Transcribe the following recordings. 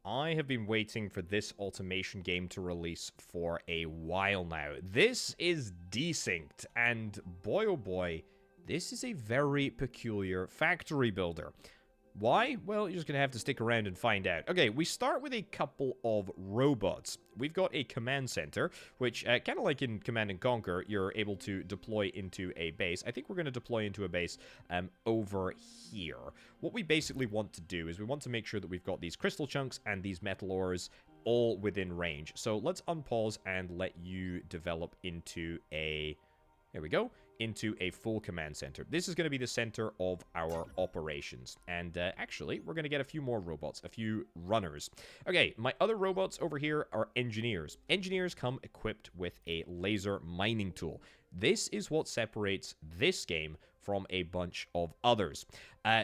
I have been waiting for this automation game to release for a while now. This is Desynced, and boy oh boy, this is a very peculiar factory builder. Why? Well, you're just going to have to stick around and find out. Okay, we start with a couple of robots. We've got a command center, which, kind of like in Command & Conquer, you're able to deploy into a base. I think we're going to deploy into a base over here. What we basically want to do is we want to make sure that we've got these crystal chunks and these metal ores all within range. So let's unpause and let you develop into a... There we go, into a full command center. This is going to be the center of our operations. And actually, we're going to get a few more robots, a few runners. Okay, my other robots over here are engineers. Engineers come equipped with a laser mining tool. This is what separates this game from a bunch of others.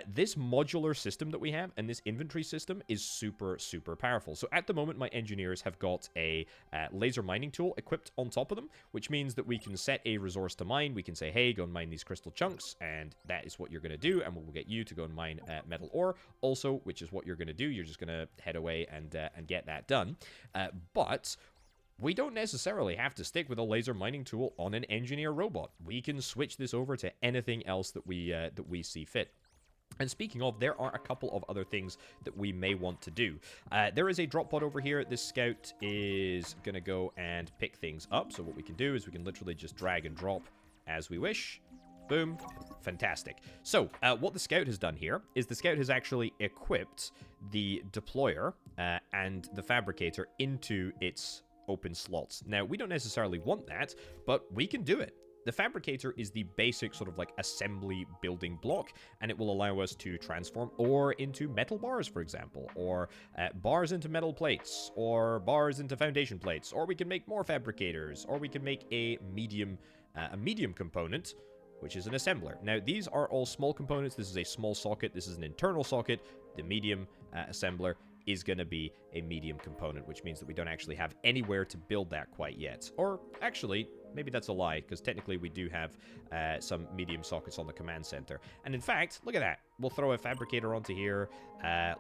This modular system that we have and this inventory system is super, super powerful. So at the moment, my engineers have got a laser mining tool equipped on top of them, which means that we can set a resource to mine. We can say, hey, go and mine these crystal chunks, and that is what you're going to do, and we'll get you to go and mine metal ore also, which is what you're going to do. You're just going to head away and get that done. But we don't necessarily have to stick with a laser mining tool on an engineer robot. We can switch this over to anything else that we see fit. And speaking of, there are a couple of other things that we may want to do. There is a drop pod over here. This scout is going to go and pick things up. So what we can do is we can literally just drag and drop as we wish. Boom. Fantastic. So, what the scout has done here is the scout has actually equipped the deployer and the fabricator into its open slots. Now, we don't necessarily want that, but we can do it. The fabricator is the basic sort of like assembly building block, and it will allow us to transform ore into metal bars, for example, or bars into metal plates, or bars into foundation plates, or we can make more fabricators, or we can make a medium component, which is an assembler. Now, these are all small components. This is a small socket. This is an internal socket. The medium assembler is going to be a medium component, which means that we don't actually have anywhere to build that quite yet. Or actually, maybe that's a lie, because technically we do have some medium sockets on the command center. And in fact, look at that. We'll throw a fabricator onto here.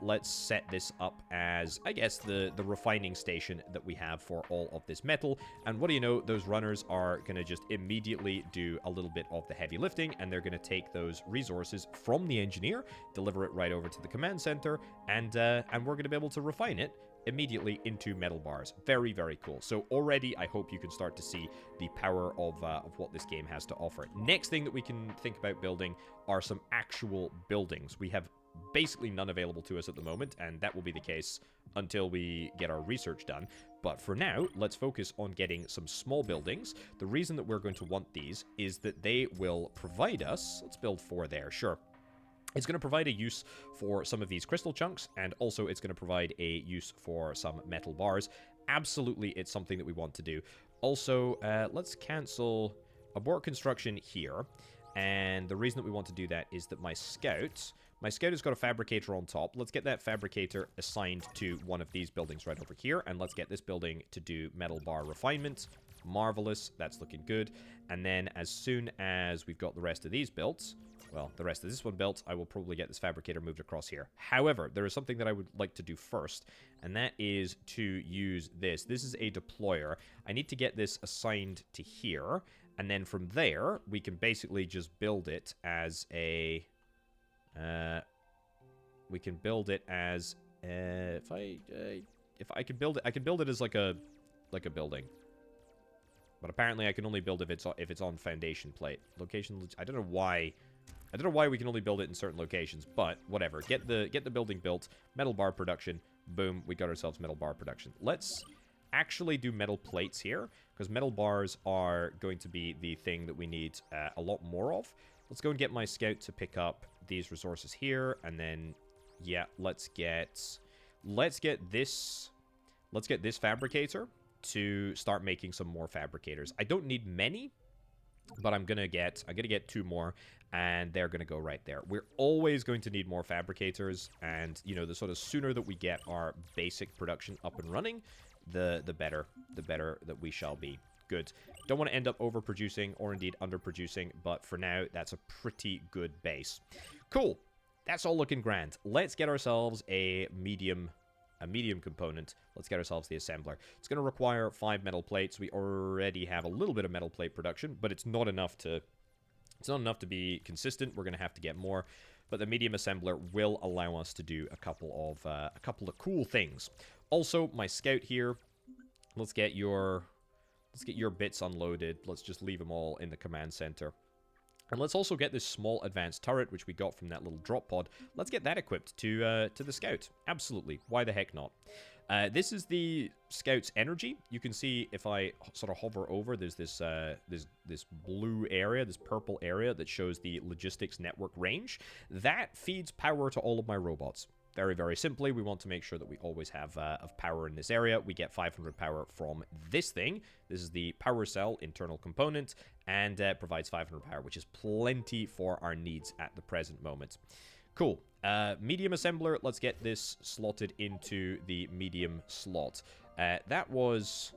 Let's set this up as, I guess, the refining station that we have for all of this metal. And what do you know? Those runners are going to just immediately do a little bit of the heavy lifting, and they're going to take those resources from the engineer, deliver it right over to the command center, and we're going to be able to refine it immediately into metal bars. Very, very cool. So already, I hope you can start to see the power of what this game has to offer. Next thing that we can think about building are some actual buildings. We have basically none available to us at the moment, and that will be the case until we get our research done. But for now, let's focus on getting some small buildings. The reason that we're going to want these is that they will provide us... Let's build 4 there, sure. It's going to provide a use for some of these crystal chunks, and also it's going to provide a use for some metal bars. Absolutely, it's something that we want to do. Also, let's cancel abort construction here. And the reason that we want to do that is that my scout has got a fabricator on top. Let's get that fabricator assigned to one of these buildings right over here. And let's get this building to do metal bar refinement. Marvelous. That's looking good. And then as soon as we've got the rest of these built... Well, the rest of this one built, I will probably get this fabricator moved across here. However, there is something that I would like to do first, and that is to use this. This is a deployer. I need to get this assigned to here, and then from there, we can basically just build it as a... we can build it as... if I can build it, I can build it as like a building. But apparently I can only build if it's on foundation plate. Location, I don't know why we can only build it in certain locations, but whatever. Get the building built. Metal bar production. Boom, we got ourselves metal bar production. Let's actually do metal plates here, because metal bars are going to be the thing that we need a lot more of. Let's go and get my scout to pick up these resources here, and then yeah, let's get this fabricator to start making some more fabricators. I don't need many, but I'm gonna get 2 more, and they're gonna go right there. We're always going to need more fabricators, and you know, the sort of sooner that we get our basic production up and running, the better that we shall be. Good. Don't want to end up overproducing or indeed underproducing, but for now, that's a pretty good base. Cool. That's all looking grand. Let's get ourselves a medium a medium component. Let's get ourselves the assembler. It's going to require 5 metal plates. We already have a little bit of metal plate production, but it's not enough to be consistent. We're going to have to get more. But the medium assembler will allow us to do a couple of cool things. Also, my scout here. Let's get your bits unloaded. Let's just leave them all in the command center. And let's also get this small advanced turret, which we got from that little drop pod. Let's get that equipped to the scout. Absolutely. Why the heck not? This is the scout's energy. You can see if I sort of hover over, there's this blue area, this purple area that shows the logistics network range. That feeds power to all of my robots. Very, very simply, we want to make sure that we always have of power in this area. We get 500 power from this thing. This is the power cell internal component, and provides 500 power, which is plenty for our needs at the present moment. Cool. Medium assembler, let's get this slotted into the medium slot. That was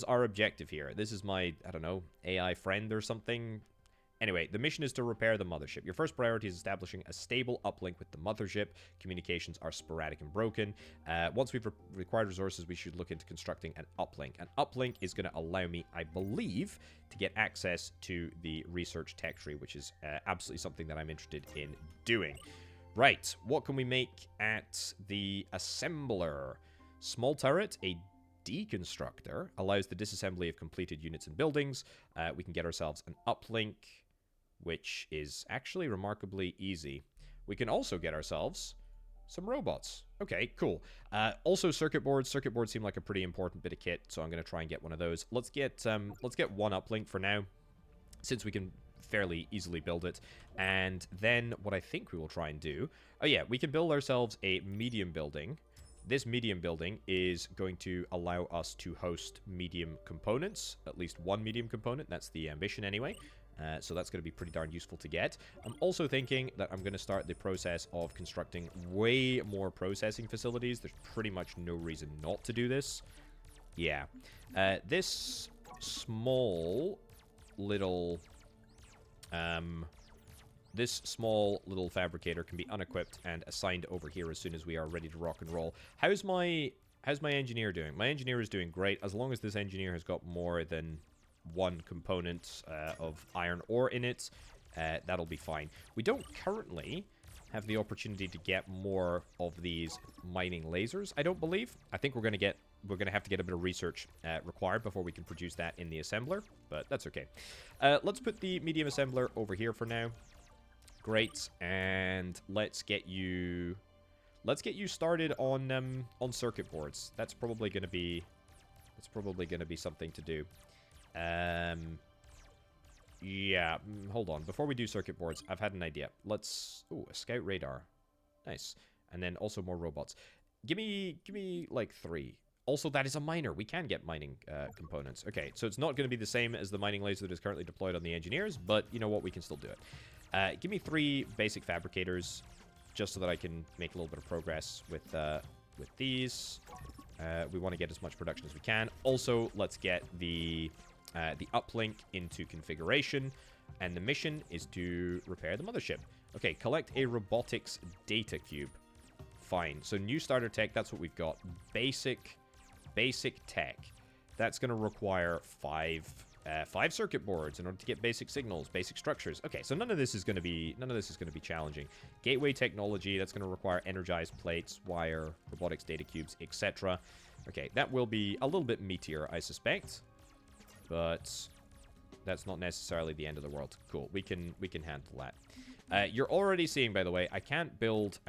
our objective here. This is my, I don't know, AI friend or something. Anyway, the mission is to repair the mothership. Your first priority is establishing a stable uplink with the mothership. Communications are sporadic and broken. Once we've required resources, we should look into constructing an uplink. An uplink is going to allow me, I believe, to get access to the research tech tree, which is absolutely something that I'm interested in doing. Right, what can we make at the assembler? Small turret, a deconstructor, allows the disassembly of completed units and buildings. We can get ourselves an uplink, which is actually remarkably easy. We can also get ourselves some robots. Okay, cool. Also circuit boards. Circuit boards seem like a pretty important bit of kit, so I'm going to try and get one of those. Let's get one uplink for now, since we can fairly easily build it. And then what I think we will try and do... Oh yeah, we can build ourselves a medium building. This medium building is going to allow us to host medium components, at least one medium component. That's the ambition anyway. So that's going to be pretty darn useful to get. I'm also thinking that I'm going to start the process of constructing way more processing facilities. There's pretty much no reason not to do this. Yeah. This small little... This small little fabricator can be unequipped and assigned over here as soon as we are ready to rock and roll. How's my engineer doing? My engineer is doing great. As long as this engineer has got more than one component of iron ore in it, that'll be fine. We don't currently have the opportunity to get more of these mining lasers, I don't believe. I think we're going to have to get a bit of research required before we can produce that in the assembler, but that's okay. Let's put the medium assembler over here for now. Great, and let's get you started on circuit boards. That's probably going to be something to do. Yeah, hold on. Before we do circuit boards, I've had an idea. Let's... Ooh, a scout radar. Nice. And then also more robots. Give me like 3. Also, that is a miner. We can get mining components. Okay, so it's not going to be the same as the mining laser that is currently deployed on the engineers, but you know what? We can still do it. Give me 3 basic fabricators, just so that I can make a little bit of progress with these. We want to get as much production as we can. Also, let's get the uplink into configuration, and the mission is to repair the mothership. Okay, collect a robotics data cube. Fine. So new starter tech, that's what we've got. Basic tech. That's going to require 5 circuit boards in order to get basic signals, basic structures. Okay, so none of this is going to be challenging. Gateway technology, that's going to require energized plates, wire, robotics data cubes, etc. Okay, that will be a little bit meatier, I suspect, but that's not necessarily the end of the world. Cool, we can handle that. You're already seeing, by the way, I can't build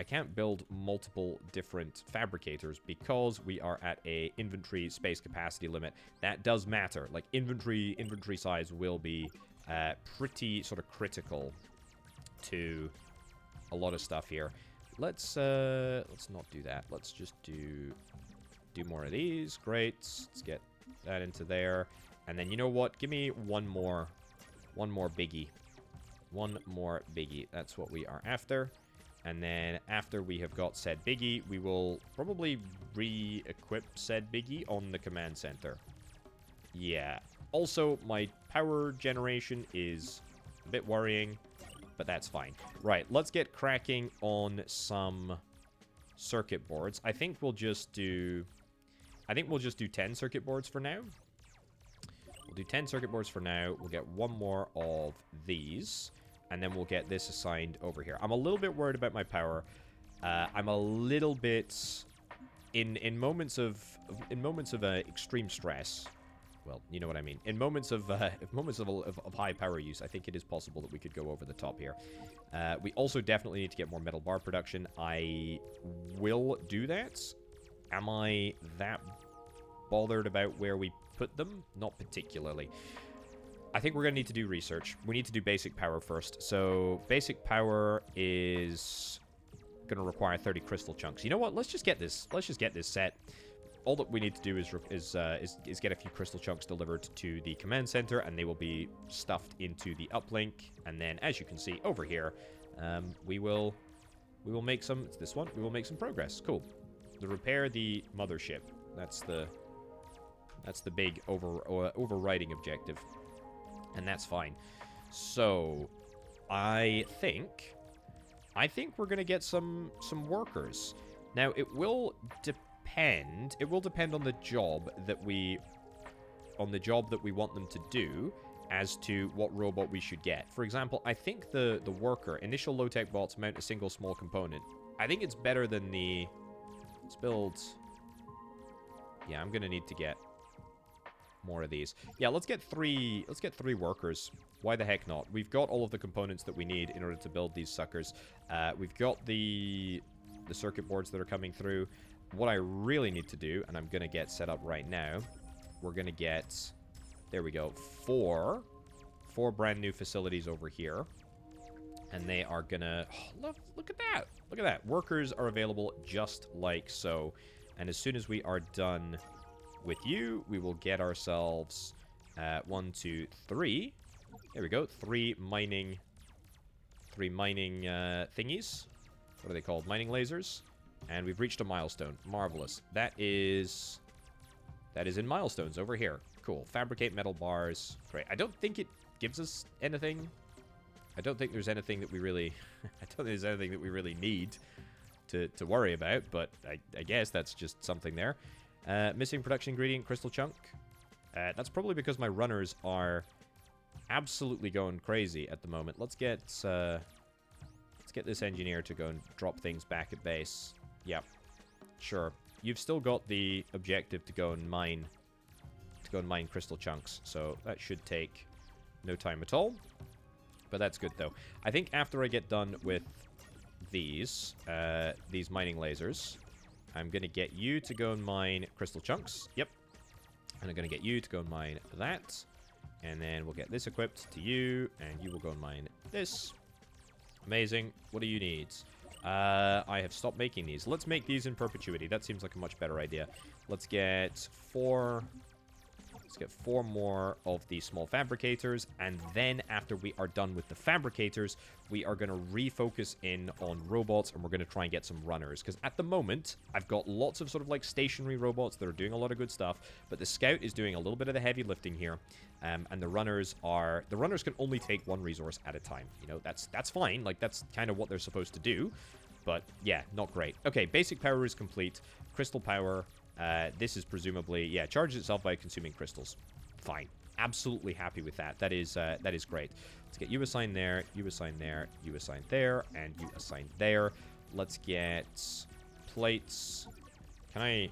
multiple different fabricators because we are at a inventory space capacity limit. That does matter. Like inventory size will be pretty sort of critical to a lot of stuff here. Let's not do that. Let's just do more of these. Great. Let's get that into there. And then you know what? Give me one more biggie. One more biggie. That's what we are after. And then after we have got said biggie, we will probably re-equip said biggie on the command center. Yeah. Also, my power generation is a bit worrying, but that's fine. Right, let's get cracking on some circuit boards. I think we'll just do 10 circuit boards for now. We'll do 10 circuit boards for now. We'll get one more of these, and then we'll get this assigned over here. I'm a little bit worried about my power. I'm a little bit in moments of extreme stress. Well, you know what I mean. In moments of high power use, I think it is possible that we could go over the top here. We also definitely need to get more metal bar production. I will do that. Am I that bothered about where we put them? Not particularly. I think we're going to need to do research. We need to do basic power first. So basic power is going to require 30 crystal chunks. You know what? Let's just get this. Let's just get this set. All that we need to do is get a few crystal chunks delivered to the command center, and they will be stuffed into the uplink. And then, as you can see over here, we will make some. It's this one. We will make some progress. Cool. To repair the mothership. That's the big overriding objective, and that's fine. So, I think we're gonna get some workers. Now, it will depend. It will depend on the job that we want them to do as to what robot we should get. For example, I think the worker, initial low-tech bots mount a single small component. I think it's better than the... Let's build... Yeah, I'm gonna need to get more of these. Yeah, let's get three workers. Why the heck not? We've got all of the components that we need in order to build these suckers. We've got the circuit boards that are coming through. What I really need to do, and I'm going to get set up right now, we're going to get, there we go, four brand new facilities over here. And they are going to, oh, look at that. Look at that. Workers are available just like so. And as soon as we are done with you, we will get ourselves 1, 2, 3. There we go. Three mining thingies. What are they called? Mining lasers. And we've reached a milestone. Marvelous. That is in milestones over here. Cool. Fabricate metal bars. Great. I don't think it gives us anything. I don't think there's anything that we really need to worry about, but I guess that's just something there. Missing production ingredient, crystal chunk. That's probably because my runners are absolutely going crazy at the moment. Let's get this engineer to go and drop things back at base. Yep. Sure. You've still got the objective to go and mine crystal chunks, so that should take no time at all. But that's good though. I think after I get done with these mining lasers, I'm gonna get you to go and mine crystal chunks. Yep. And I'm gonna get you to go and mine that. And then we'll get this equipped to you, and you will go and mine this. Amazing. What do you need? I have stopped making these. Let's make these in perpetuity. That seems like a much better idea. Let's get four more of these small fabricators, and then after we are done with the fabricators, we are going to refocus in on robots, and we're going to try and get some runners, because at the moment I've got lots of sort of like stationary robots that are doing a lot of good stuff, but the scout is doing a little bit of the heavy lifting here, and the runners can only take one resource at a time. You know, that's fine. Like, that's kind of what they're supposed to do, but yeah, not great. Okay, basic power is complete. Crystal power. This is presumably, yeah, charges itself by consuming crystals. Fine. Absolutely happy with that. That is great. Let's get you assigned there, you assigned there, you assigned there, and you assigned there. Let's get plates. Can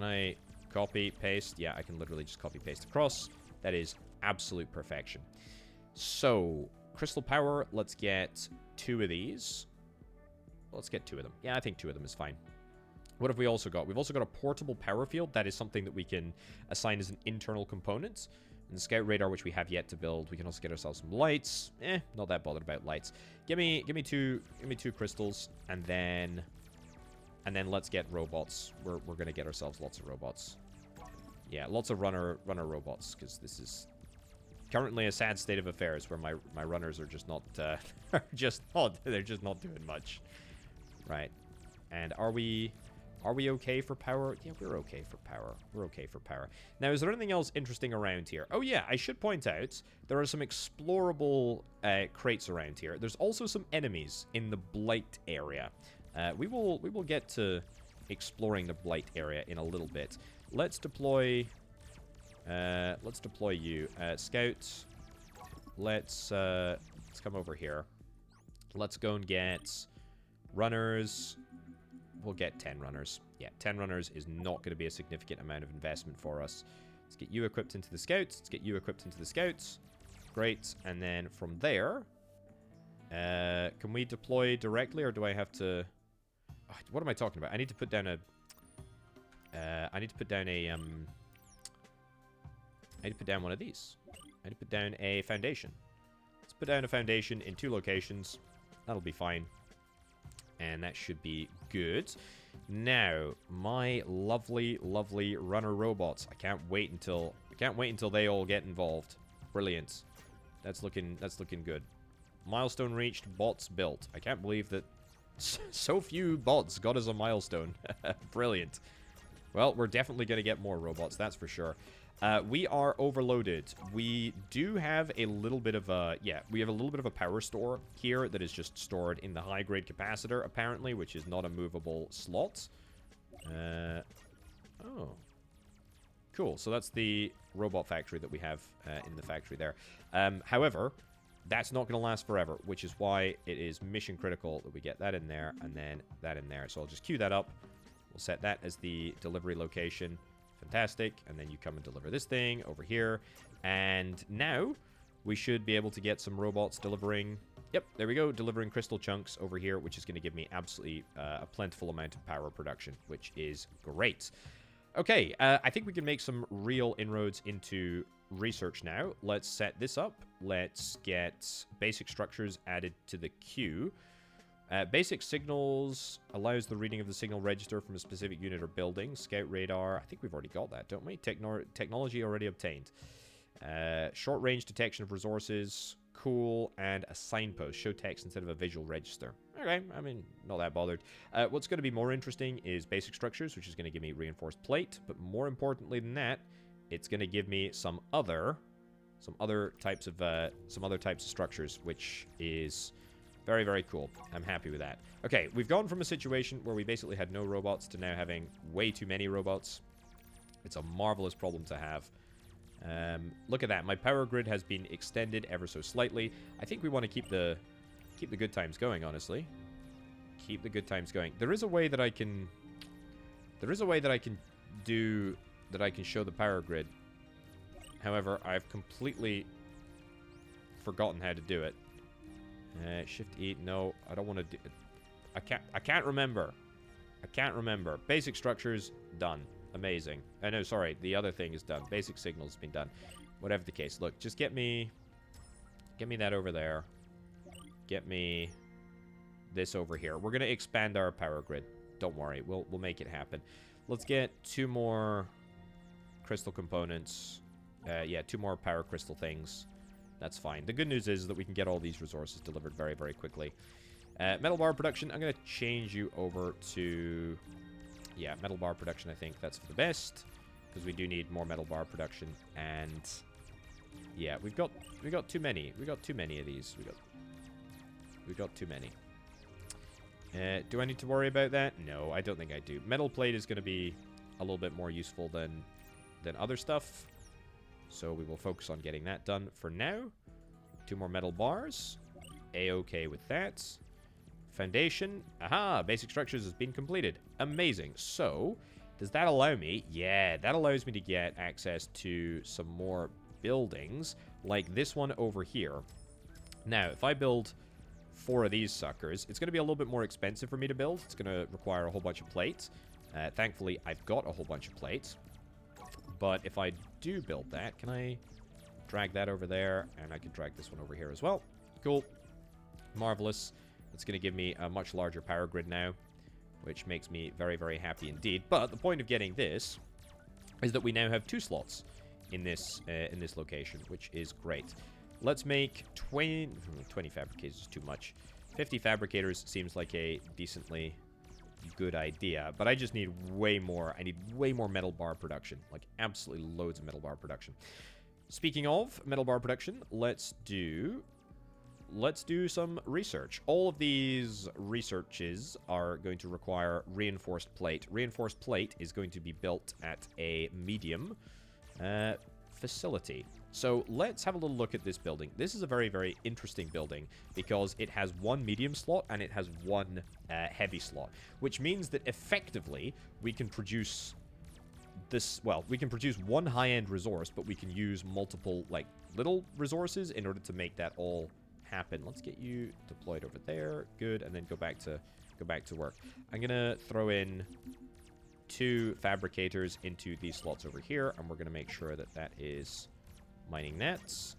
I copy, paste? Yeah, I can literally just copy, paste across. That is absolute perfection. So, crystal power, let's get 2 of these. Let's get 2 of them. Yeah, I think 2 of them is fine. What have we also got? We've also got a portable power field. That is something that we can assign as an internal component. And the scout radar, which we have yet to build. We can also get ourselves some lights. Not that bothered about lights. Give me two crystals, and then let's get robots. We're gonna get ourselves lots of robots. Yeah, lots of runner robots, because this is currently a sad state of affairs where my runners are just not they're just not doing much. Right. And are we okay for power? Yeah, we're okay for power. We're okay for power. Now, is there anything else interesting around here? Oh, yeah, I should point out there are some explorable crates around here. There's also some enemies in the Blight area. We will get to exploring the Blight area in a little bit. Let's deploy you. Scouts, let's come over here. Let's go and get runners. We'll get 10 runners. Yeah, 10 runners is not going to be a significant amount of investment for us. Let's get you equipped into the scouts. Let's get you equipped into the scouts. Great. And then from there, can we deploy directly, or do I have to... what am I talking about? I need to put down a... I need to put down one of these. I need to put down a foundation. Let's put down a foundation in 2 locations. That'll be fine. And that should be good. Now, my lovely, lovely runner robots. I can't wait until they all get involved. Brilliant. That's looking good. Milestone reached, bots built. I can't believe that so few bots got us a milestone. Brilliant. Well, we're definitely going to get more robots, that's for sure. We are overloaded. We do have a little bit of a... Yeah, we have a little bit of a power store here that is just stored in the high-grade capacitor, apparently, which is not a movable slot. Oh. Cool, so that's the robot factory that we have in the factory there. However, that's not going to last forever, which is why it is mission critical that we get that in there and then that in there. So I'll just queue that up. We'll set that as the delivery location. Fantastic. And then you come and deliver this thing over here. And now we should be able to get some robots delivering... Yep, there we go. Delivering crystal chunks over here, which is going to give me absolutely a plentiful amount of power production, which is great. Okay, I think we can make some real inroads into research now. Let's set this up. Let's get basic structures added to the queue. Basic signals allows the reading of the signal register from a specific unit or building. Scout radar, I think we've already got that, don't we? Technology already obtained. Short range detection of resources, cool, and a signpost. Show text instead of a visual register. Okay, I mean, not that bothered. What's going to be more interesting is basic structures, which is going to give me reinforced plate. But more importantly than that, it's going to give me some other types of structures, which is very, very cool. I'm happy with that. Okay, we've gone from a situation where we basically had no robots to now having way too many robots. It's a marvelous problem to have. Look at that. My power grid has been extended ever so slightly. I think we want to keep the good times going, honestly. Keep the good times going. There is a way that I can show the power grid. However, I've completely forgotten how to do it. Shift E. No, I don't want to do it. I can't remember. Basic structures done. Amazing. No, sorry. The other thing is done. Basic signals been done. Whatever the case. Look, just get me that over there. Get me this over here. We're gonna expand our power grid. Don't worry. We'll make it happen. Let's get 2 more crystal components. Yeah, 2 more power crystal things. That's fine. The good news is that we can get all these resources delivered very, very quickly. Metal bar production, I'm going to change you over to... Yeah, metal bar production, I think that's for the best. Because we do need more metal bar production. And... Yeah, we've got too many. We got too many of these. We got too many. Do I need to worry about that? No, I don't think I do. Metal plate is going to be a little bit more useful than other stuff. So we will focus on getting that done for now. 2 more metal bars. A-okay with that. Foundation. Aha! Basic structures has been completed. Amazing. So, does that allow me? Yeah, that allows me to get access to some more buildings. Like this one over here. Now, if I build 4 of these suckers, it's going to be a little bit more expensive for me to build. It's going to require a whole bunch of plates. Thankfully, I've got a whole bunch of plates. But if I do build that, can I drag that over there? And I can drag this one over here as well. Cool. Marvelous. It's going to give me a much larger power grid now, which makes me very, very happy indeed. But the point of getting this is that we now have 2 slots in this location, which is great. Let's make 20 fabricators is too much. 50 fabricators seems like a decently good idea, but I just need way more. I need way more metal bar production, like absolutely loads of metal bar production. Speaking of metal bar production, let's do let's do some research. All of these researches are going to require reinforced plate. Reinforced plate is going to be built at a medium facility. So let's have a little look at this building. This is a very, very interesting building because it has one medium slot and it has one heavy slot, which means that effectively we can produce this, well, we can produce one high-end resource, but we can use multiple, like, little resources in order to make that all happen. Let's get you deployed over there. Good, and then go back to work. I'm gonna throw in 2 fabricators into these slots over here, and we're gonna make sure that that is mining nets,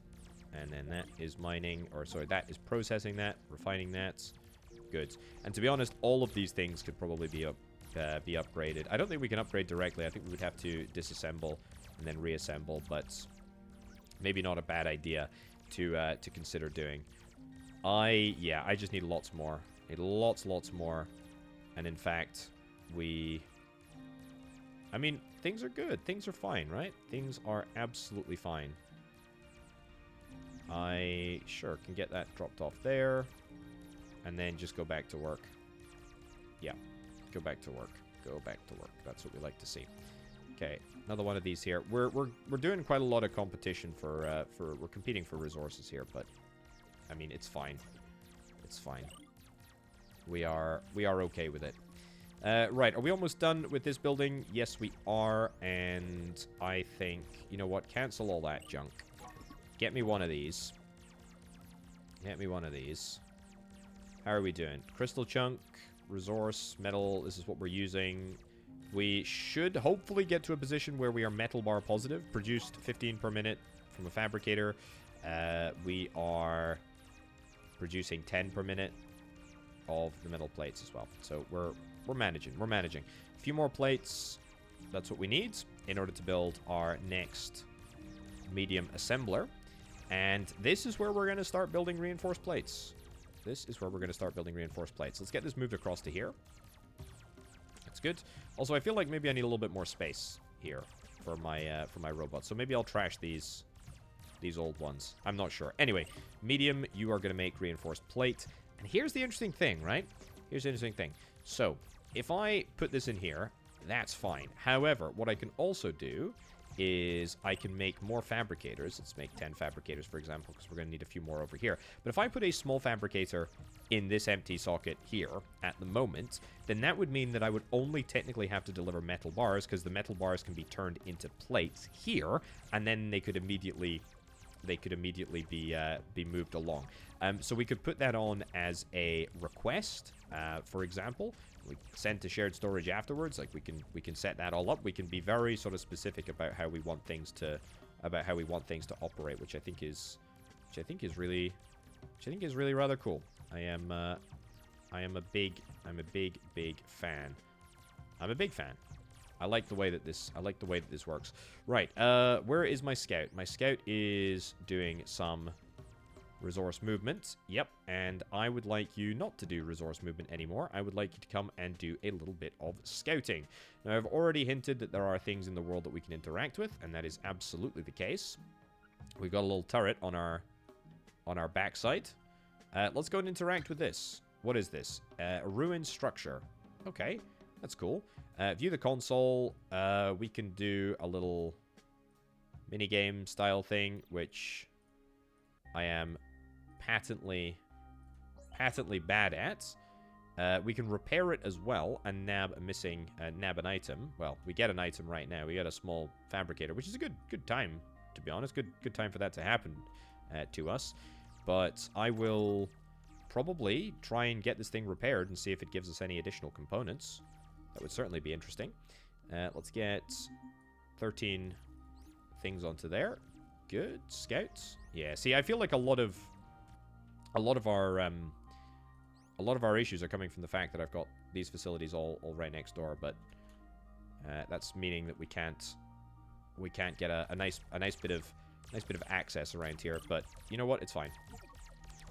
and then that is mining, or sorry, that is processing that, refining nets. Good. And to be honest, all of these things could probably be upgraded. I don't think we can upgrade directly. I think we would have to disassemble and then reassemble, but maybe not a bad idea to consider doing. I just need lots more. Need lots more. And in fact, I mean, things are good. Things are fine, right? Things are absolutely fine. I sure can get that dropped off there. And then just go back to work. Yeah. Go back to work. Go back to work. That's what we like to see. Okay, another one of these here. We're doing quite a lot of competition for we're competing for resources here, but I mean it's fine. It's fine. We are okay with it. Right, are we almost done with this building? Yes, we are, and I think, you know what? Cancel all that junk. Get me one of these. Get me one of these. How are we doing? Crystal chunk, resource, metal, this is what we're using. We should hopefully get to a position where we are metal bar positive. Produced 15 per minute from a fabricator. We are producing 10 per minute of the metal plates as well. So we're managing. We're managing. A few more plates. That's what we need in order to build our next medium assembler. And this is where we're going to start building reinforced plates. This is where we're going to start building reinforced plates. Let's get this moved across to here. That's good. Also, I feel like maybe I need a little bit more space here for my robot. So maybe I'll trash these old ones. I'm not sure. Anyway, medium, you are going to make reinforced plate. And here's the interesting thing, right? Here's the interesting thing. So, if I put this in here, that's fine. However, what I can also do is I can make more fabricators. Let's make 10 fabricators, for example, because we're going to need a few more over here. But if I put a small fabricator in this empty socket here at the moment, then that would mean that I would only technically have to deliver metal bars, because the metal bars can be turned into plates here, and then they could immediately be moved along. So we could put that on as a request, for example. We send to shared storage afterwards. Like we can set that all up. We can be very sort of specific about how we want things to operate, which I think is really rather cool. I am a big fan. I'm a big fan. I like the way that this works. Right, where is my scout? My scout is doing some resource movement. Yep, and I would like you not to do resource movement anymore. I would like you to come and do a little bit of scouting. Now, I've already hinted that there are things in the world that we can interact with, and that is absolutely the case. We've got a little turret on our backside. Let's go and interact with this. What is this? A ruined structure. Okay, that's cool. View the console. We can do a little minigame style thing, which I am patently bad at. We can repair it as well and nab an item. Well, we get an item right now. We get a small fabricator, which is a good time, to be honest. Good time for that to happen to us. But I will probably try and get this thing repaired and see if it gives us any additional components. That would certainly be interesting. Let's get 13 things onto there. Good. Scouts. Yeah, see, I feel like a lot of our issues are coming from the fact that I've got these facilities all right next door, but that's meaning that we can't get a nice bit of access around here. But you know what? It's fine.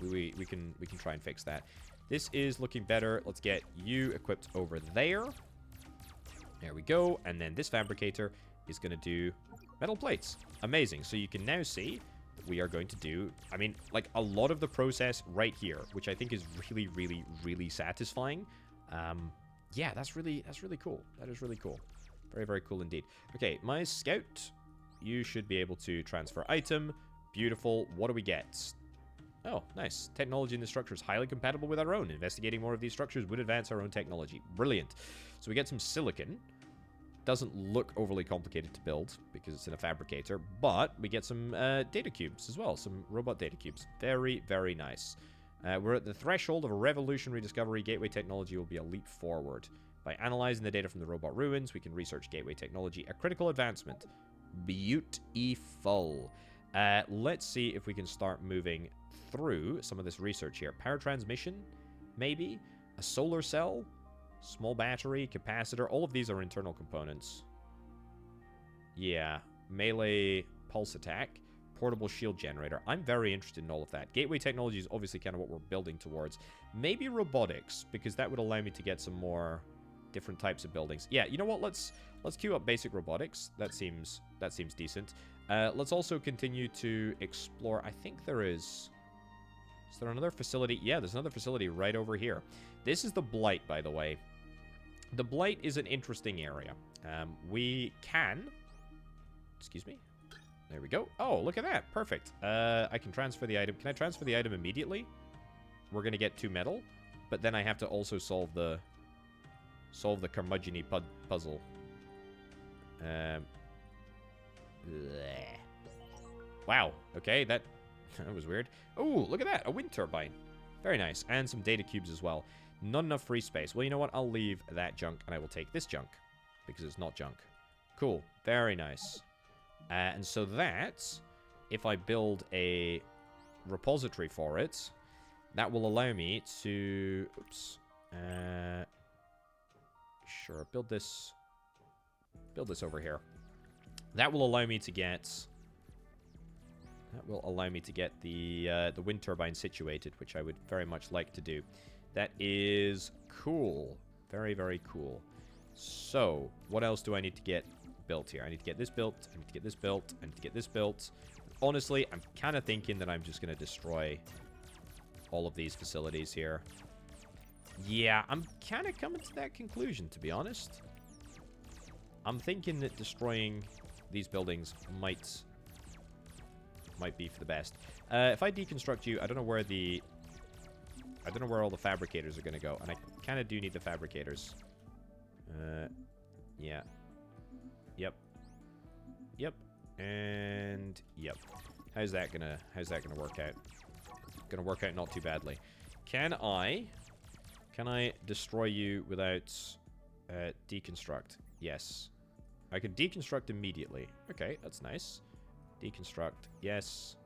We can try and fix that. This is looking better. Let's get you equipped over there. There we go. And then this fabricator is going to do metal plates. Amazing. So you can now see we are going to do, I mean, like, a lot of the process right here, which I think is really, really, really satisfying. Yeah, that's really cool. That is really cool. Very, very cool indeed. Okay, my scout, you should be able to transfer item. Beautiful. What do we get? Oh, nice. Technology in the structure is highly compatible with our own. Investigating more of these structures would advance our own technology. Brilliant. So we get some silicon. Doesn't look overly complicated to build because it's in a fabricator, but we get some data cubes as well, some robot data cubes. Very, very nice. We're at the threshold of a revolutionary discovery. Gateway technology will be a leap forward. By analyzing the data from the robot ruins, we can research gateway technology, a critical advancement. Beautiful. Let's see if we can start moving through some of this research here. Power transmission, maybe? A solar cell? Small battery, capacitor, all of these are internal components. Yeah, melee pulse attack, portable shield generator. I'm very interested in all of that. Gateway technology is obviously kind of what we're building towards. Maybe robotics, because that would allow me to get some more different types of buildings. Yeah, you know what? Let's queue up basic robotics. That seems decent. Let's also continue to explore. I think there is... Is there another facility? Yeah, there's another facility right over here. This is the Blight, by the way. The Blight is an interesting area. We can... Excuse me. There we go. Oh, look at that. Perfect. I can transfer the item. Can I transfer the item immediately? We're going to get 2 metal. But then I have to also solve the curmudgeon-y puzzle. Wow. Okay, that was weird. Oh, look at that. A wind turbine. Very nice. And some data cubes as well. Not enough free space. Well, you know what? I'll leave that junk, and I will take this junk, because it's not junk. Cool. Very nice. And so that, if I build a repository for it, that will allow me to... Oops. Sure. Build this over here. That will allow me to get... That will allow me to get the wind turbine situated, which I would very much like to do. That is cool. Very, very cool. So, what else do I need to get built here? I need to get this built. I need to get this built. I need to get this built. Honestly, I'm kind of thinking that I'm just going to destroy all of these facilities here. Yeah, I'm kind of coming to that conclusion, to be honest. I'm thinking that destroying these buildings might be for the best. If I deconstruct you, I don't know where all the fabricators are going to go, and I kind of do need the fabricators. Yeah. Yep. And yep. How's that gonna work out? Gonna work out not too badly. Can I destroy you without deconstruct? Yes. I can deconstruct immediately. Okay, that's nice. Deconstruct, yes.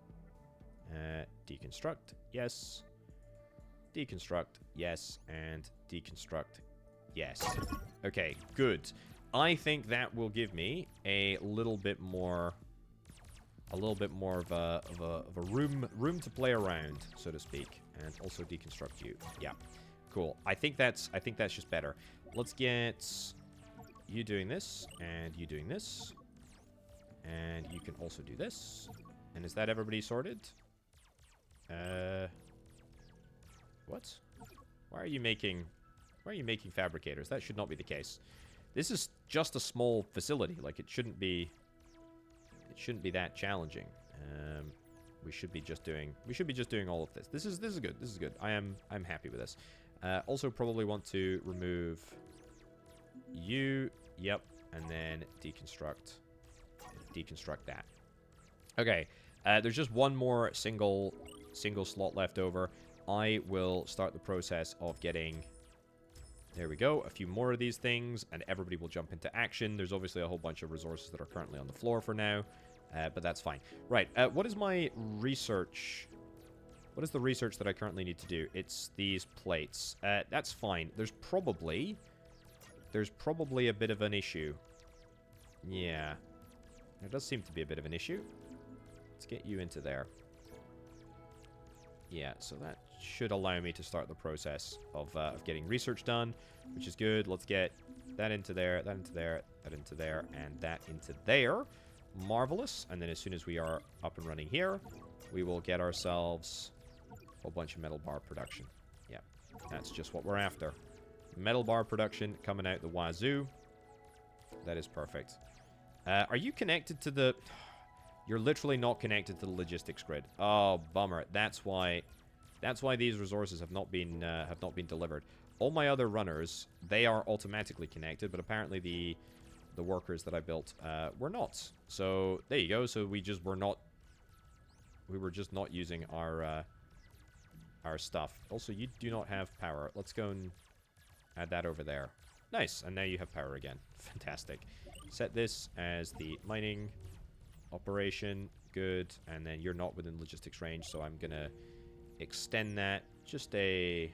Deconstruct, yes. Deconstruct, yes. And deconstruct, yes. Okay, good. I think that will give me a little bit more of a room to play around, so to speak. And also deconstruct you. Yeah. Cool. I think that's just better. Let's get you doing this, and you doing this. And you can also do this. And is that everybody sorted? What? Why are you making fabricators? That should not be the case. This is just a small facility. Like, it shouldn't be that challenging. We should be just doing all of this. This is good. This is good. I'm happy with this. Also probably want to remove you. Yep. And then deconstruct that. Okay. There's just one more single slot left over. I will start the process of getting... There we go. A few more of these things, and everybody will jump into action. There's obviously a whole bunch of resources that are currently on the floor for now, but that's fine. Right. What is my research? What is the research that I currently need to do? It's these plates. That's fine. There's probably a bit of an issue. Yeah. There does seem to be a bit of an issue. Let's get you into there. Yeah, so that should allow me to start the process of getting research done, which is good. Let's get that into there, that into there, that into there, and that into there. Marvelous. And then as soon as we are up and running here, we will get ourselves a whole bunch of metal bar production. Yeah, that's just what we're after. Metal bar production coming out the wazoo. That is perfect. Are you connected to the... You're literally not connected to the logistics grid. Oh, bummer. That's why these resources have not been delivered. All my other runners, they are automatically connected, but apparently the workers that I built were not. So there you go. So we were just not using our stuff. Also, you do not have power. Let's go and add that over there. Nice, and now you have power again. Fantastic. Set this as the mining operation. Good, and then you're not within logistics range, so I'm gonna extend that. Just a...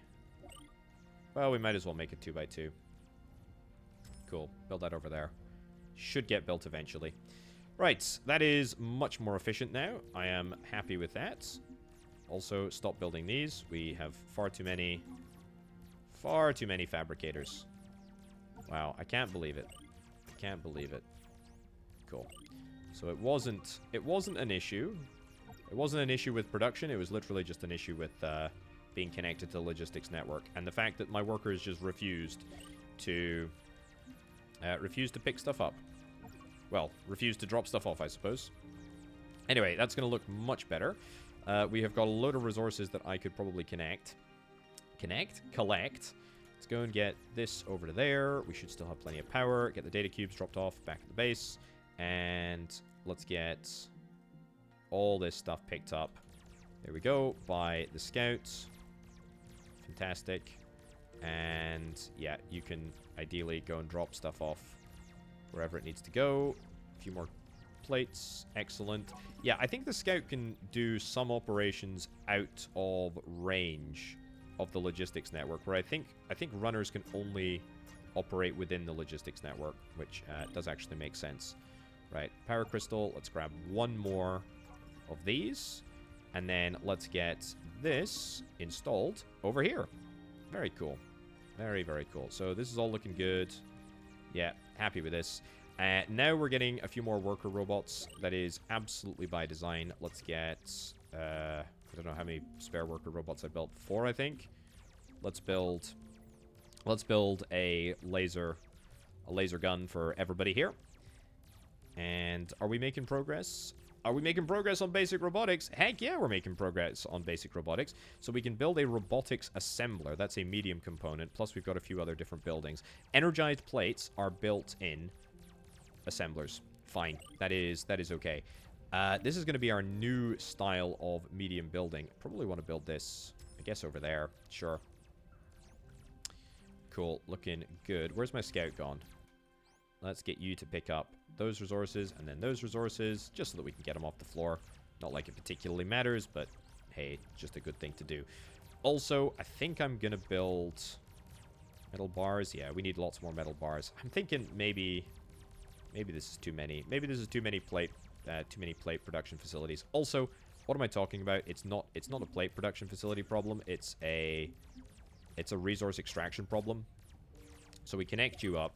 Well, we might as well make it 2x2. Cool. Build that over there. Should get built eventually. Right, that is much more efficient now. I am happy with that. Also, stop building these. We have far too many fabricators. Wow, I can't believe it. I can't believe it. Cool. So it wasn't an issue. It wasn't an issue with production. It was literally just an issue with being connected to the logistics network, and the fact that my workers just refused to pick stuff up. Well, refused to drop stuff off, I suppose. Anyway, that's going to look much better. We have got a load of resources that I could probably collect. Let's go and get this over to there. We should still have plenty of power. Get the data cubes dropped off back at the base. And let's get all this stuff picked up. There we go. By the scouts. Fantastic. And yeah, you can ideally go and drop stuff off wherever it needs to go. A few more plates. Excellent. Yeah, I think the scout can do some operations out of range of the logistics network, where I think runners can only operate within the logistics network, which does actually make sense. Right, power crystal. Let's grab one more of these, and then let's get this installed over here. Very cool. Very, very cool. So this is all looking good. Yeah, happy with this. Now we're getting a few more worker robots. That is absolutely by design. Let's get... I don't know how many spare worker robots I built. 4, I think. Let's build a laser gun for everybody here. And are we making progress? Are we making progress on basic robotics? Heck yeah, we're making progress on basic robotics. So we can build a robotics assembler. That's a medium component. Plus we've got a few other different buildings. Energized plates are built in assemblers. Fine. That is okay. This is going to be our new style of medium building. Probably want to build this, I guess, over there. Sure. Cool. Looking good. Where's my scout gone? Let's get you to pick up those resources and then those resources, just so that we can get them off the floor. Not like it particularly matters, but hey, just a good thing to do. Also, I think I'm going to build metal bars. Yeah, we need lots more metal bars. I'm thinking maybe this is too many. Maybe this is too many plate production facilities. Also, what am I talking about? It's not a plate production facility problem. It's a resource extraction problem. So we connect you up,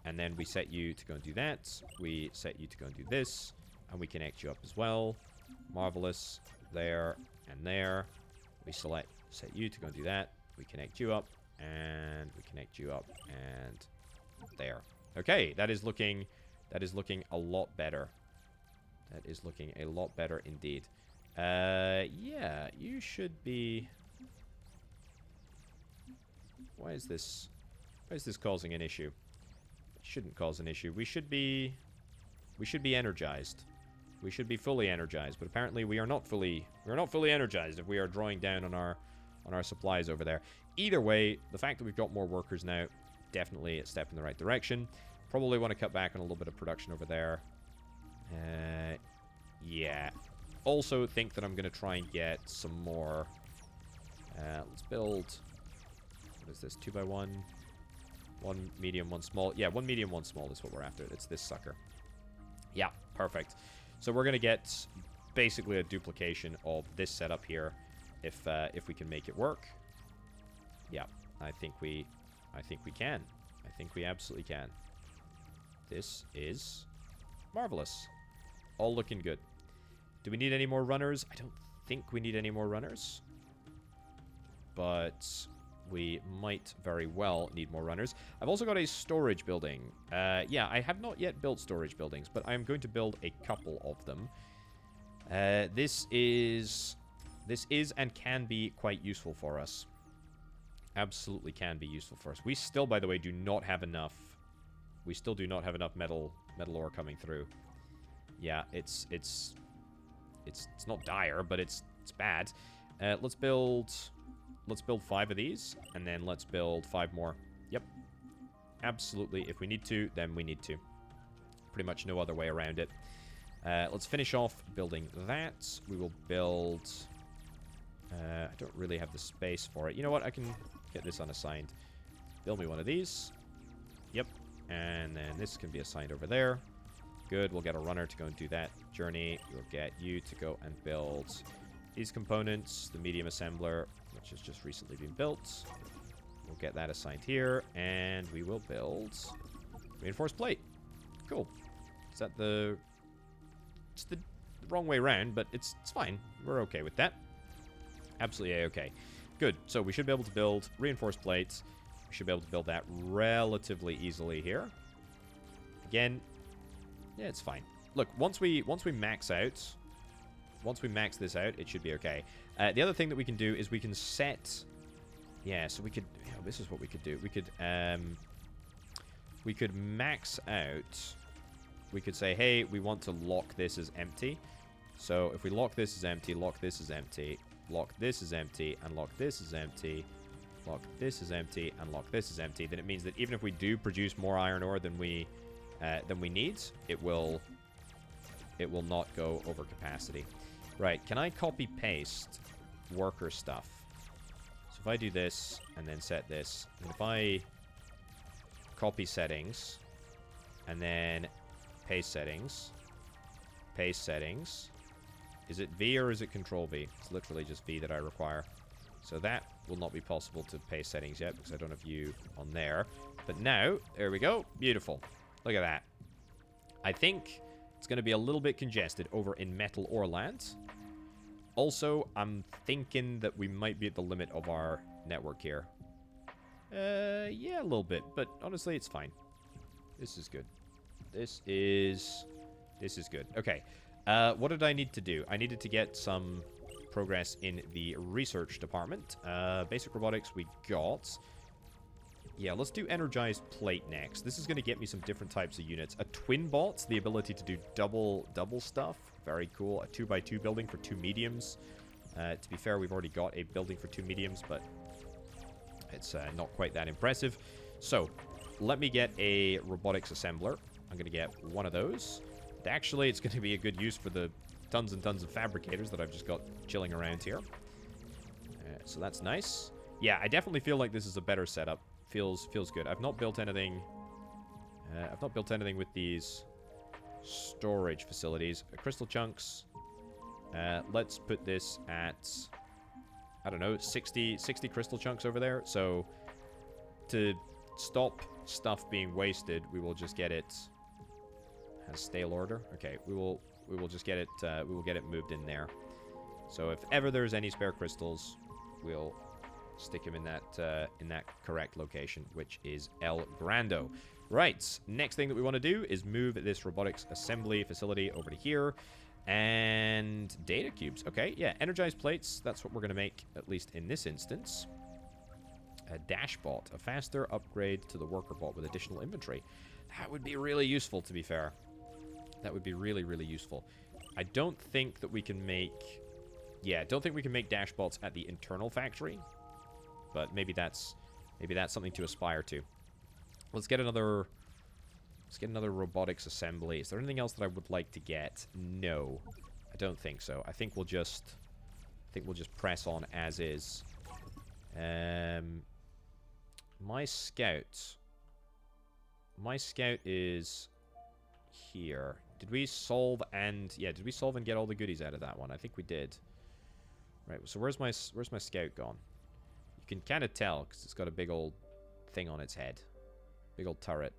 and then we set you to go and do that. We set you to go and do this, and we connect you up as well. Marvelous. There and there. We set you to go and do that. We connect you up, and we connect you up, and there. Okay, that is looking a lot better. That is looking a lot better indeed. Yeah, you should be... Why is this causing an issue? It shouldn't cause an issue. We should be energized. We should be fully energized, but apparently we are not fully energized if we are drawing down on our supplies over there. Either way, the fact that we've got more workers now, definitely a step in the right direction. Probably want to cut back on a little bit of production over there. Yeah. Also think that I'm going to try and get some more. Let's build... What is this? 2x1? One medium, one small. Yeah, one medium, one small is what we're after. It's this sucker. Yeah, perfect. So we're going to get basically a duplication of this setup here if we can make it work. Yeah, I think we can. I think we absolutely can. This is marvelous. All looking good. Do we need any more runners? I don't think we need any more runners. But we might very well need more runners. I've also got a storage building. Yeah, I have not yet built storage buildings, but I'm going to build a couple of them. This is and can be quite useful for us. Absolutely can be useful for us. We still, by the way, do not have enough. We still do not have enough metal ore coming through. Yeah, it's not dire, but it's bad. Let's build 5 of these, and then let's build 5 more. Yep. Absolutely. If we need to, then we need to. Pretty much no other way around it. Let's finish off building that. We will build... I don't really have the space for it. You know what? I can get this unassigned. Build me one of these. Yep. And then this can be assigned over there. Good. We'll get a runner to go and do that journey. We'll get you to go and build these components. The medium assembler, which has just recently been built. We'll get that assigned here. And we will build reinforced plate. Cool. Is that the... It's the wrong way around, but it's fine. We're okay with that. Absolutely okay. Good. So we should be able to build reinforced plates. We should be able to build that relatively easily here. Again, yeah, it's fine. Look, once we max out, once we max this out, it should be okay. The other thing that we can do is we can set... Yeah, so we could... You know, this is what we could do. We could max out... We could say, hey, we want to lock this as empty. So if we lock this as empty, lock this as empty, lock this as empty, and lock this as empty, lock this as empty, and lock this as empty, then it means that even if we do produce more iron ore than we need, it will not go over capacity. Right, can I copy paste worker stuff? So if I do this and then set this, and if I copy settings and then paste settings, is it V or is it Control V? It's literally just V that I require. So that will not be possible to paste settings yet because I don't have you on there. But now, there we go. Beautiful. Look at that. I think it's going to be a little bit congested over in Metal Ore Land. Also, I'm thinking that we might be at the limit of our network here. Yeah, a little bit. But honestly, it's fine. This is good. This is good. Okay. What did I need to do? I needed to get some progress in the research department. Basic robotics we got. Yeah, let's do energized plate next. This is going to get me some different types of units. A twin bot, the ability to do double stuff. Very cool. A 2x2 building for 2 mediums. To be fair, we've already got a building for 2 mediums, but it's not quite that impressive. So, let me get a robotics assembler. I'm going to get one of those. Actually, it's going to be a good use for the tons and tons of fabricators that I've just got chilling around here. So that's nice. Yeah, I definitely feel like this is a better setup. Feels good. I've not built anything. I've not built anything with these storage facilities. Crystal chunks. Let's put this at, I don't know, 60 crystal chunks over there. So to stop stuff being wasted, we will just get it. Has stale order. Okay, we will just get it. We will get it moved in there. So if ever there's any spare crystals, we'll stick them in that correct location, which is El Grando. Right. Next thing that we want to do is move this robotics assembly facility over to here, and data cubes. Okay, yeah, energized plates. That's what we're going to make, at least in this instance. A dash bot, a faster upgrade to the worker bot with additional inventory. That would be really useful, to be fair. That would be really, really useful. I don't think that we can make... Yeah, I don't think we can make dash bots at the internal factory. But maybe that's something to aspire to. Let's get another robotics assembly. Is there anything else that I would like to get? No, I don't think so. I think we'll just press on as is. My scout is here. Did we solve and... Yeah, did we solve and get all the goodies out of that one? I think we did. Right, so where's my scout gone? You can kind of tell, because it's got a big old thing on its head. Big old turret.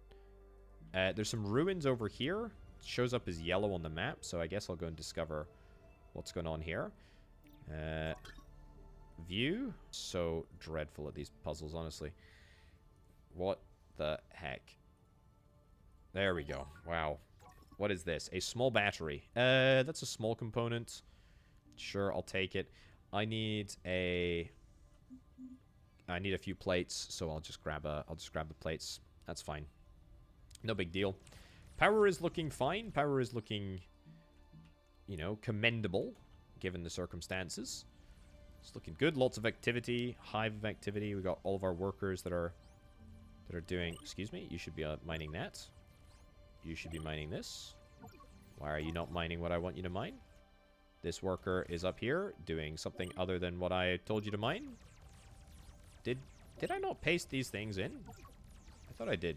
There's some ruins over here. shows up as yellow on the map, so I guess I'll go and discover what's going on here. View. So dreadful at these puzzles, honestly. What the heck? There we go. Wow. What is this? A small battery. That's a small component. Sure, I'll take it. I need a few plates, so I'll just grab the plates. That's fine. No big deal. Power is looking fine. Power is looking, you know, commendable given the circumstances. It's looking good. Lots of activity. Hive of activity. We got all of our workers that are doing. Excuse me. You should be mining that. You should be mining this. Why are you not mining what I want you to mine? This worker is up here doing something other than what I told you to mine. Did I not paste these things in? I thought I did.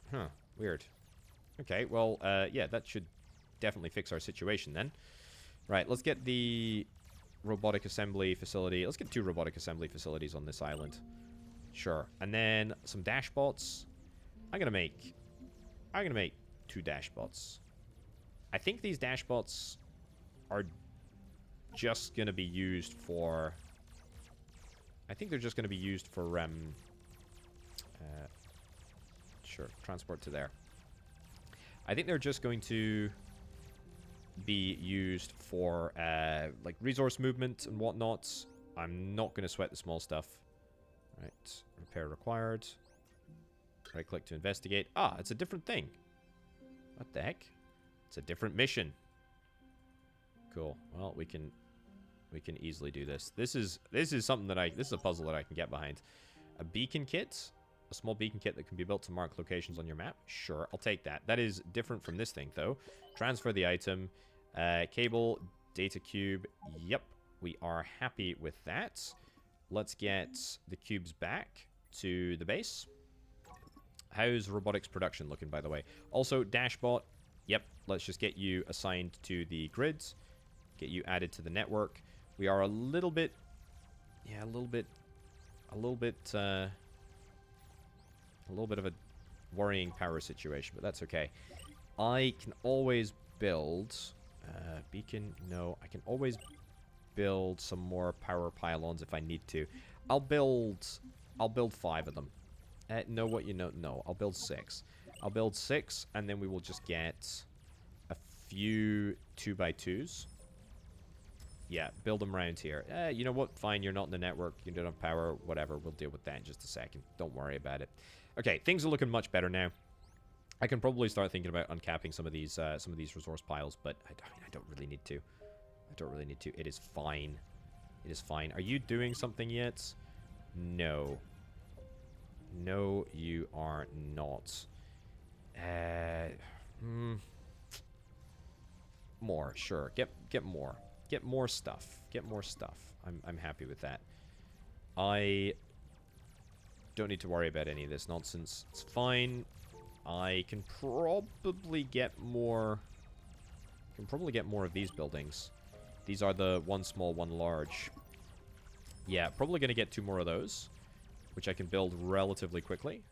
Huh. Weird. Okay, well, yeah, that should definitely fix our situation then. Right, let's get the robotic assembly facility. Let's get 2 robotic assembly facilities on this island. Sure. And then some dashbots. I'm gonna make 2 dashbots. I think these dashbots are just gonna be used for... I think they're just gonna be used for, sure, transport to there. I think they're just going to be used for, like, resource movement and whatnot. I'm not going to sweat the small stuff. Right, repair required. Right-click to investigate. Ah, it's a different thing. What the heck? It's a different mission. Cool. Well, we can easily do this. This is something that this is a puzzle that I can get behind. A beacon kit. A small beacon kit that can be built to mark locations on your map. Sure, I'll take that. That is different from this thing, though. Transfer the item. Cable, data cube. Yep, we are happy with that. Let's get the cubes back to the base. How's robotics production looking, by the way? Also, Dashbot. Yep, let's just get you assigned to the grids. Get you added to the network. We are a little bit... Yeah, a little bit of a worrying power situation, but that's okay. I can always build... beacon, no. I can always build some more power pylons if I need to. I'll build 5 of them. No, what you know? No, I'll build 6. I'll build 6, and then we will just get a few 2x2s. Yeah, build them around here. You know what? Fine, you're not in the network. You don't have power. Whatever. We'll deal with that in just a second. Don't worry about it. Okay, things are looking much better now. I can probably start thinking about uncapping some of these resource piles, but I don't really need to. I don't really need to. It is fine. It is fine. Are you doing something yet? No. No, you are not. More, sure. Get more. Get more stuff. Get more stuff. I'm happy with that. I don't need to worry about any of this nonsense. It's fine. I can probably get more... of these buildings. These are the 1 small, 1 large. Yeah, probably going to get 2 more of those, which I can build relatively quickly.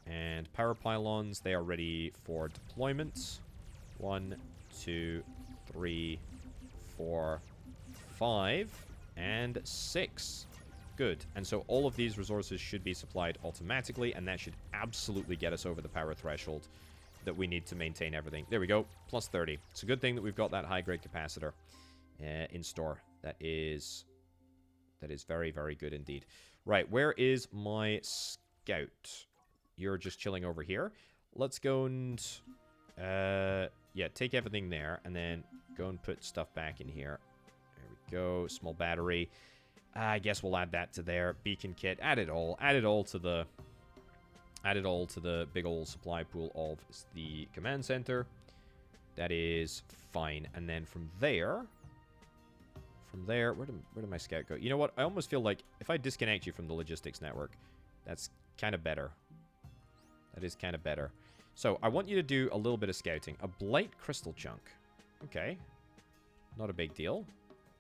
And power pylons, they are ready for deployment. 1, 2, 3, 4, 5, and 6. Good. And so all of these resources should be supplied automatically, and that should absolutely get us over the power threshold that we need to maintain everything. There we go. Plus 30. It's a good thing that we've got that high-grade capacitor in store. That is very, very good indeed. Right, where is my scout? You're just chilling over here. Let's go and... yeah, take everything there, and then go and put stuff back in here. There we go. Small battery. I guess we'll add that to there. Beacon kit. Add it all. Add it all to the big old supply pool of the command center. That is fine. And then from there, where did my scout go? You know what? I almost feel like if I disconnect you from the logistics network, that's kind of better. That is kind of better. So I want you to do a little bit of scouting. A Blight crystal chunk. Okay. Not a big deal.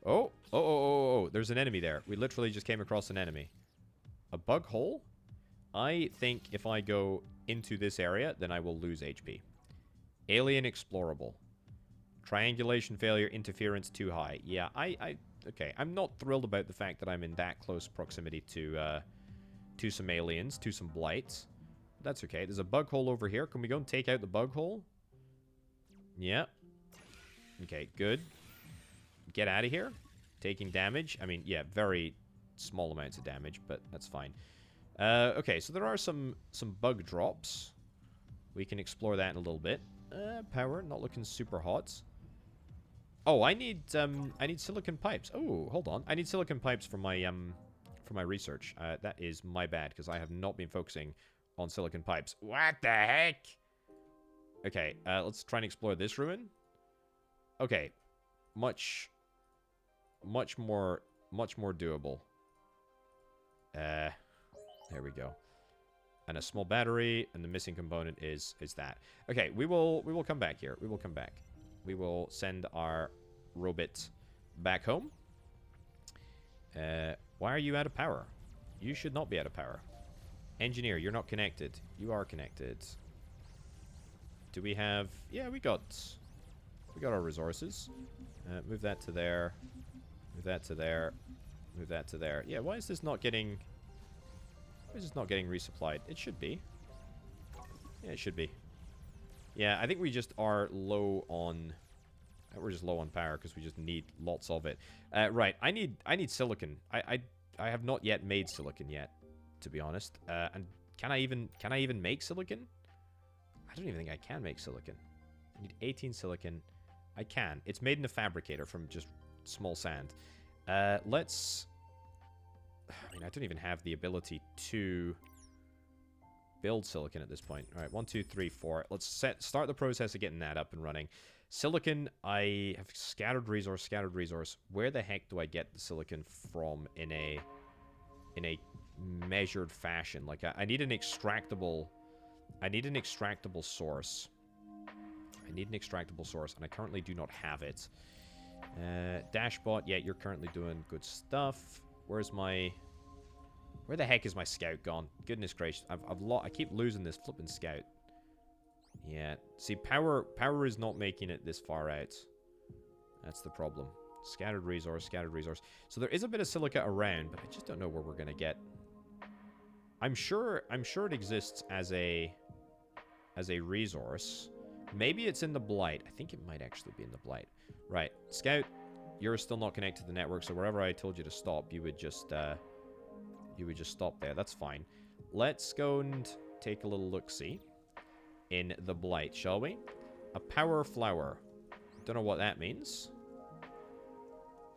Oh, there's an enemy there. We literally just came across an enemy. A bug hole? I think if I go into this area, then I will lose HP. Alien explorable. Triangulation failure, interference too high. Yeah, okay. I'm not thrilled about the fact that I'm in that close proximity to some aliens, to some blights. That's okay. There's a bug hole over here. Can we go and take out the bug hole? Yeah. Okay, good. Get out of here. Taking damage. I mean, yeah, very small amounts of damage, but that's fine. Okay, so there are some bug drops. We can explore that in a little bit. Power, not looking super hot. Oh, I need silicon pipes. Oh, hold on. I need silicon pipes for my research. That is my bad, because I have not been focusing on silicon pipes. What the heck? Okay, let's try and explore this ruin. Okay. Much more doable. There we go. And a small battery, and the missing component is that. Okay, we will come back here. We will come back. We will send our robot back home. Why are you out of power? You should not be out of power. Engineer, you're not connected. You are connected. Do we have... Yeah, we got our resources. Move that to there. Move that to there. Move that to there. Yeah, why is this not getting... Why is this not getting resupplied? It should be. Yeah, it should be. Yeah, I think we just are low on... We're just low on power because we just need lots of it. Right, I need silicon. I have not yet made silicon yet, to be honest. And can I even make silicon? I don't even think I can make silicon. I need 18 silicon. I can. It's made in a fabricator from just small sand. Let's... I mean, I don't even have the ability to build silicon at this point. All right, 1, 2, 3, 4. Let's start the process of getting that up and running. Silicon, I have scattered resource. Where the heck do I get the silicon from in a measured fashion? Like, I need an extractable... I need an extractable source. I need an extractable source, and I currently do not have it. Dashbot, yeah, you're currently doing good stuff. Where's my... Where the heck is my scout gone? Goodness gracious, I keep losing this flipping scout. Yeah, see, power is not making it this far out. That's the problem. Scattered resource. So there is a bit of silica around, but I just don't know where we're gonna get. I'm sure it exists as a resource. Maybe it's in the Blight. I think it might actually be in the Blight. Right, Scout, you're still not connected to the network, so wherever I told you to stop, you would just stop there. That's fine. Let's go and take a little look-see in the Blight, shall we? A power flower. Don't know what that means.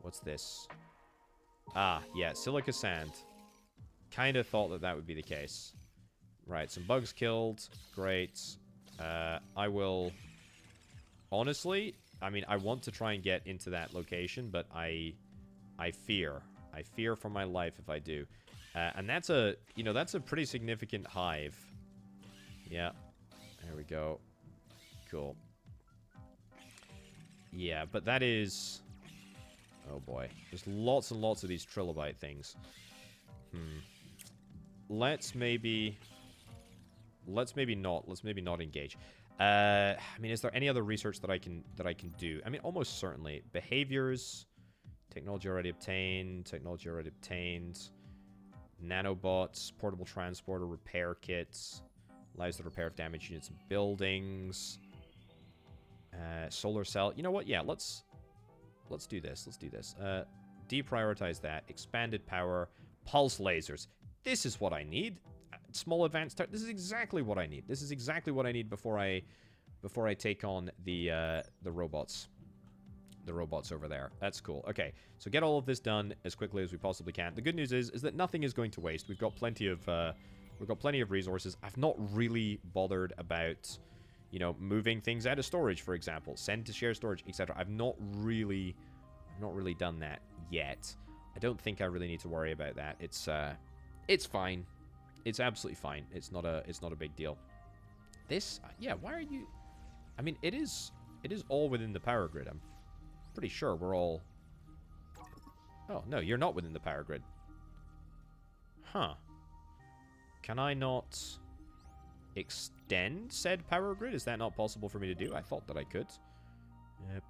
What's this? Ah, yeah, silica sand. Kind of thought that would be the case. Right, some bugs killed. Great. I will... Honestly, I mean, I want to try and get into that location, but I fear. I fear for my life if I do. And that's a, that's a pretty significant hive. Yeah. There we go. Cool. Yeah, but that is... Oh boy. There's lots and lots of these trilobite things. Let's maybe not engage. I mean, is there any other research that I can do? I mean, almost certainly. Behaviors, technology already obtained, nanobots, portable transporter, repair kits, allows the repair of damaged units and buildings, solar cell. You know what? Yeah, let's do this. Deprioritize that. Expanded power, pulse lasers. This is what I need. Small advanced... This is exactly what I need. This is exactly what I need before I take on the robots. The robots over there. That's cool. Okay, so get all of this done as quickly as we possibly can. The good news is that nothing is going to waste. We've got plenty of resources. I've not really bothered about, moving things out of storage, for example. Send to share storage, etc. I've not really done that yet. I don't think I really need to worry about that. It's fine. It's absolutely fine. It's not a big deal. This, yeah, why are you... I mean, it is all within the power grid. I'm pretty sure we're all... Oh, no, you're not within the power grid. Huh. Can I not... extend said power grid. Is that not possible for me to do? I thought that I could.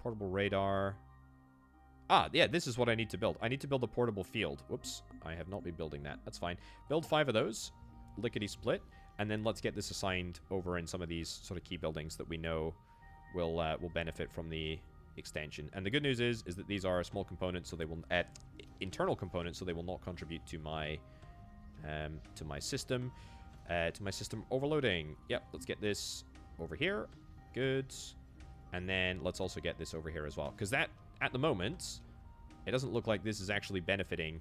Portable radar. Ah, yeah, this is what I need to build. I need to build a portable field. Whoops, I have not been building that. That's fine. Build 5 of those. Lickety-split. And then let's get this assigned over in some of these sort of key buildings that we know will benefit from the extension. And the good news is that these are small components, so they will internal components, so they will not contribute to my system overloading. Yep, let's get this over here. Good. And then let's also get this over here as well, because that at the moment it doesn't look like this is actually benefiting,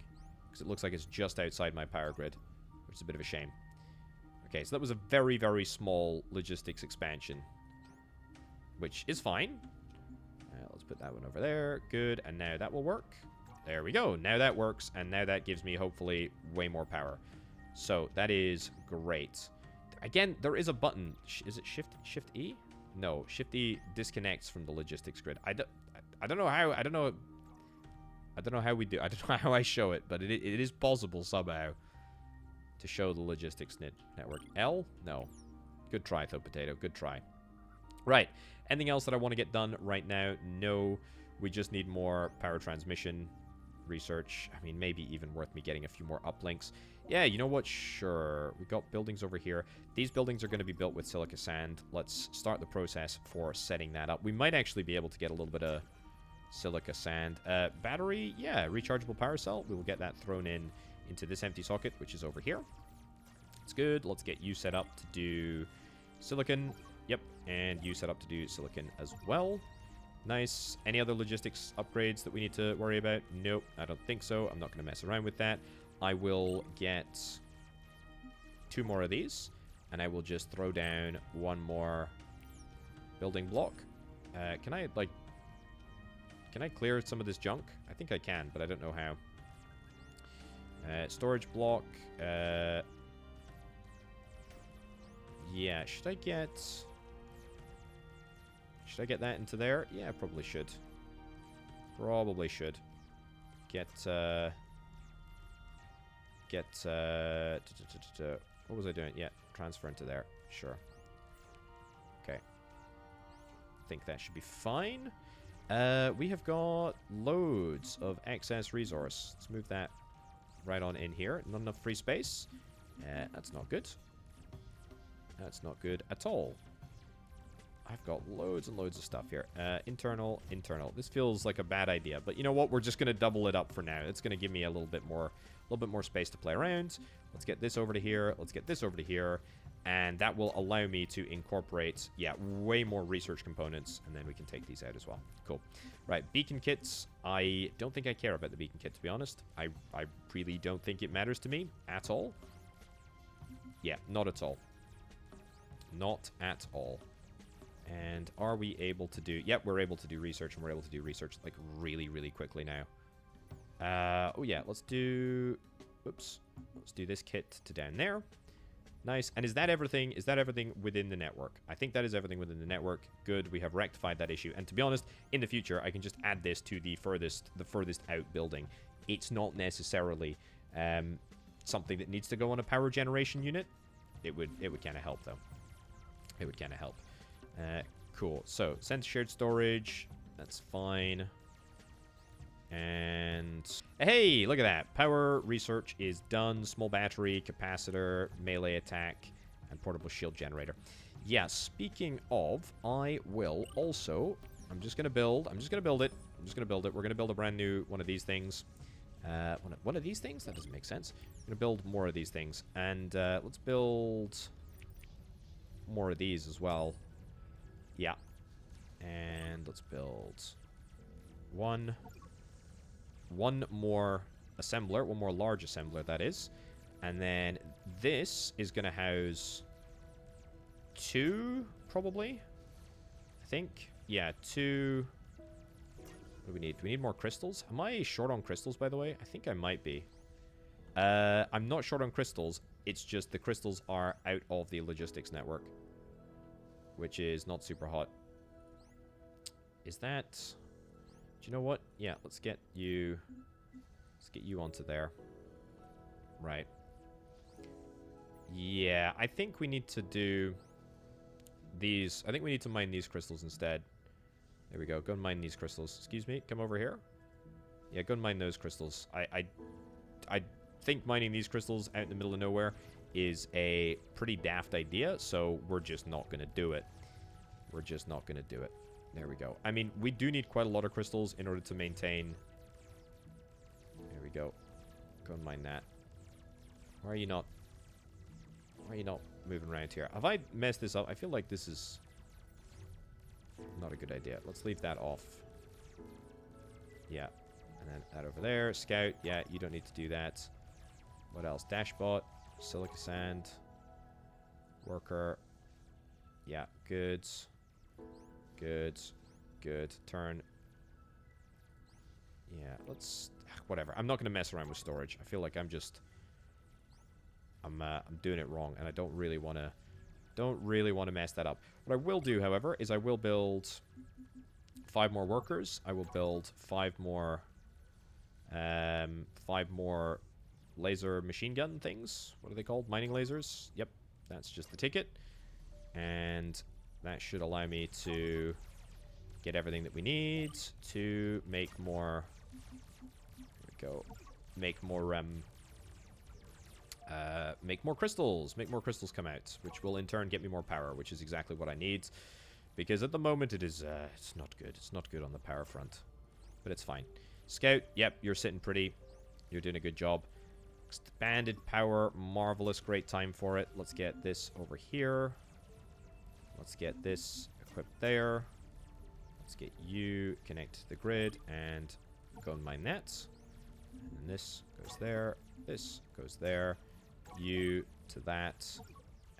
because it looks like it's just outside my power grid, which is a bit of a shame. Okay, so that was a very, very small logistics expansion, which is fine. Let's put that one over there. Good, and now that will work. There we go. Now that works, and now that gives me, hopefully, way more power. So, that is great. Again, there is a button. Is it Shift E? No, Shift E disconnects from the logistics grid. I don't know how. I don't know how we do. I don't know how I show it, but it is possible somehow to show the logistics network. L? No. Good try, though, Potato. Good try. Right. Anything else that I want to get done right now? No. We just need more power transmission research. I mean, maybe even worth me getting a few more uplinks. Yeah, you know what? Sure. We've got buildings over here. These buildings are going to be built with silica sand. Let's start the process for setting that up. We might actually be able to get a little bit of silica sand. Battery? Yeah, rechargeable power cell. We will get that thrown into this empty socket, which is over here. It's good. Let's get you set up to do silicon. Yep, and you set up to do silicon as well. Nice. Any other logistics upgrades that we need to worry about? Nope, I don't think so. I'm not going to mess around with that. I will get 2 more of these, and I will just throw down 1 more building block. Can I clear some of this junk? I think I can, but I don't know how. Storage block. Yeah, should I get that into there? Yeah, I probably should. Probably should. What was I doing? Yeah, transfer into there. Sure. Okay. I think that should be fine. We have got loads of excess resource. Let's move that right on in here. Not enough free space. That's not good. That's not good at all. I've got loads and loads of stuff here. Internal. This feels like a bad idea, but you know what? We're just going to double it up for now. It's going to give me a little bit more space to play around. Let's get this over to here. Let's get this over to here. And that will allow me to incorporate, yeah, way more research components. And then we can take these out as well. Cool. Right, beacon kits. I don't think I care about the beacon kit, to be honest. I really don't think it matters to me at all. Yeah, not at all. Not at all. And are we able to do... Yep, we're able to do research, and we're able to do research, like, really, really quickly now. Oh, yeah, let's do... Oops. Let's do this kit to down there. Nice. And is that everything? Is that everything within the network? I think that is everything within the network. Good. We have rectified that issue. And to be honest, in the future, I can just add this to the furthest out building. It's not necessarily something that needs to go on a power generation unit. It would kind of help, though. It would kind of help. Cool. So, send shared storage. That's fine. And hey, look at that. Power research is done. Small battery, capacitor, melee attack, and portable shield generator. Yeah, speaking of, I will also... I'm just going to build it. We're going to build a brand new one of these things. One of these things? That doesn't make sense. I'm going to build more of these things. And let's build more of these as well. Yeah. And let's build one more assembler, one more large assembler, that is. And then this is going to house 2, probably. I think. Yeah, 2. What do we need? Do we need more crystals? Am I short on crystals, by the way? I think I might be. I'm not short on crystals. It's just the crystals are out of the logistics network, which is not super hot. Is that... Do you know what? Yeah, let's get you onto there. Right. Yeah, I think we need to do these. I think we need to mine these crystals instead. There we go. Go and mine these crystals. Excuse me. Come over here. Yeah, go and mine those crystals. I think mining these crystals out in the middle of nowhere is a pretty daft idea, so we're just not going to do it. We're just not going to do it. There we go. I mean, we do need quite a lot of crystals in order to maintain... There we go. Go and mine that. Why are you not... Why are you not moving around here? Have I messed this up? I feel like this is... not a good idea. Let's leave that off. Yeah. And then that over there. Scout. Yeah, you don't need to do that. What else? Dashbot. Silica sand. Worker. Yeah. Goods. Goods. Good. Turn. Yeah, let's... Whatever. I'm not going to mess around with storage. I feel like I'm just... I'm doing it wrong, and I don't really want to mess that up. What I will do, however, is I will build 5 more workers. I will build 5 more laser machine gun things. What are they called? Mining lasers? Yep, that's just the ticket. And that should allow me to get everything that we need to make more... There we go. Make more crystals. Make more crystals come out, which will in turn get me more power, which is exactly what I need. Because at the moment it is, it's not good. It's not good on the power front. But it's fine. Scout, yep, you're sitting pretty. You're doing a good job. Expanded power, marvelous, great time for it. Let's get this over here. Let's get this equipped there. Let's get you connect to the grid and go and mine that. And then this goes there. This goes there. You to that.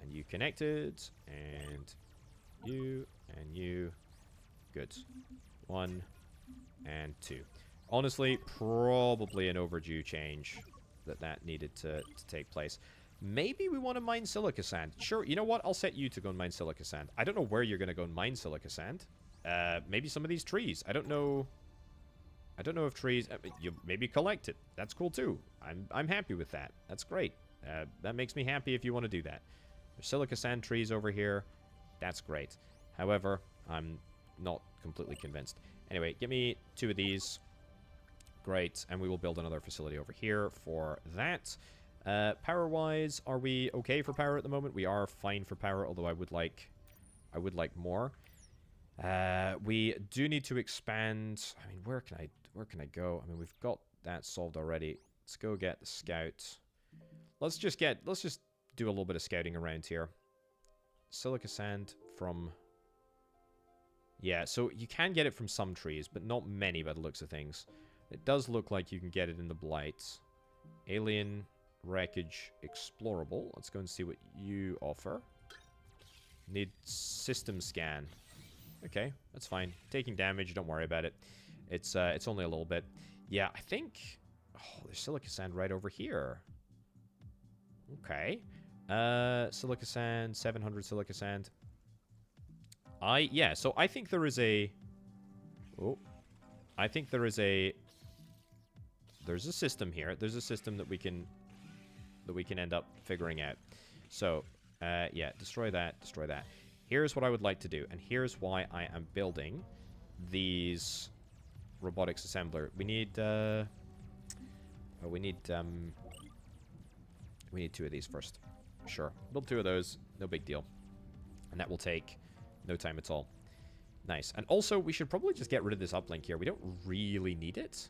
And you connected. And you. And you. Good. 1 and 2. Honestly, probably an overdue change that needed to take place. Maybe we want to mine silica sand. Sure, you know what? I'll set you to go and mine silica sand. I don't know where you're going to go and mine silica sand. Maybe some of these trees. I don't know. I don't know if trees... you maybe collect it. That's cool too. I'm happy with that. That's great. That makes me happy if you want to do that. There's silica sand trees over here. That's great. However, I'm not completely convinced. Anyway, give me 2 of these. Great. And we will build another facility over here for that. Power-wise, are we okay for power at the moment? We are fine for power, although I would like more. We do need to expand. I mean, where can I go? I mean, we've got that solved already. Let's go get the scout. Let's just do a little bit of scouting around here. Silica sand from... Yeah, so you can get it from some trees, but not many by the looks of things. It does look like you can get it in the Blight. Alien wreckage explorable. Let's go and see what you offer. Need system scan. Okay, that's fine. Taking damage, don't worry about it. It's only a little bit. Yeah, I think... Oh, there's silica sand right over here. Okay. Silica sand, 700 silica sand. Yeah, so I think there is a... Oh. I think there is a... There's a system here. There's a system that we can end up figuring out. So, yeah, destroy that, destroy that. Here's what I would like to do, and here's why I am building these robotics assembler. We need, we need 2 of these first. Sure, build 2 of those, no big deal. And that will take no time at all. Nice. And also, we should probably just get rid of this uplink here. We don't really need it.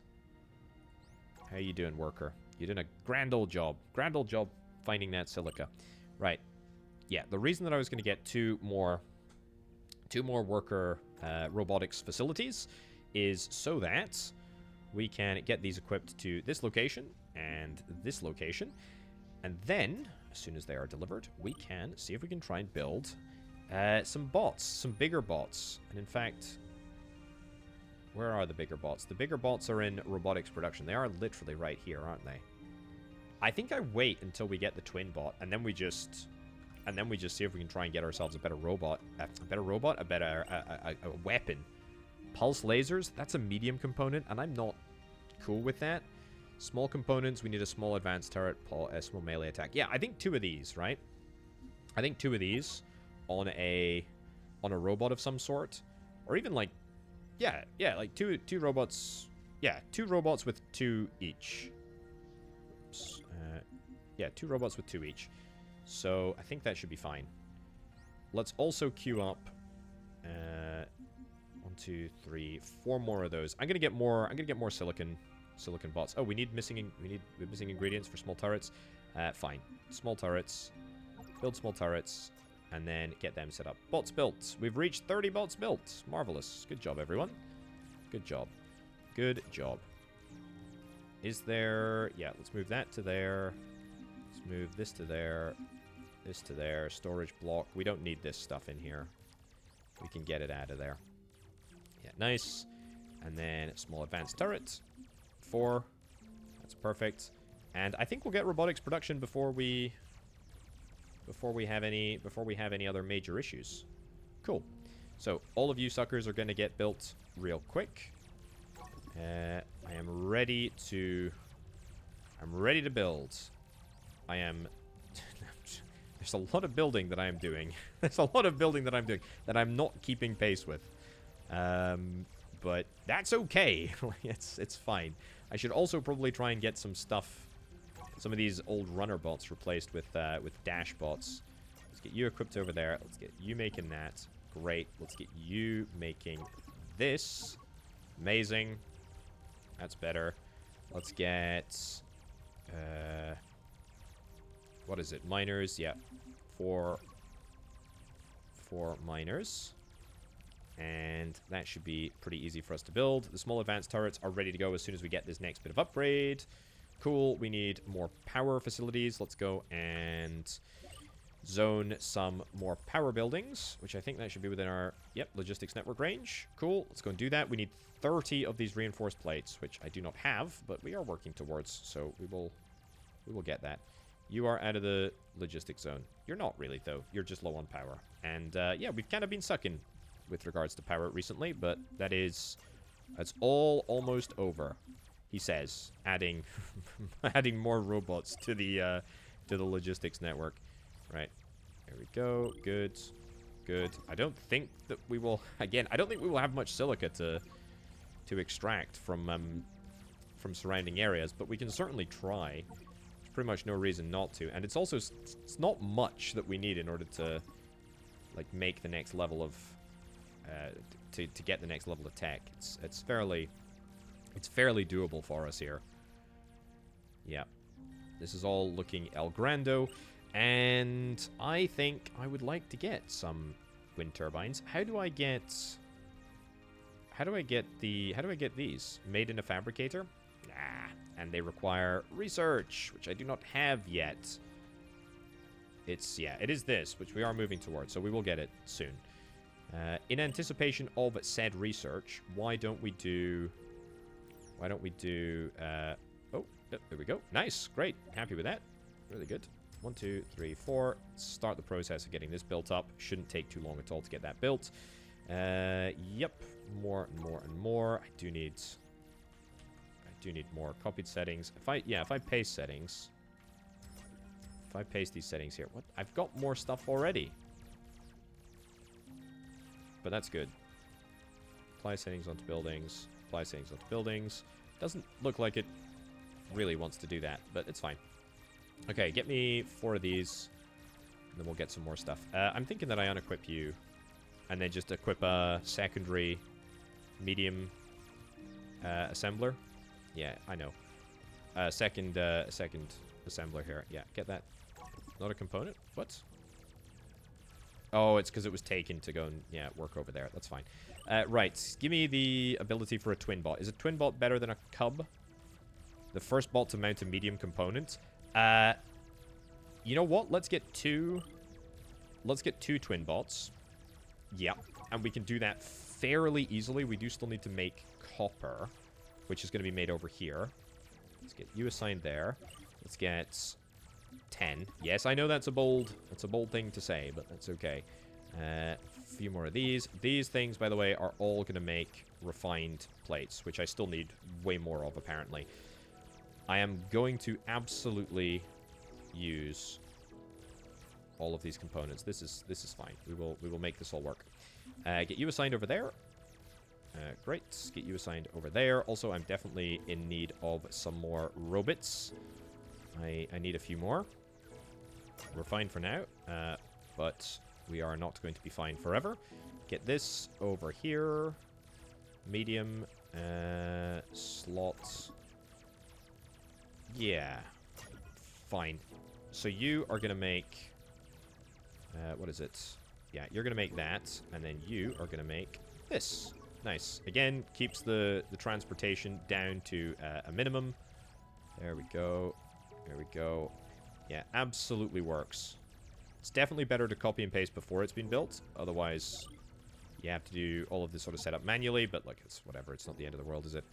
How you doing, worker? You're doing a grand old job. Grand old job finding that silica. Right. Yeah, the reason that I was going to get 2 more worker robotics facilities is so that we can get these equipped to this location and this location. And then, as soon as they are delivered, we can see if we can try and build some bots, some bigger bots. And in fact, where are the bigger bots? The bigger bots are in robotics production. They are literally right here, aren't they? I think I wait until we get the twin bot, and then we just see if we can try and get ourselves a better robot. A better weapon. Pulse lasers, that's a medium component, and I'm not cool with that. Small components, we need a small advanced turret, small melee attack. Yeah, I think 2 of these, right? I think 2 of these on a robot of some sort, or even like, yeah, like two robots. Yeah, 2 robots with 2 each. Oops. Yeah, 2 robots with 2 each. So I think that should be fine. Let's also queue up 1, 2, 3, 4 more of those. I'm gonna get more silicon bots. Oh, we need missing ingredients for small turrets. Fine. Small turrets. Build small turrets, and then get them set up. Bots built. We've reached 30 bots built. Marvelous. Good job, everyone. Good job. Good job. Is there... Yeah, let's move that to there. Let's move this to there. This to there. Storage block. We don't need this stuff in here. We can get it out of there. Yeah, nice. And then small advanced turret. 4. That's perfect. And I think we'll get robotics production before we have any other major issues. Cool. So all of you suckers are going to get built real quick. I am ready to build. I am... There's a lot of building that I am doing. There's a lot of building that I'm doing that I'm not keeping pace with. But that's okay. It's fine. I should also probably try and get some stuff, some of these old runner bots replaced with dash bots. Let's get you equipped over there. Let's get you making that. Great. Let's get you making this. Amazing. That's better. Let's get... what is it? Miners. Yeah. 4 miners. And that should be pretty easy for us to build. The small advanced turrets are ready to go as soon as we get this next bit of upgrade. Cool. We need more power facilities. Let's go and zone some more power buildings, which I think that should be within our, logistics network range. Cool. Let's go and do that. We need 30 of these reinforced plates, which I do not have, but we are working towards, so we will get that. You are out of the logistics zone. You're not really, though. You're just low on power. And, yeah, we've kind of been sucking with regards to power recently, but that's all almost over, he says, adding adding more robots to the logistics network. Right. There we go. Good. Good. I don't think that we will... Again, I don't think we will have much silica to extract from surrounding areas, but we can certainly try. There's pretty much no reason not to. And it's also... It's not much that we need in order to, like, make the next level of... to get the next level of tech. It's fairly doable for us here. Yeah. This is all looking El Grando. And I think I would like to get some wind turbines. How do I get these? Made in a fabricator? Nah. And they require research, which I do not have yet. It is this, which we are moving towards, so we will get it soon. In anticipation of said research, why don't we do... oh, there we go. Nice. Great. Happy with that. Really good. 1, 2, 3, 4. Start the process of getting this built up. Shouldn't take too long at all to get that built. Yep. More and more and more. I do need more copied settings. If I paste settings. If I paste these settings here. What? I've got more stuff already. But that's good. Apply settings onto buildings. Apply settings onto buildings. Doesn't look like it really wants to do that, but it's fine. Okay, get me 4 of these, and then we'll get some more stuff. I'm thinking that I unequip you, and then just equip a secondary medium assembler. Yeah, I know. Second assembler here. Yeah, get that. Not a component? What? Oh, it's because it was taken to go and, work over there. That's fine. Right, give me the ability for a twin bot. Is a twin bot better than a cub? The first bot to mount a medium component. You know what? Let's get 2 twin bots. Yep. And we can do that fairly easily. We do still need to make copper, which is going to be made over here. Let's get you assigned there. Let's get 10. Yes, I know that's a bold thing to say, but that's okay. A few more of these. These things, by the way, are all going to make refined plates, which I still need way more of, apparently. I am going to absolutely use all of these components. This is fine. We will make this all work. Get you assigned over there. Great. Get you assigned over there. Also, I'm definitely in need of some more robots. I need a few more. We're fine for now, but we are not going to be fine forever. Get this over here. Medium slots. Yeah. Fine. So you are going to make... what is it? Yeah, you're going to make that, and then you are going to make this. Nice. Again, keeps the transportation down to a minimum. There we go. There we go. Yeah, absolutely works. It's definitely better to copy and paste before it's been built. Otherwise, you have to do all of this sort of setup manually. But, look, it's whatever. It's not the end of the world, is it?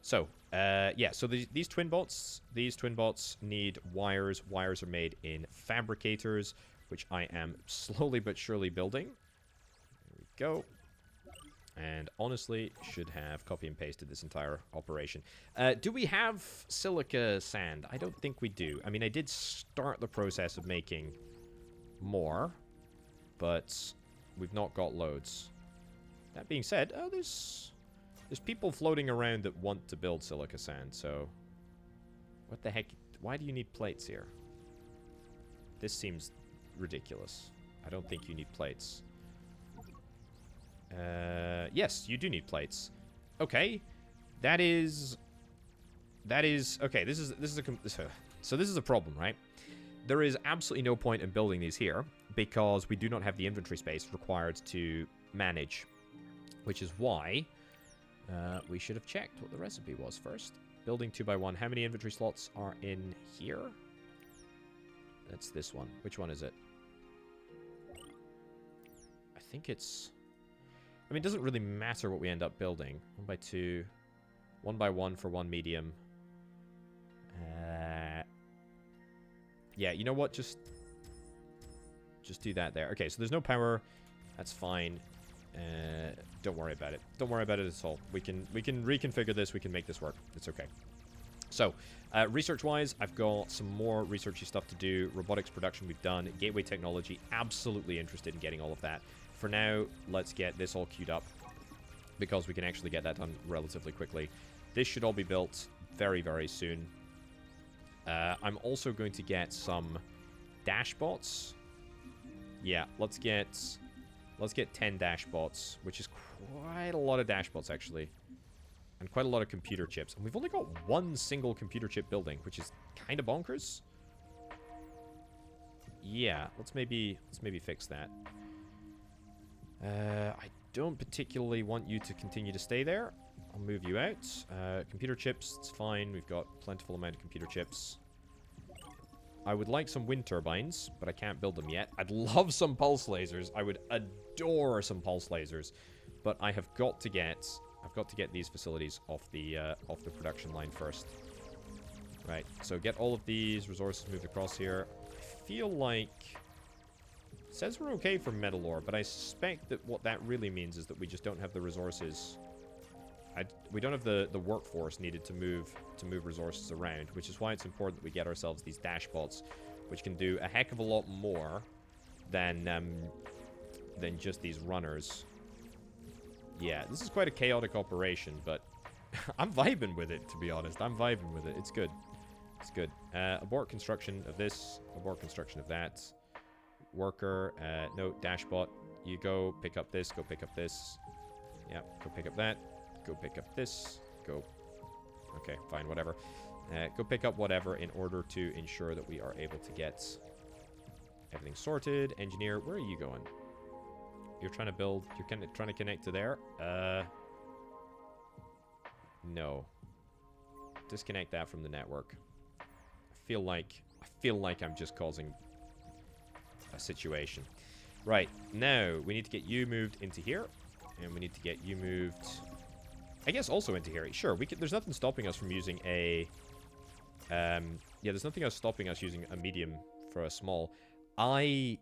So, yeah. So, these twin bots need wires. Wires are made in fabricators, which I am slowly but surely building. There we go. And honestly, should have copy and pasted this entire operation. Do we have silica sand? I don't think we do. I mean, I did start the process of making more, but we've not got loads. That being said, oh, there's people floating around that want to build silica sand, so... What the heck? Why do you need plates here? This seems ridiculous. I don't think you need plates. Yes, you do need plates. Okay, that is okay. This is a problem, right? There is absolutely no point in building these here because we do not have the inventory space required to manage, which is why we should have checked what the recipe was first. Building 2x1. How many inventory slots are in here? That's this one. Which one is it? I think it's... I mean, it doesn't really matter what we end up building. 1x2. 1x1 for one medium. Yeah, you know what? Just do that there. Okay, so there's no power. That's fine. Don't worry about it. Don't worry about it at all. We can reconfigure this. We can make this work. It's okay. So, research-wise, I've got some more researchy stuff to do. Robotics production we've done. Gateway technology, absolutely interested in getting all of that. For now, let's get this all queued up because we can actually get that done relatively quickly. This should all be built very, very soon. I'm also going to get some dashbots. Yeah, let's get 10 dashbots, which is quite a lot of dashbots actually, and quite a lot of computer chips. And we've only got one single computer chip building, which is kind of bonkers. Yeah, let's maybe fix that. I don't particularly want you to continue to stay there. I'll move you out. Computer chips, it's fine. We've got plentiful amount of computer chips. I would like some wind turbines, but I can't build them yet. I'd love some pulse lasers. I would adore some pulse lasers, but I have got to get these facilities off the production line first. Right. So get all of these resources moved across here. I feel like it says we're okay for metal ore, but I suspect that what that really means is that we just don't have the resources. We don't have the workforce needed to move resources around, which is why it's important that we get ourselves these dashbots, which can do a heck of a lot more than just these runners. Yeah, this is quite a chaotic operation, but I'm vibing with it, to be honest. I'm vibing with it. It's good. It's good. Abort construction of this. Abort construction of that. Worker. No, dashbot. You go pick up this. Go pick up this. Yeah, go pick up that. Go pick up this. Go. Okay, fine, whatever. Go pick up whatever in order to ensure that we are able to get everything sorted. Engineer, where are you going? You're trying to build... You're kind of trying to connect to there? No. Disconnect that from the network. I feel like I'm just causing a situation. Right, now we need to get you moved into here. And we need to get you moved... I guess also into here. Sure, we can, there's nothing stopping us from using a... yeah, there's nothing else stopping us using a medium for a small. I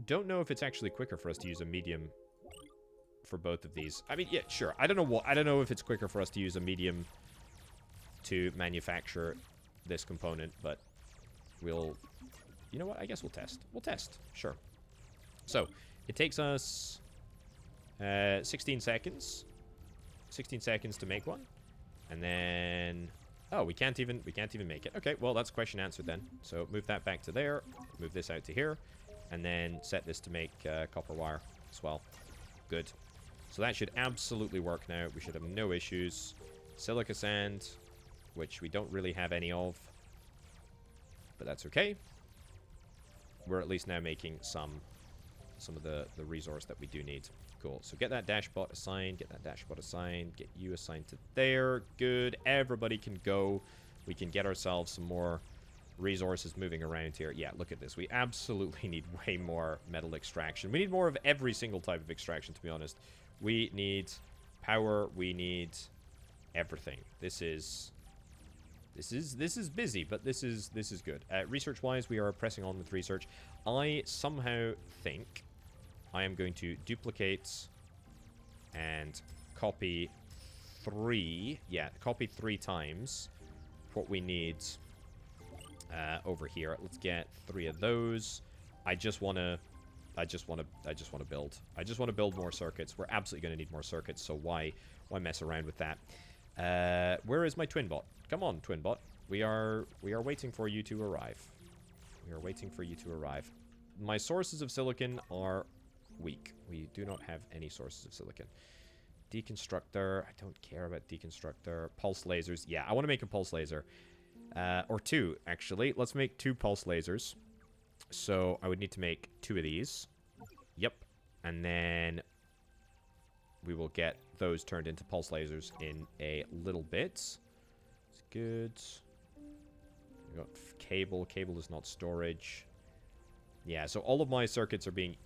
don't know if it's actually quicker for us to use a medium for both of these. I mean, yeah, sure. I don't know if it's quicker for us to use a medium to manufacture this component, but we'll You know what? I guess we'll test. We'll test. Sure. So, it takes us 16 seconds. 16 seconds to make one. And then... Oh, we can't even make it. Okay, well, that's question answered then. So, move that back to there. Move this out to here. And then set this to make copper wire as well. Good. So that should absolutely work now. We should have no issues. Silica sand, which we don't really have any of. But that's okay. We're at least now making some of the resource that we do need. Cool. So get that dashbot assigned. Get that dashbot assigned. Get you assigned to there. Good. Everybody can go. We can get ourselves some more resources moving around here. Yeah, look at this. We absolutely need way more metal extraction. We need more of every single type of extraction, to be honest. We need power. We need everything. This is busy, but this is good. Research-wise, we are pressing on with research. I somehow think I am going to duplicate and copy 3. Yeah, copy 3 times what we need over here. Let's get 3 of those. I just want to build. I just want to build more circuits. We're absolutely going to need more circuits, so why mess around with that? Where is my twinbot? Come on, twinbot. We are waiting for you to arrive. We are waiting for you to arrive. My sources of silicon are weak. We do not have any sources of silicon. Deconstructor. I don't care about deconstructor. Pulse lasers. Yeah, I want to make a pulse laser. Or 2, actually. Let's make 2 pulse lasers. So I would need to make 2 of these. Yep. And then we will get those turned into pulse lasers in a little bit. It's good. We got cable. Cable is not storage. Yeah, so all of my circuits are being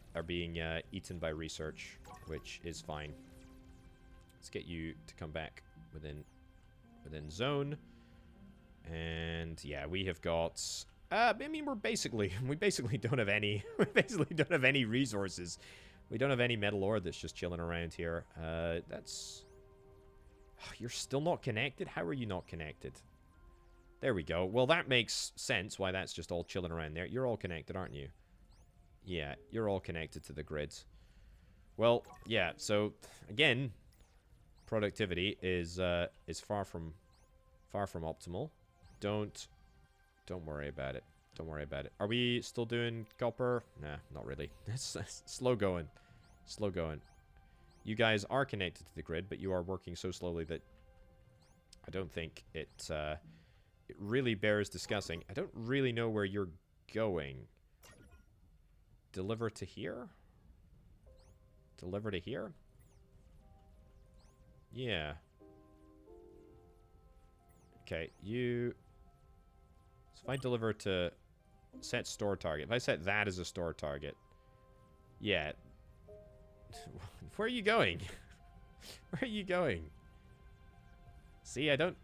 eaten by research, which is fine. Let's get you to come back within zone. And yeah, we have got I mean, we basically don't have any resources. We don't have any metal ore that's just chilling around here. That's... Oh, you're still not connected? How are you not connected? There we go. Well, that makes sense why that's just all chilling around there. You're all connected, aren't you? Yeah, you're all connected to the grid. Well, yeah, so, again, productivity is far from optimal. Don't worry about it. Don't worry about it. Are we still doing copper? Nah, not really. It's slow going. Slow going. You guys are connected to the grid, but you are working so slowly that I don't think it really bears discussing. I don't really know where you're going. Deliver to here? Deliver to here? Yeah. Okay, you... So if I deliver to set store target, if I set that as a store target, yeah. Where are you going? Where are you going? See, I don't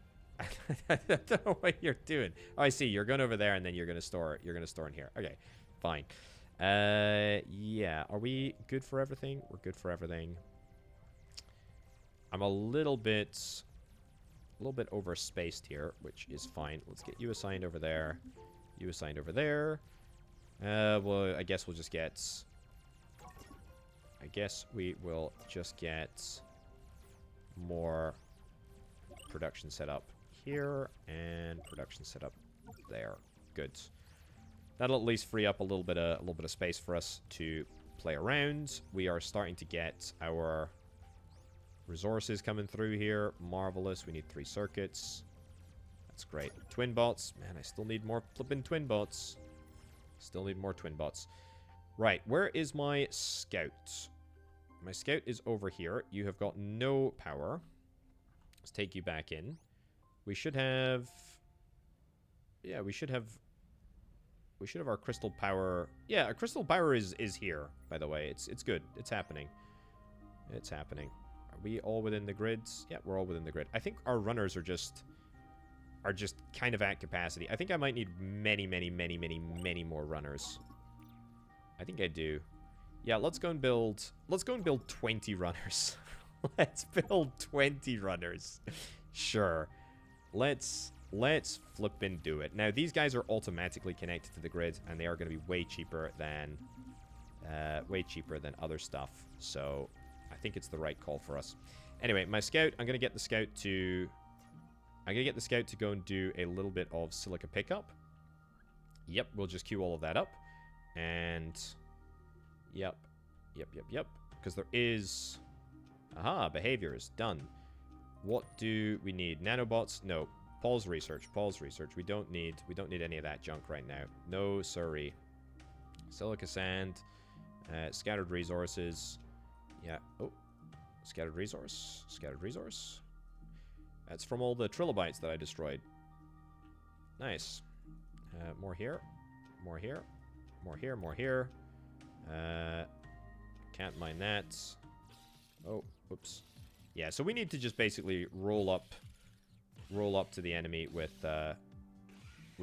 know what you're doing. Oh, I see. You're going over there, and then you're gonna store. You're gonna store in here. Okay, fine. Yeah. Are we good for everything? We're good for everything. I'm a little bit overspaced here, which is fine. Let's get you assigned over there. You assigned over there. Well, I guess we'll just get... I guess we will just get more production set up here and production set up there. Good. That'll at least free up a little bit of space for us to play around. We are starting to get our resources coming through here. Marvelous. We need 3 circuits. That's great. Twin bots. Man, I still need more flipping twin bots. Still need more twin bots. Right, where is my scout? My scout is over here. You have got no power. Let's take you back in. We should have... Yeah, we should have our crystal power... Yeah, our crystal power is here, by the way. It's good. It's happening. It's happening. Are we all within the grids? Yeah, we're all within the grid. I think our runners are just kind of at capacity. I think I might need many more runners. I think I do. Yeah, let's go and build 20 runners. Let's build 20 runners. Sure. Let's Let's flip and do it. Now, these guys are automatically connected to the grid, and they are going to be way cheaper than other stuff. So, I think it's the right call for us. Anyway, my scout, I'm going to get the scout to... go and do a little bit of silica pickup. Yep, we'll just queue all of that up. And... Yep. Because there is... Aha, behaviors. Done. What do we need? Nanobots? No. Paul's research. We don't need any of that junk right now. No, sorry. Silica sand. Scattered resources. Yeah. Oh. Scattered resource. That's from all the trilobites that I destroyed. Nice. More here. More here. Can't mine that. Oh, whoops. Yeah, so we need to just basically roll up to the enemy with a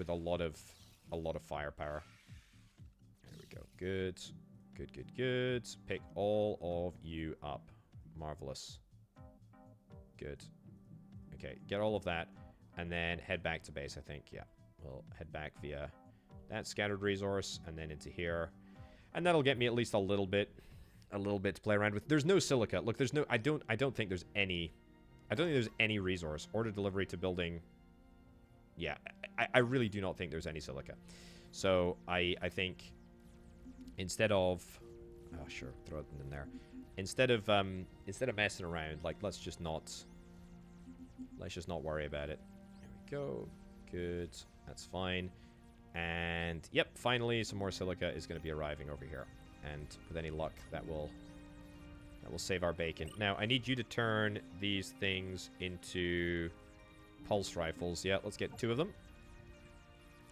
lot of firepower. There we go. Good. Pick all of you up. Marvelous. Good. Okay, get all of that, and then head back to base, I think. Yeah, we'll head back via that scattered resource, and then into here. And that'll get me at least a little bit to play around with. There's no silica. Look, there's no... I don't think there's any... I don't think there's any resource. Order delivery to building... Yeah, I really do not think there's any silica. So, I think... Instead of... Oh, sure, throw it in there. Instead of messing around, like, let's just not worry about it. There we go. Good. That's fine. And, yep, finally, some more silica is going to be arriving over here. And with any luck, that will save our bacon. Now, I need you to turn these things into pulse rifles. Yeah, let's get 2 of them.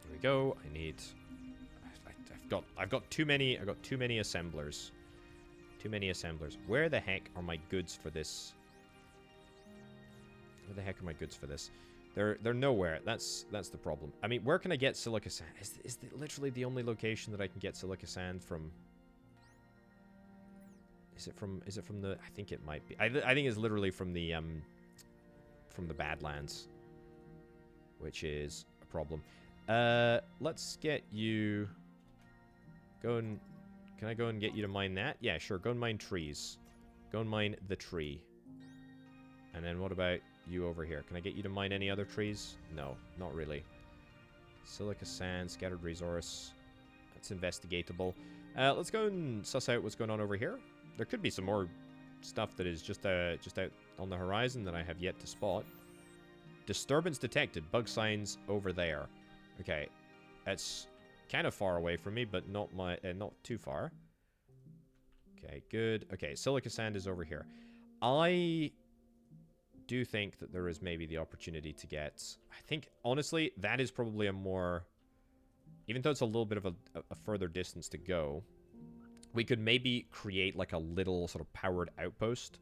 There we go. I've got too many assemblers. Where the heck are my goods for this? They're nowhere. That's the problem. I mean, where can I get silica sand? Is it literally the only location that I can get silica sand from? Is it from the... I think it might be. I think it's literally from the Badlands, which is a problem. Let's get you... Can I go and get you to mine that? Yeah, sure. Go and mine trees. Go and mine the tree. And then what about you over here? Can I get you to mine any other trees? No, not really. Silica sand, scattered resource. That's investigatable. Let's go and suss out what's going on over here. There could be some more stuff that is just out on the horizon that I have yet to spot. Disturbance detected. Bug signs over there. Okay, that's kind of far away from me, but not too far. Okay, good. Okay, silica sand is over here. I do think that there is maybe the opportunity to get... I think, honestly, that is probably a more... Even though it's a little bit of a further distance to go, we could maybe create like a little sort of powered outpost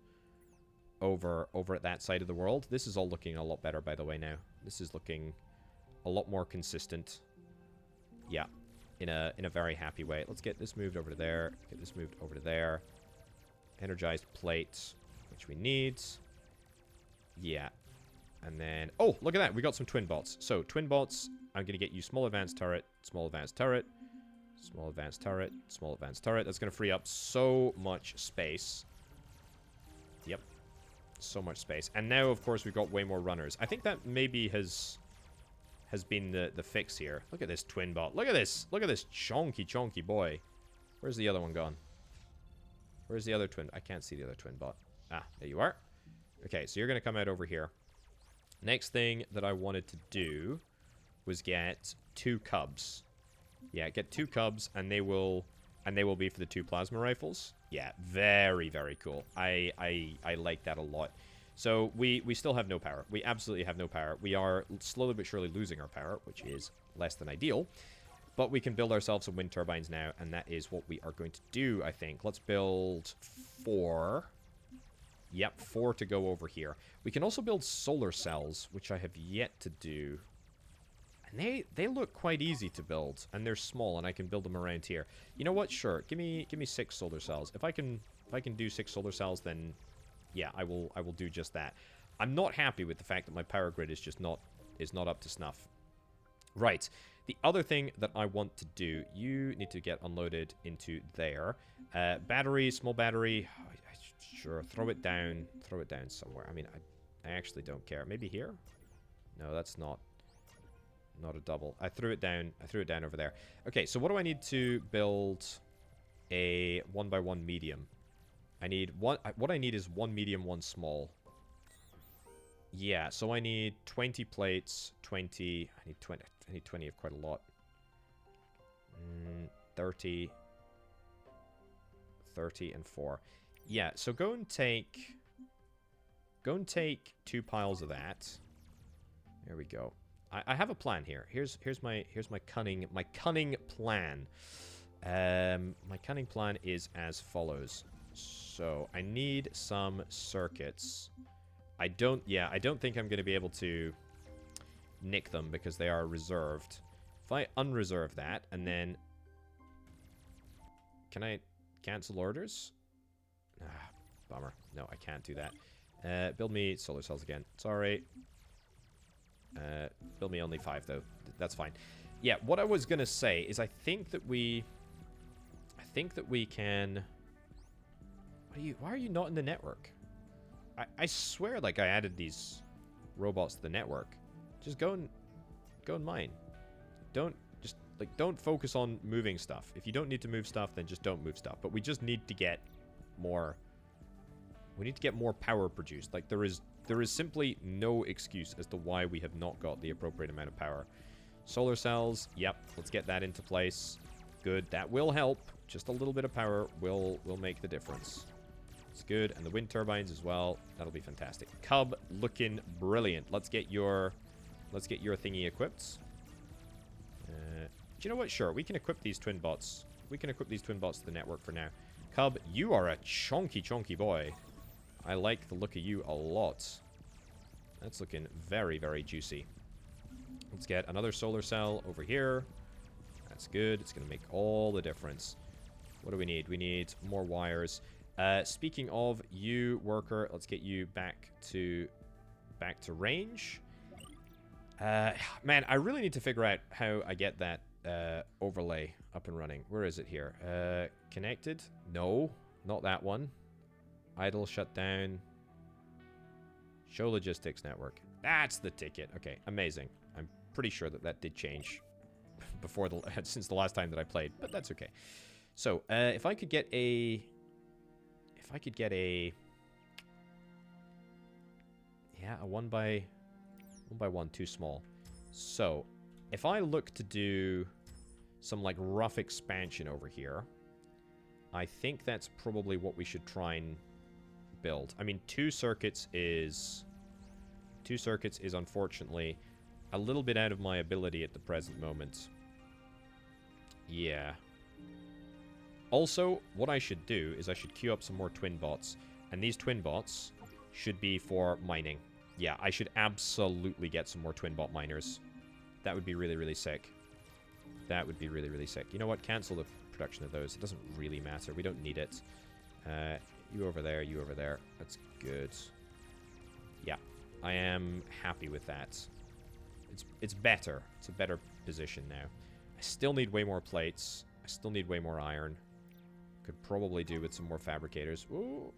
over at that side of the world. This is all looking a lot better, by the way, now. This is looking a lot more consistent. Yeah, in a very happy way. Let's get this moved over to there. Get this moved over to there. Energized plate, which we need. Yeah. And then... Oh, look at that. We got some twin bots. So, twin bots, I'm going to get you small advanced turret, small advanced turret, small advanced turret, small advanced turret. That's going to free up so much space. Yep. So much space. And now, of course, we've got way more runners. I think that maybe has been the fix here. Look at this twin bot. Look at this. Look at this chonky boy. Where's the other one gone? Where's the other twin? I can't see the other twin bot. Ah, there you are. Okay, so you're going to come out over here. Next thing that I wanted to do was get 2 cubs. Yeah, get 2 cubs, and they will be for the 2 plasma rifles. Yeah, very, very cool. I like that a lot. So we still have no power. We absolutely have no power. We are slowly but surely losing our power, which is less than ideal. But we can build ourselves some wind turbines now, and that is what we are going to do, I think. Let's build 4. Yep, 4 to go over here. We can also build solar cells, which I have yet to do. And they look quite easy to build, and they're small, and I can build them around here. You know what? Sure. Give me 6 solar cells. If I can do 6 solar cells, then yeah, I will do just that. I'm not happy with the fact that my power grid is just not is not up to snuff. Right. The other thing that I want to do, you need to get unloaded into there. Battery, small battery. Sure, throw it down somewhere. I mean, I actually don't care. Maybe here? No, that's not a double. I threw it down over there. Okay, so what do I need to build a 1x1 medium? I need one. What I need is one medium, one small. Yeah, so I need 20 plates, 20. I need 20. I need 20 of quite a lot. 30, and 4. Yeah, so go and take 2 piles of that. There we go. I have a plan here. Here's my cunning plan. My cunning plan is as follows. So I need some circuits. I don't think I'm going to be able to nick them because they are reserved. If I unreserve that and then... Can I cancel orders? Bummer. No, I can't do that. Build me solar cells again. Sorry. Build me only 5 though. That's fine. Yeah, what I was going to say is I think that we can... Why are you not in the network? I swear, like, I added these robots to the network. Just go and mine. Don't focus on moving stuff. If you don't need to move stuff, then just don't move stuff. But we just need to get more... We need to get more power produced. Like, there is simply no excuse as to why we have not got the appropriate amount of power. Solar cells, yep, let's get that into place. Good, that will help. Just a little bit of power will make the difference. It's good, and the wind turbines as well. That'll be fantastic. Cub looking brilliant. Let's get your thingy equipped. Do you know what? Sure, we can equip these twin bots. We can equip these twin bots to the network for now. Cub, you are a chonky boy. I like the look of you a lot. That's looking very, very juicy. Let's get another solar cell over here. That's good. It's going to make all the difference. What do we need? We need more wires. Speaking of you, worker, let's get you back to range. Man, I really need to figure out how I get that overlay up and running. Where is it here? Connected? No, not that one. Idle, shut down. Show logistics network. That's the ticket. Okay, amazing. I'm pretty sure that did change before since the last time that I played, but that's okay. So, if I could get a... Yeah, a 1x1, too small. So, if I look to do some, like, rough expansion over here, I think that's probably what we should try and build. I mean, 2 circuits is unfortunately a little bit out of my ability at the present moment. Yeah. Also, what I should do is I should queue up some more twin bots. And these twin bots should be for mining. Yeah, I should absolutely get some more twin bot miners. That would be really, really sick. That would be really, really sick. You know what? Cancel the production of those. It doesn't really matter. We don't need it. You over there, you over there. That's good. Yeah, I am happy with that. It's better. It's a better position now. I still need way more plates. I still need way more iron. Could probably do with some more fabricators. Ooh.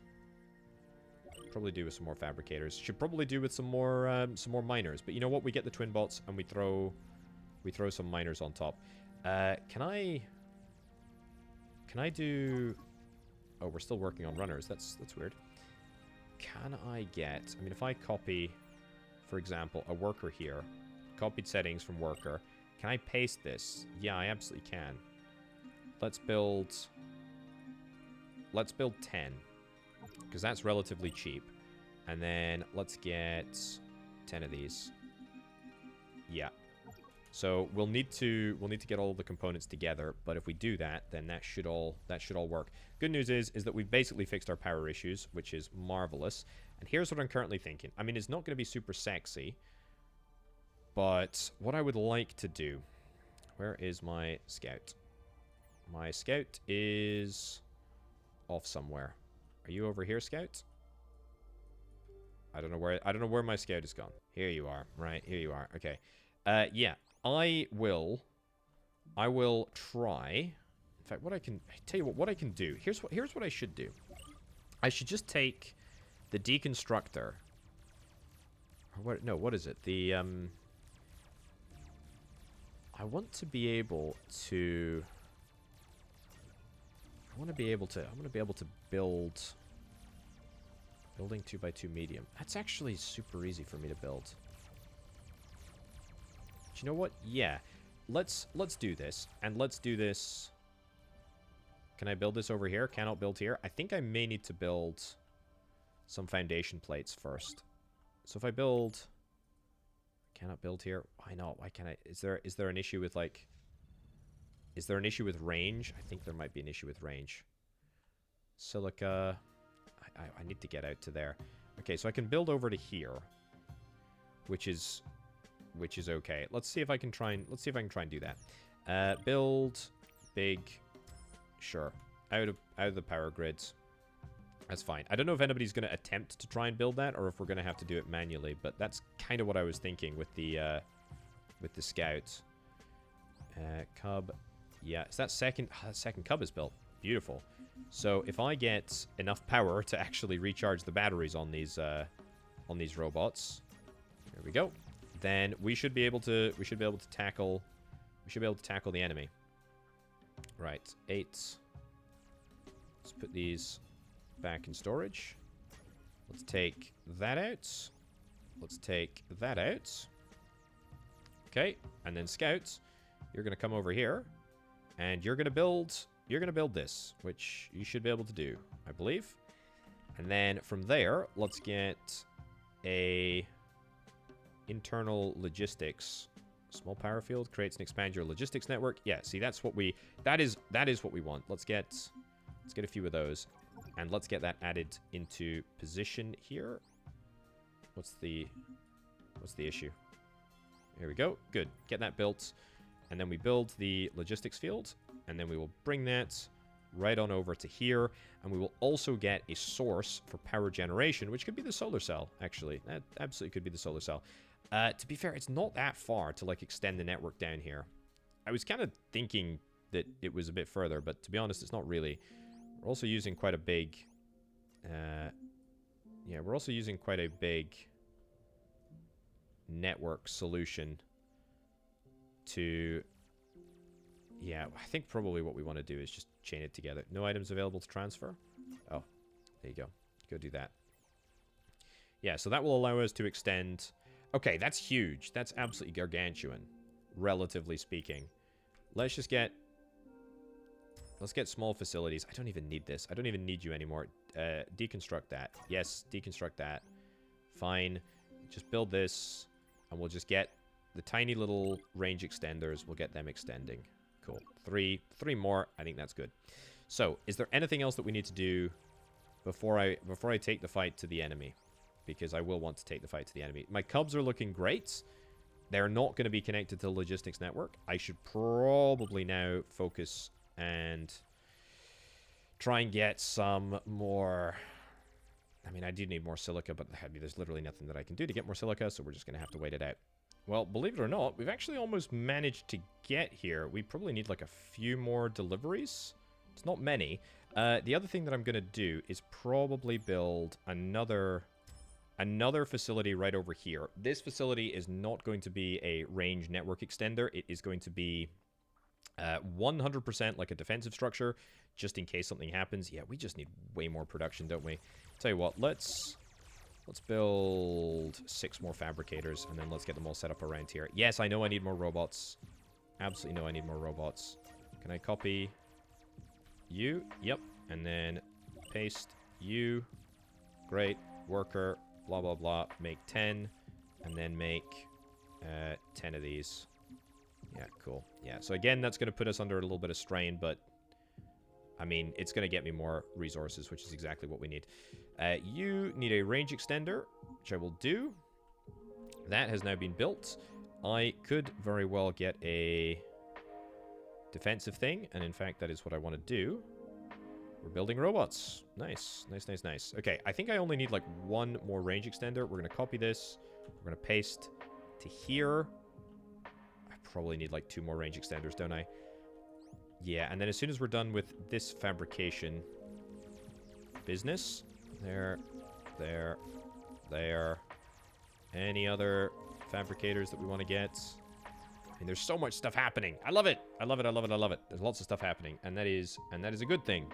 Probably do with some more fabricators. Should probably do with some more miners. But you know what? We get the twin bots and we throw some miners on top. Can I do... Oh, we're still working on runners. That's weird. Can I get... I mean, if I copy, for example, a worker here, copied settings from worker, can I paste this? Yeah, I absolutely can. Let's build 10, because that's relatively cheap. And then let's get 10 of these. Yeah. So we'll need to get all the components together, but if we do that, then that should all work. Good news is that we've basically fixed our power issues, which is marvelous. And here's what I'm currently thinking. I mean, it's not going to be super sexy, but what I would like to do... Where is my scout? My scout is off somewhere. Are you over here, scout? I don't know where my scout has gone. Here you are. Right, here you are. Okay. Yeah. I will try. In fact, tell you what I can do. Here's what I should do. I should just take the deconstructor. Or what is it? The I want to be able to build building 2x2 medium. That's actually super easy for me to build. But you know what? Yeah. Let's do this. And let's do this. Can I build this over here? Cannot build here. I think I may need to build some foundation plates first. So if I build... Cannot build here. Why not? Why can't I? Is there an issue with, like... Is there an issue with range? I think there might be an issue with range. Silica. I need to get out to there. Okay, so I can build over to here. Which is okay. Let's see if I can try and do that. Build big. Sure. Out of the power grids. That's fine. I don't know if anybody's going to attempt to try and build that, or if we're going to have to do it manually, but that's kind of what I was thinking with the scouts. Cub. Yeah, so that second cub is built. Beautiful. So if I get enough power to actually recharge the batteries on these robots, there we go. Then we should be able to tackle the enemy. Right, 8. Let's put these back in storage. Let's take that out. Let's take that out. Okay, and then scouts, you're gonna come over here, and you're gonna build this, which you should be able to do, I believe. And then from there, let's get a internal logistics. Small power field creates and expands your logistics network. Yeah, see, that is what we want. Let's get a few of those, and let's get that added into position here. What's the issue? Here we go. Good. Get that built, and then we build the logistics field, and then we will bring that right on over to here, and we will also get a source for power generation, which could be the solar cell, actually. That absolutely could be the solar cell. To be fair, it's not that far to, like, extend the network down here. I was kind of thinking that it was a bit further, but to be honest, it's not really. We're also using quite a big... yeah, we're also using quite a big network solution to... Yeah, I think probably what we want to do is just chain it together. No items available to transfer? Oh, there you go. Go do that. Yeah, so that will allow us to extend... Okay, that's huge. That's absolutely gargantuan, relatively speaking. Let's just get... Let's get small facilities. I don't even need this. I don't even need you anymore. Deconstruct that. Yes, deconstruct that. Fine. Just build this, and we'll just get the tiny little range extenders. We'll get them extending. Cool. Three more. I think that's good. So, is there anything else that we need to do before I take the fight to the enemy? Because I will want to take the fight to the enemy. My cubs are looking great. They're not going to be connected to the logistics network. I should probably now focus and try and get some more... I mean, I do need more silica, but there's literally nothing that I can do to get more silica, so we're just going to have to wait it out. Well, believe it or not, we've actually almost managed to get here. We probably need like a few more deliveries. It's not many. The other thing that I'm going to do is probably build another facility right over here. This facility is not going to be a range network extender. It is going to be 100% like a defensive structure, just in case something happens. Yeah, we just need way more production, don't we? Tell you what, let's build 6 more fabricators, and then let's get them all set up around here. Yes, I know I need more robots. Absolutely know I need more robots. Can I copy you? Yep. And then paste you. Great. Worker. Blah, blah, blah. Make 10. And then make 10 of these. Yeah, cool. Yeah, so again, that's going to put us under a little bit of strain, but I mean, it's going to get me more resources, which is exactly what we need. You need a range extender, which I will do. That has now been built. I could very well get a defensive thing, and in fact, that is what I want to do. We're building robots. Nice. Nice, nice, nice. Okay, I think I only need, like, one more range extender. We're going to copy this. We're going to paste to here. I probably need, like, 2 more range extenders, don't I? Yeah, and then as soon as we're done with this fabrication business... There. Any other fabricators that we want to get? I mean, there's so much stuff happening. I love it. I love it. I love it. I love it. There's lots of stuff happening, and that is a good thing.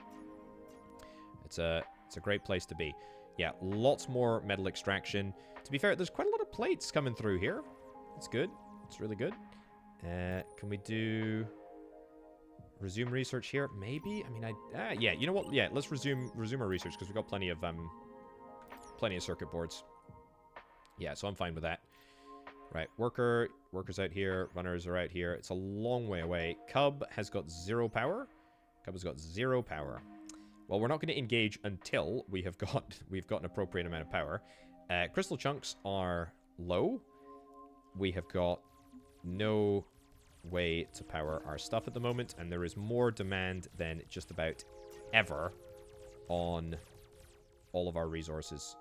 It's a great place to be. Yeah, lots more metal extraction. To be fair, there's quite a lot of plates coming through here. It's good. It's really good. Can we do resume research here? Maybe. I mean, yeah. You know what? Yeah, let's resume our research because we've got plenty of circuit boards. Yeah, so I'm fine with that. Right, workers out here, runners are out here. It's a long way away. Cub has got 0 power. Cub has got 0 power. Well, we're not going to engage until we've got an appropriate amount of power. Crystal chunks are low. We have got no way to power our stuff at the moment, and there is more demand than just about ever on all of our resources.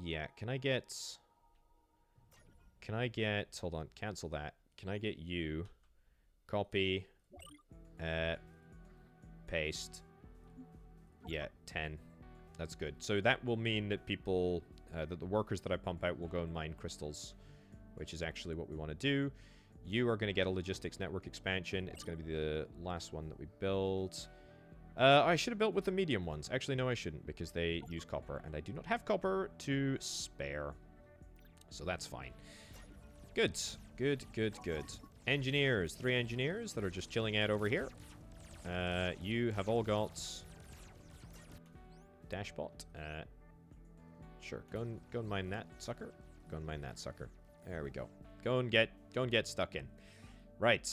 Yeah, can I get... Hold on, cancel that. Can I get you? Copy. Paste. Yeah, 10. That's good. So that will mean that people... that the workers that I pump out will go and mine crystals, which is actually what we want to do. You are going to get a logistics network expansion. It's going to be the last one that we build. I should have built with the medium ones. Actually, no, I shouldn't, because they use copper, and I do not have copper to spare. So that's fine. Good. Good, good, good. Engineers. 3 engineers that are just chilling out over here. You have all got... Dashbot. Sure, go and mine that sucker. Go and mine that sucker. There we go. Go and get stuck in. Right.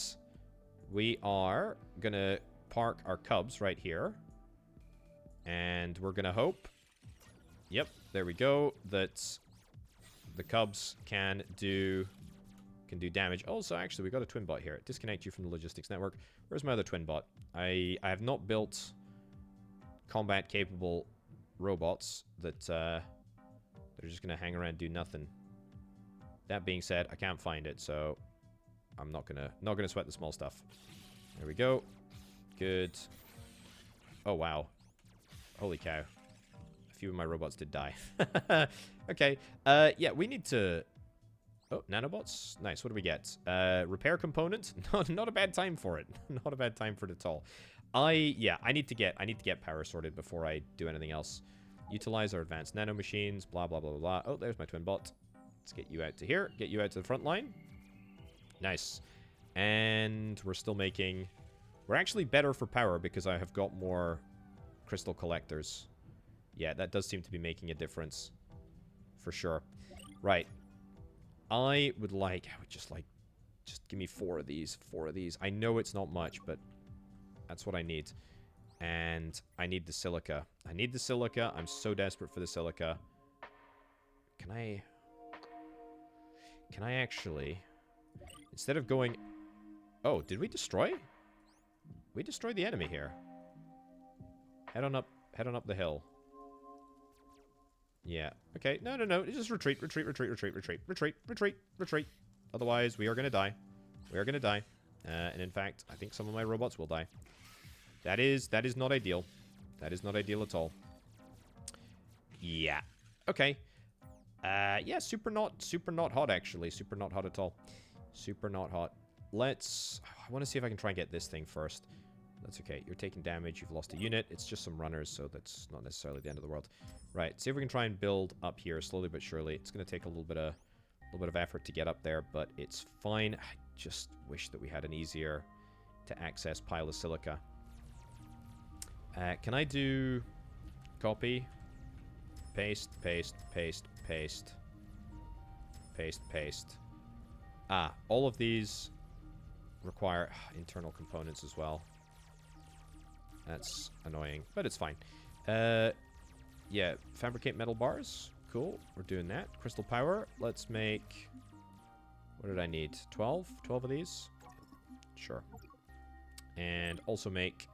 We are gonna park our cubs right here. And we're gonna hope... Yep, there we go. That the cubs can do damage. Also, actually, we got a twin bot here. Disconnect you from the logistics network. Where's my other twin bot? I have not built combat-capable robots that they're just gonna hang around and do nothing. That being said, I can't find it, so I'm not gonna sweat the small stuff. There we go. Good. Oh wow. Holy cow. A few of my robots did die. Okay. Yeah, we need to... Oh, nanobots? Nice. What do we get? Repair component? Not a bad time for it. Not a bad time for it at all. I need to get power sorted before I do anything else. Utilize our advanced nano machines, blah, blah, blah, blah, blah. Oh, there's my twin bot. Let's get you out to here. Get you out to the front line. Nice. And we're still making... We're actually better for power because I have got more crystal collectors. Yeah, that does seem to be making a difference. For sure. Right. I would just give me 4 of these. 4 of these. I know it's not much, but that's what I need. And I need the silica. I need the silica. I'm so desperate for the silica. Can I actually... Instead of going... Oh, did we destroy? We destroyed the enemy here. Head on up the hill. Yeah. Okay. No. Just retreat. Otherwise, we are going to die. We are going to die. And in fact, I think some of my robots will die. That is not ideal. That is not ideal at all. Yeah. Okay. Yeah, super not hot, actually. Super not hot at all. Super not hot. I want to see if I can try and get this thing first. That's okay. You're taking damage. You've lost a unit. It's just some runners, so that's not necessarily the end of the world. Right. See if we can try and build up here slowly but surely. It's going to take a little bit of effort to get up there, but it's fine. I just wish that we had an easier to access pile of silica. Can I do copy, paste, paste, paste, paste, paste, paste? Ah, all of these require internal components as well. That's annoying, but it's fine. Yeah, fabricate metal bars. Cool, we're doing that. Crystal power. Let's make... What did I need? 12? 12 of these? Sure. And also make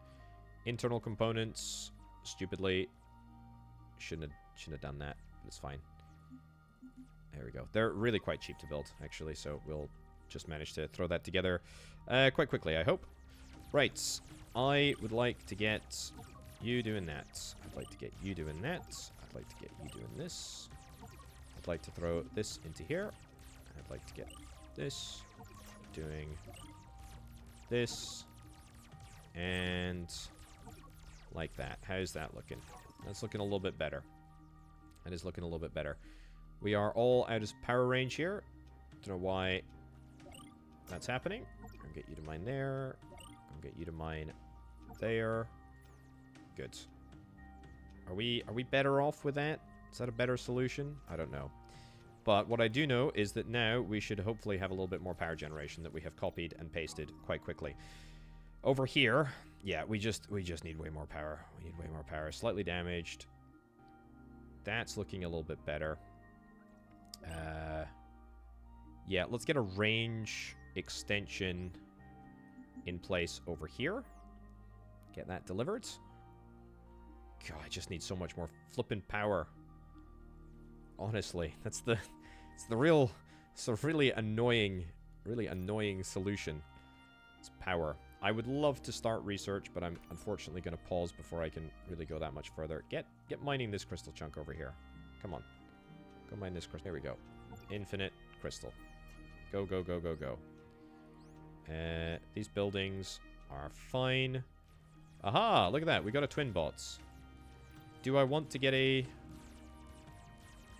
Internal components, stupidly, shouldn't have done that. But it's fine. There we go. They're really quite cheap to build, actually, so we'll just manage to throw that together quite quickly, I hope. Right. I would like to get you doing that. I'd like to get you doing that. I'd like to get you doing this. I'd like to throw this into here. I'd like to get this doing this. And like that. How's that looking? That's looking a little bit better. That is looking a little bit better. We are all out of power range here. Don't know why that's happening. I'll get you to mine there. I'll get you to mine there. Good. Are we better off with that? Is that a better solution? I don't know. But what I do know is that now we should hopefully have a little bit more power generation that we have copied and pasted quite quickly. Over here, yeah, we just need way more power. We need way more power. Slightly damaged. That's looking a little bit better. Yeah, let's get a range extension in place over here. Get that delivered. God, I just need so much more flippin' power. Honestly, it's the real, sort of really annoying solution. It's power. I would love to start research, but I'm unfortunately going to pause before I can really go that much further. Get mining this crystal chunk over here. Come on. Go mine this crystal. There we go. Infinite crystal. Go, go, go, go, go. These buildings are fine. Aha! Look at that. We got a twin bots. Do I want to get a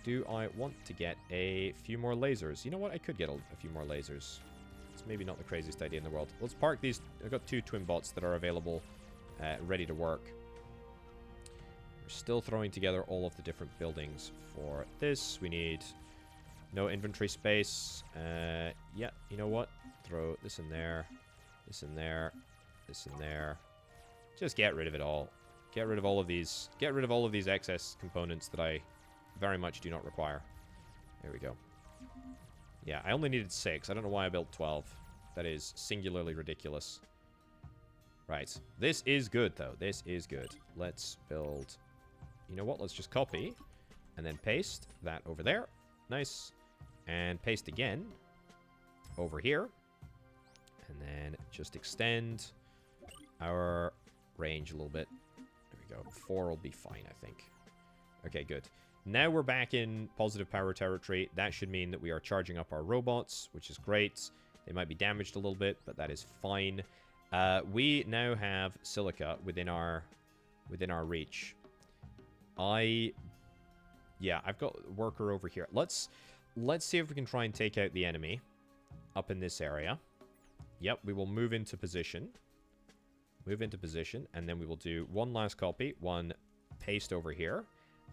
few more lasers? You know what? I could get a few more lasers. It's maybe not the craziest idea in the world. Let's park these. I've got 2 twin bots that are available, ready to work. We're still throwing together all of the different buildings for this. We need no inventory space. Yeah, you know what? Throw this in there, this in there, this in there. Just get rid of it all. Get rid of all of these. Get rid of all of these excess components that I very much do not require. There we go. Yeah, I only needed 6. I don't know why I built 12. That is singularly ridiculous. Right. This is good, though. This is good. Let's build... You know what? Let's just copy and then paste that over there. Nice. And paste again over here. And then just extend our range a little bit. There we go. 4 will be fine, I think. Okay, good. Now we're back in positive power territory. That should mean that we are charging up our robots, which is great. They might be damaged a little bit, but that is fine. We now have Silica within our reach. Yeah, I've got worker over here. Let's see if we can try and take out the enemy up in this area. Yep, we will move into position. Move into position, and then we will do one last copy, one paste over here,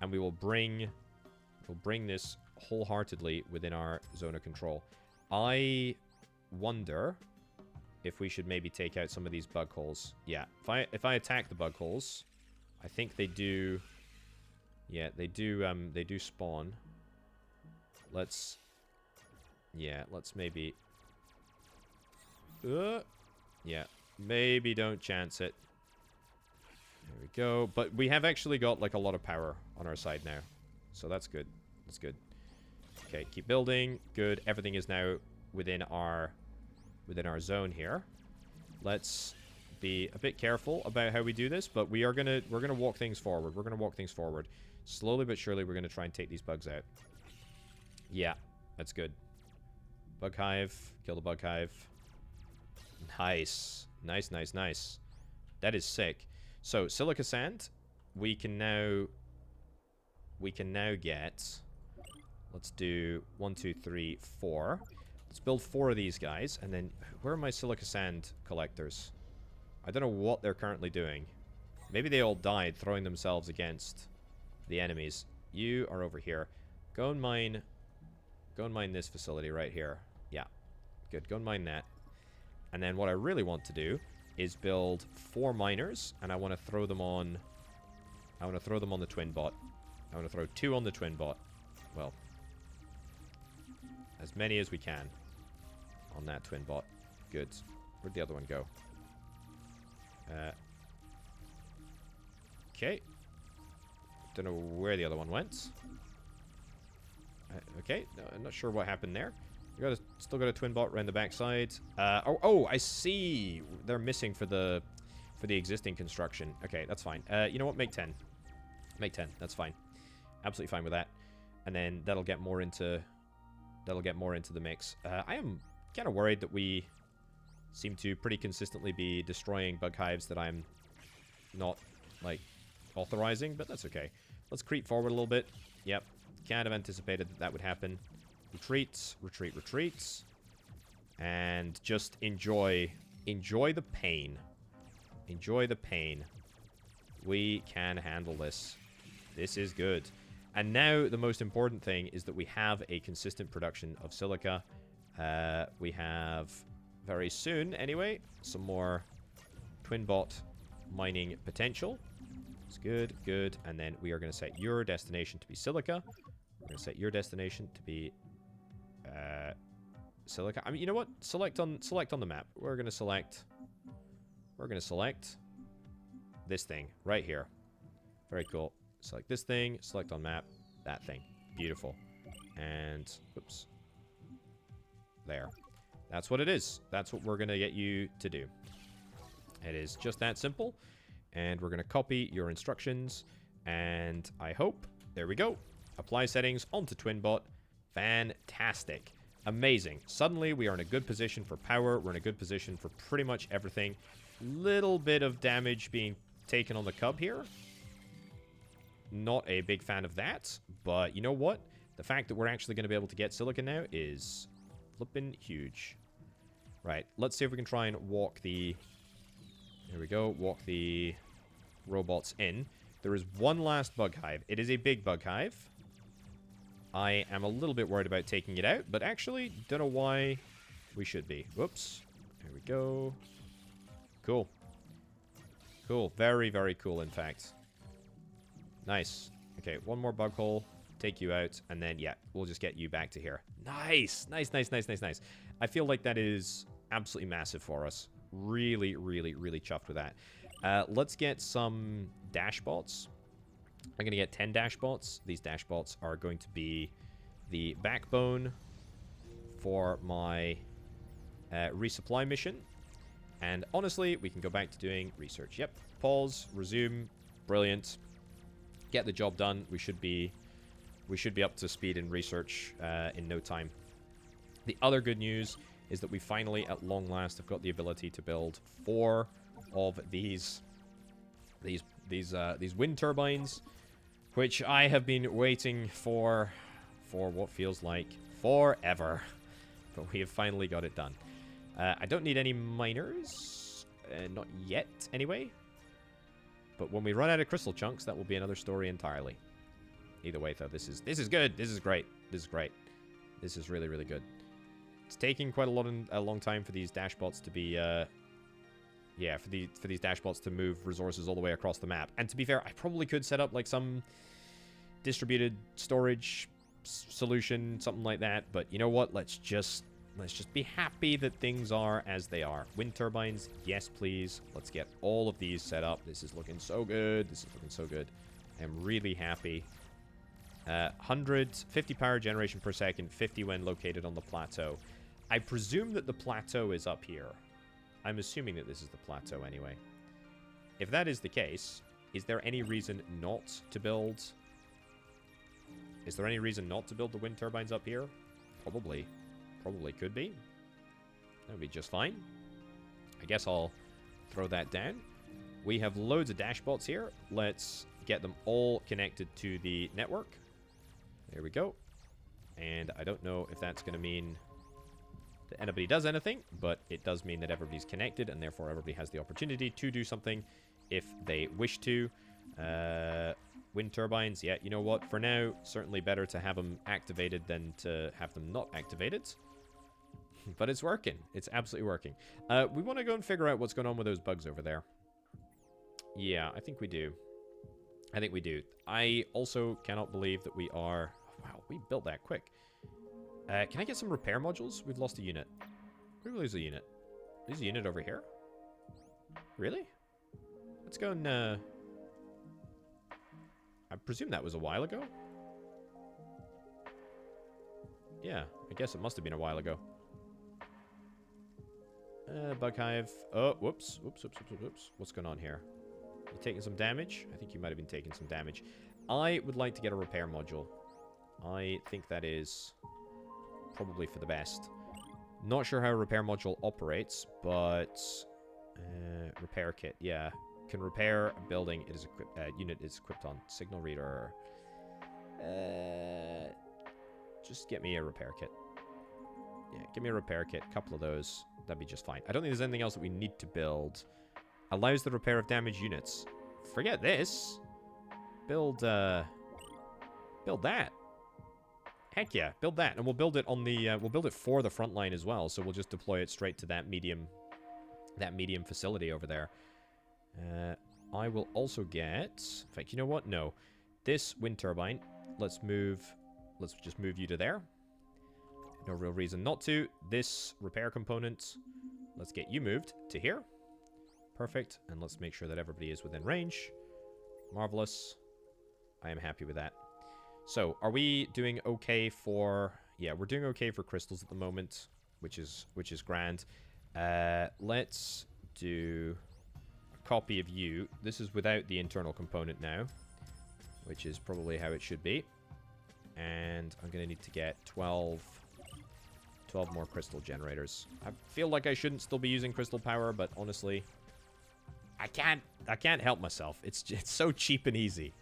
and we'll bring this wholeheartedly within our zone of control. I wonder if we should maybe take out some of these bug holes. Yeah, if I attack the bug holes, I think they do. Yeah, they do spawn. Let's maybe. Yeah, maybe don't chance it. There we go. But we have actually got like a lot of power on our side now, so that's good. That's good. Okay, keep building. Good. Everything is now within our zone here. Let's be a bit careful about how we do this, but we're gonna walk things forward. We're gonna walk things forward. Slowly but surely, we're gonna try and take these bugs out. Yeah, that's good. Bug hive. Kill the bug hive. Nice. Nice, nice, nice. That is sick. So, silica sand, we can now get, let's do 1, 2, 3, 4. Let's build 4 of these guys, and then, where are my silica sand collectors? I don't know what they're currently doing. Maybe they all died throwing themselves against the enemies. You are over here. Go and mine this facility right here. Yeah, good. Go and mine that. And then what I really want to do is build 4 miners, and I want to throw them on. I want to throw them on the twin bot. I want to throw 2 on the twin bot. Well, as many as we can on that twin bot. Good. Where'd the other one go? Okay. Don't know where the other one went. Okay, no, I'm not sure what happened there. We still got a twin bot around the backside. Oh, I see. They're missing for the existing construction. Okay, that's fine. You know what? Make 10. Make 10. That's fine. Absolutely fine with that. And then that'll get more into the mix. I am kind of worried that we seem to pretty consistently be destroying bug hives that I'm not, like, authorizing, but that's okay. Let's creep forward a little bit. Yep. Kind of anticipated that would happen. Retreats, retreats. And just enjoy the pain. Enjoy the pain. We can handle this. This is good. And now the most important thing is that we have a consistent production of silica. We have, very soon anyway, some more twin bot mining potential. It's good, good. And then we are going to set your destination to be silica. We're going to set your destination to be silica. I mean, you know what? Select on the map. We're going to select this thing right here. Very cool. Select this thing, select on map, that thing. Beautiful. And, oops. There. That's what it is. That's what we're going to get you to do. It is just that simple. And we're going to copy your instructions. And I hope, there we go. Apply settings onto TwinBot. Fantastic. Amazing. Suddenly we are in a good position for power. We're in a good position for pretty much everything. Little bit of damage being taken on the Cub here. Not a big fan of that, but you know what? The fact that we're actually going to be able to get Silica now is flippin' huge. Right, let's see if we can try and walk the... There we go, walk the robots in. There is one last bug hive. It is a big bug hive. I am a little bit worried about taking it out, but actually, don't know why we should be. Whoops. There we go. Cool. Cool. Very, very cool, in fact. Nice. Okay, one more bug hole. Take you out. And then, yeah, we'll just get you back to here. Nice. Nice, nice, nice, nice, nice. I feel like that is absolutely massive for us. Really, really, really chuffed with that. Let's get some dashbots. I'm going to get 10 dashbots. These dashbots are going to be the backbone for my resupply mission. And honestly, we can go back to doing research. Yep. Pause. Resume. Brilliant. Get the job done. We should be up to speed in research in no time. The other good news is that we finally, at long last, have got the ability to build 4 of these wind turbines, which I have been waiting for what feels like forever. But we have finally got it done. I don't need any miners, not yet, anyway. But when we run out of crystal chunks, that will be another story entirely. Either way, though, this is good. This is great. This is great. This is really, really good. It's taking quite a long time for these dashbots to be, yeah, for these dashbots to move resources all the way across the map. And to be fair, I probably could set up like some distributed storage solution, something like that. But you know what? Let's just be happy that things are as they are. Wind turbines, yes, please. Let's get all of these set up. This is looking so good. This is looking so good. I'm really happy. 50 power generation per second, 50 when located on the plateau. I presume that the plateau is up here. I'm assuming that this is the plateau anyway. If that is the case, is there any reason not to build... Is there any reason not to build the wind turbines up here? Probably. Probably could be. That would be just fine. I guess I'll throw that down. We have loads of dashbots here. Let's get them all connected to the network. There we go. And I don't know if that's going to mean that anybody does anything, but it does mean that everybody's connected, and therefore everybody has the opportunity to do something if they wish to. Wind turbines, yeah, you know what? For now, certainly better to have them activated than to have them not activated. But it's working. It's absolutely working. We want to go and figure out what's going on with those bugs over there. Yeah, I think we do. I think we do. I also cannot believe that we are... Wow, we built that quick. Can I get some repair modules? We've lost a unit. Where did we lose a unit? There's a unit over here? Really? Let's go and... I presume that was a while ago. Yeah, I guess it must have been a while ago. Bug hive. Oh, whoops. Whoops. What's going on here? You taking some damage? I think you might have been taking some damage. I would like to get a repair module. I think that is probably for the best. Not sure how a repair module operates, but repair kit, yeah. Can repair a building. It is equipped. Unit is equipped on signal reader. Just get me a repair kit. Yeah, give me a repair kit. A couple of those. That'd be just fine. I don't think there's anything else that we need to build. Allows the repair of damaged units. Forget this. Build that. Heck yeah, build that. And we'll build it on the, we'll build it for the front line as well. So we'll just deploy it straight to that medium facility over there. I will also get, in fact, you know what? No. This wind turbine, let's just move you to there. No real reason not to. This repair component, let's get you moved to here. Perfect. And let's make sure that everybody is within range. Marvelous. I am happy with that. So, are we doing okay for... Yeah, we're doing okay for crystals at the moment, which is grand. Let's do a copy of you. This is without the internal component now, which is probably how it should be. And I'm going to need to get 12 more crystal generators. I feel like I shouldn't still be using crystal power, but honestly, I can't help myself. It's so cheap and easy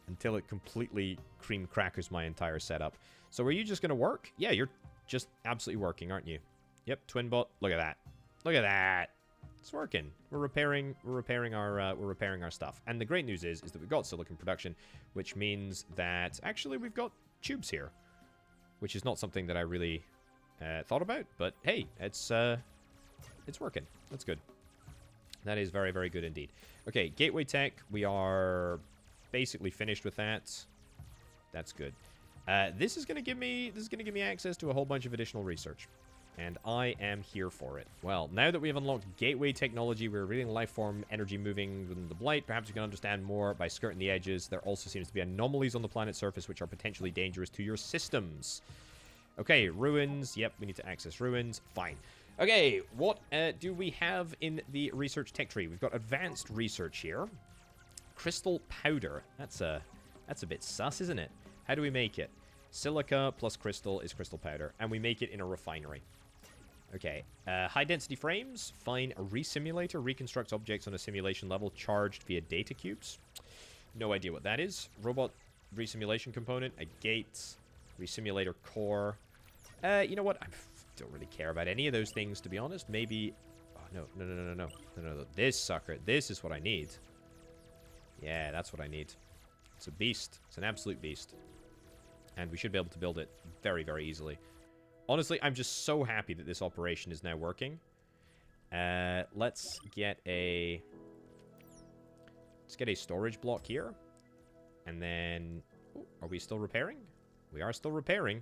until it completely cream crackers my entire setup. So are you just going to work? Yeah, you're just absolutely working, aren't you? Yep, twin bot. Look at that. Look at that. It's working. We're repairing our stuff. And the great news is that we've got silicon production, which means that actually we've got tubes here, which is not something that I really thought about, but hey, it's working. That's good. That is very, very good indeed. Okay, gateway tech. We are basically finished with that. That's good. This is going to give me access to a whole bunch of additional research, and I am here for it. Well, now that we have unlocked gateway technology, we're reading life form energy moving within the Blight. Perhaps we can understand more by skirting the edges. There also seems to be anomalies on the planet's surface which are potentially dangerous to your systems. Okay, ruins. Yep, we need to access ruins. Fine. Okay, what do we have in the research tech tree? We've got advanced research here. Crystal powder. That's a bit sus, isn't it? How do we make it? Silica plus crystal is crystal powder, and we make it in a refinery. Okay, high density frames. Fine. A resimulator reconstructs objects on a simulation level charged via data cubes. No idea what that is. Robot resimulation component. A gate. Resimulator core. You know what? I don't really care about any of those things, to be honest. Maybe... Oh, no. This sucker. This is what I need. Yeah, that's what I need. It's a beast. It's an absolute beast. And we should be able to build it very, very easily. Honestly, I'm just so happy that this operation is now working. Let's get a storage block here. And then... Oh, are we still repairing? We are still repairing.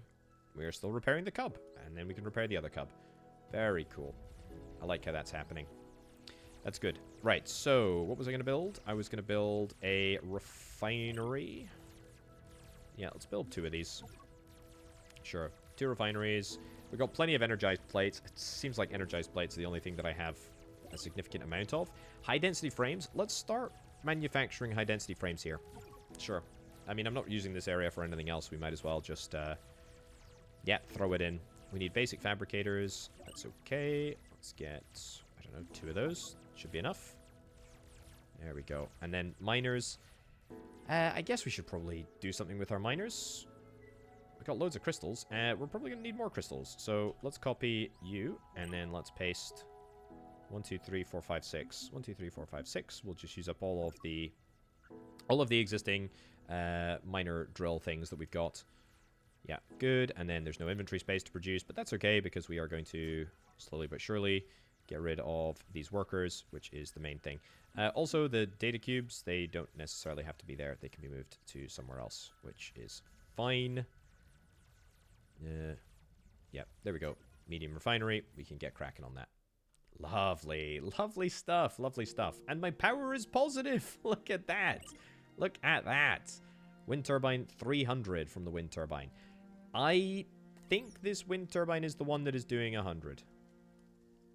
We are still repairing the cub. And then we can repair the other cub. Very cool. I like how that's happening. That's good. Right, so what was I going to build? I was going to build a refinery. Yeah, let's build 2 of these. Sure. 2 refineries. We've got plenty of energized plates. It seems like energized plates are the only thing that I have a significant amount of. High-density frames. Let's start manufacturing high-density frames here. Sure. I mean, I'm not using this area for anything else. We might as well just, yeah, throw it in. We need basic fabricators. That's okay. Let's get, I don't know, 2 of those. Should be enough. There we go. And then miners. I guess we should probably do something with our miners. We've got loads of crystals. We're probably going to need more crystals. So let's copy you, and then let's paste 1, 2, 3, 4, 5, 6. 1, 2, 3, 4, 5, 6. We'll just use up all of the existing miner drill things that we've got. Yeah, good. And then there's no inventory space to produce, but that's okay because we are going to slowly but surely get rid of these workers, which is the main thing. Also, the data cubes, they don't necessarily have to be there. They can be moved to somewhere else, which is fine. Yeah, there we go. Medium refinery. We can get cracking on that. Lovely. Lovely stuff. Lovely stuff. And my power is positive. Look at that. Look at that. Wind turbine, 300 from the wind turbine. I think this wind turbine is the one that is doing 100.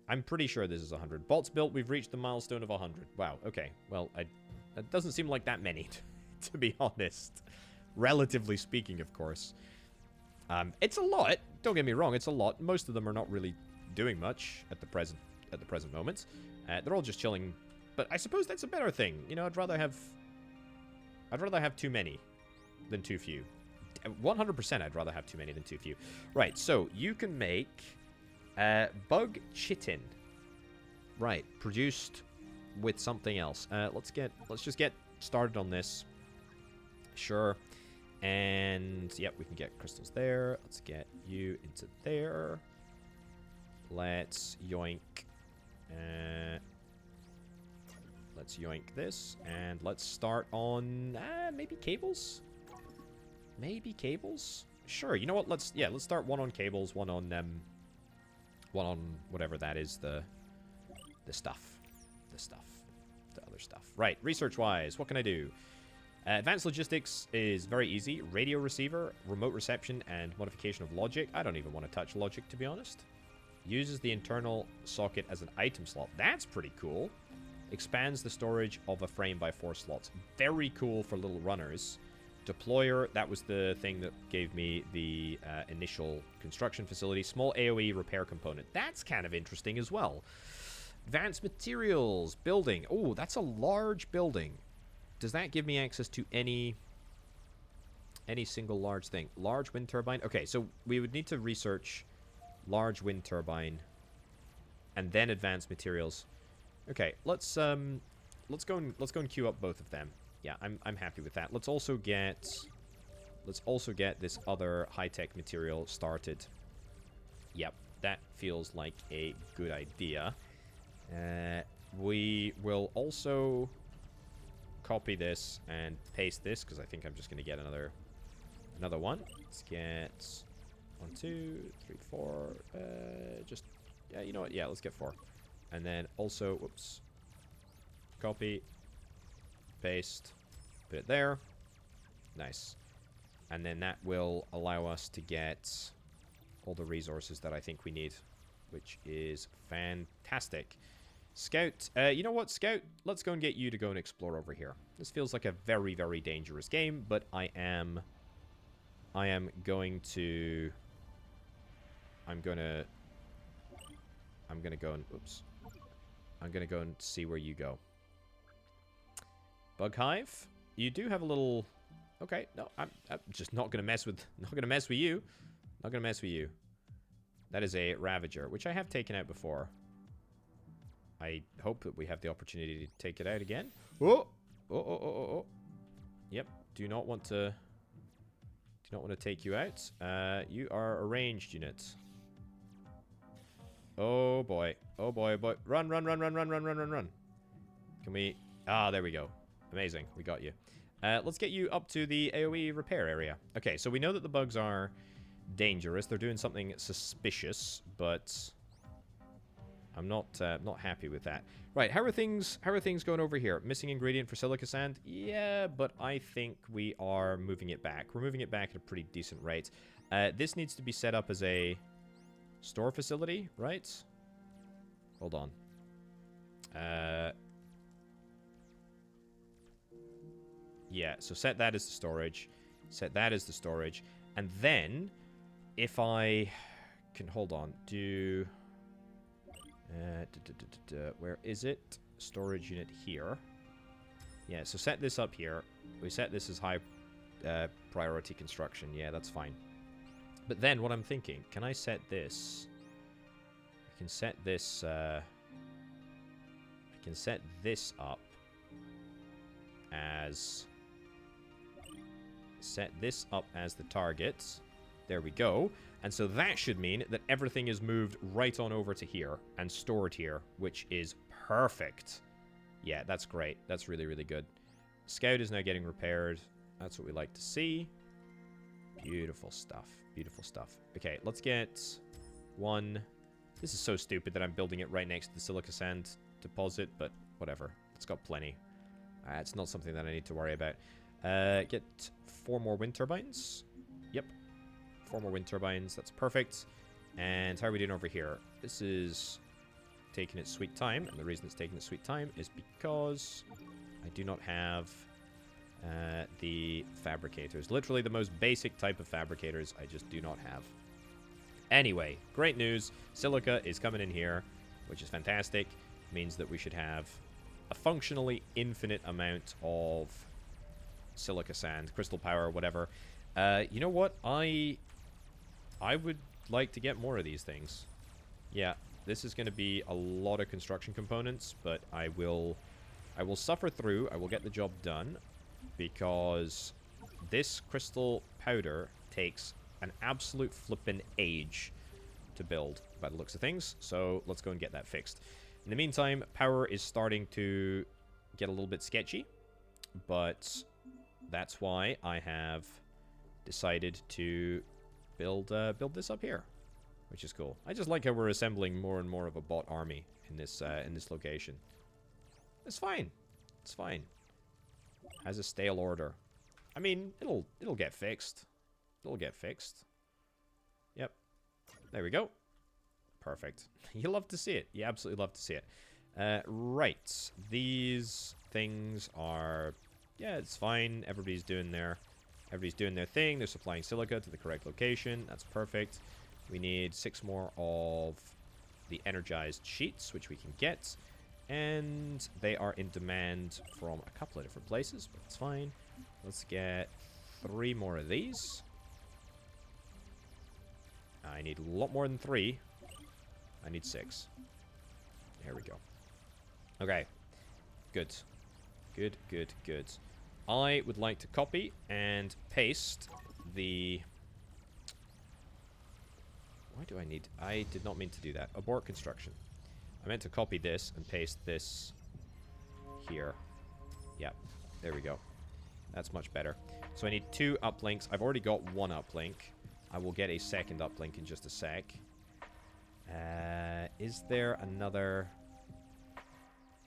I'm pretty sure this is 100. Bots built, we've reached the milestone of 100. Wow, okay. Well, that doesn't seem like that many, to be honest. Relatively speaking, of course. It's a lot. Don't get me wrong, it's a lot. Most of them are not really doing much at the present moment. They're all just chilling. But I suppose that's a better thing. You know, I'd rather have too many than too few. 100% I'd rather have too many than too few. Right, so you can make bug chitin. Right, produced with something else. Let's just get started on this. Sure. And yep, we can get crystals there. Let's get you into there. Let's yoink. Let's yoink this, and let's start on maybe cables. Maybe cables. Sure. You know what? Let's start one on cables, one on whatever that is. The other stuff. Right. Research wise, what can I do? Advanced logistics is very easy. Radio receiver, remote reception, and modification of logic. I don't even want to touch logic, to be honest. Uses the internal socket as an item slot. That's pretty cool. Expands the storage of a frame by 4 slots. Very cool for little runners. Deployer, that was the thing that gave me the initial construction facility. Small AoE repair component. That's kind of interesting as well. Advanced materials, building. Oh, that's a large building. Does that give me access to any single large thing? Large wind turbine. Okay, so we would need to research large wind turbine and then advanced materials. Okay, let's go and queue up both of them. Yeah, I'm happy with that. Let's also get this other high-tech material started. Yep, that feels like a good idea. We will also copy this and paste this because I think I'm just going to get another one. Let's get 1, 2, 3, 4. Yeah, you know what? Yeah, let's get 4. And then also, whoops, copy, paste, put it there. Nice. And then that will allow us to get all the resources that I think we need, which is fantastic. Scout, you know what, Scout? Let's go and get you to go and explore over here. This feels like a very, very dangerous game, but I'm gonna go and, oops. I'm gonna go and see where you go. Bug hive, you do have a little. Okay, no, I'm just not gonna mess with you. Not gonna mess with you. That is a Ravager, which I have taken out before. I hope that we have the opportunity to take it out again. Oh, oh. Yep. Do not want to take you out. You are a ranged unit. Oh boy. Oh boy, boy. Run. Can we... Ah, there we go. Amazing. We got you. Let's get you up to the AoE repair area. Okay, so we know that the bugs are dangerous. They're doing something suspicious, but I'm not happy with that. Right, how are things going over here? Missing ingredient for silica sand? Yeah, but I think we are moving it back. We're moving it back at a pretty decent rate. This needs to be set up as a store facility, right? Hold on. Yeah, so set that as the storage. Set that as the storage. And then, if I can... Hold on. Do... where is it? Storage unit here. Yeah, so set this up here. We set this as high priority construction. Yeah, that's fine. But then what I'm thinking, can I set this? I can set this up as... Set this up as the target. There we go. And so that should mean that everything is moved right on over to here and stored here, which is perfect. Yeah, that's great. That's really, really good. Scout is now getting repaired. That's what we like to see. Beautiful stuff. Beautiful stuff. Okay, let's get one. This is so stupid that I'm building it right next to the silica sand deposit, but whatever. It's got plenty. It's not something that I need to worry about. Get 4 more wind turbines. Yep. 4 more wind turbines. That's perfect. And how are we doing over here? This is taking its sweet time. And the reason it's taking its sweet time is because I do not have the fabricators. Literally the most basic type of fabricators I just do not have. Anyway, great news. Silica is coming in here, which is fantastic. Means that we should have a functionally infinite amount of silica sand, crystal power, whatever. You know what? I would like to get more of these things. Yeah, this is going to be a lot of construction components, but I will suffer through. I will get the job done because this crystal powder takes an absolute flippin' age to build by the looks of things. So let's go and get that fixed. In the meantime, power is starting to get a little bit sketchy, but that's why I have decided to build this up here, which is cool. I just like how we're assembling more and more of a bot army in this location. It's fine. It's fine. Has a stale order. I mean, it'll get fixed. It'll get fixed. Yep. There we go. Perfect. You love to see it. You absolutely love to see it. Right. These things are... Yeah, it's fine. Everybody's doing their thing. They're supplying silica to the correct location. That's perfect. We need 6 more of the energized sheets, which we can get. And they are in demand from a couple of different places, but it's fine. Let's get 3 more of these. I need a lot more than 3. I need 6. There we go. Okay. Good. Good, good, good. I would like to copy and paste the... Why do I need... I did not mean to do that. Abort construction. I meant to copy this and paste this here. Yeah, there we go. That's much better. So I need 2 uplinks. I've already got 1 uplink. I will get a second uplink in just a sec. Is there another...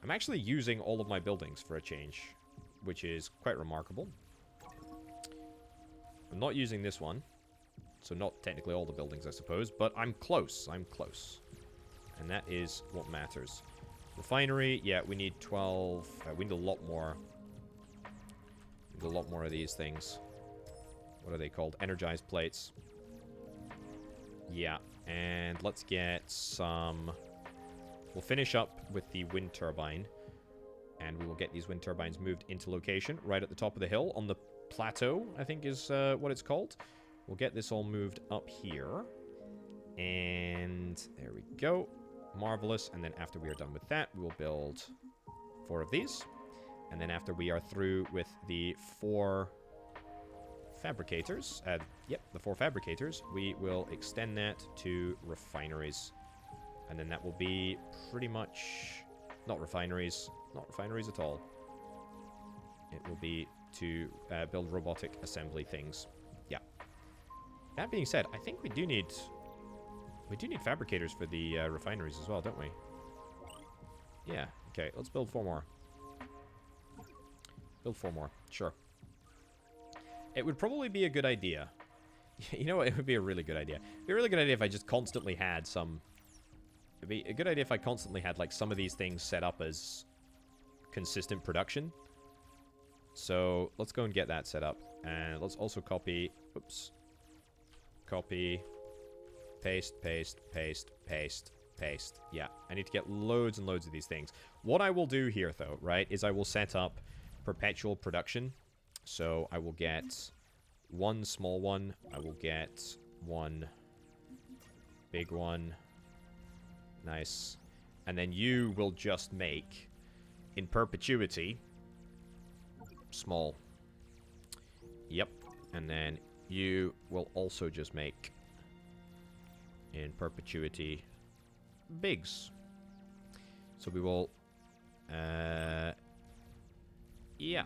I'm actually using all of my buildings for a change, which is quite remarkable. I'm not using this one, so not technically all the buildings, I suppose, but I'm close. I'm close. And that is what matters. Refinery, yeah, we need 12. We need a lot more. We need a lot more of these things. What are they called? Energized plates. Yeah, and let's get some... We'll finish up with the wind turbine, and we will get these wind turbines moved into location right at the top of the hill on the plateau, I think is what it's called. We'll get this all moved up here, and there we go. Marvelous. And then after we are done with that, we will build 4 of these, and then after we are through with the 4 fabricators, the 4 fabricators, we will extend that to refineries. And then that will be pretty much... Not refineries at all. It will be to build robotic assembly things. Yeah. That being said, I think we do need fabricators for the refineries as well, don't we? Yeah. Okay, let's build 4 more. Build 4 more. Sure. It would probably be a good idea. You know what? It would be a really good idea. It would be a really good idea if I just constantly had some... It'd be a good idea if I constantly had, like, some of these things set up as consistent production. So, let's go and get that set up. And let's also copy... Oops. Copy. Paste, paste, paste, paste, paste. Yeah, I need to get loads and loads of these things. What I will do here, though, right, is I will set up perpetual production. So, I will get 1 small one. I will get 1 big one. Nice. And then you will just make, in perpetuity, small. Yep. And then you will also just make, in perpetuity, bigs. So we will, yeah.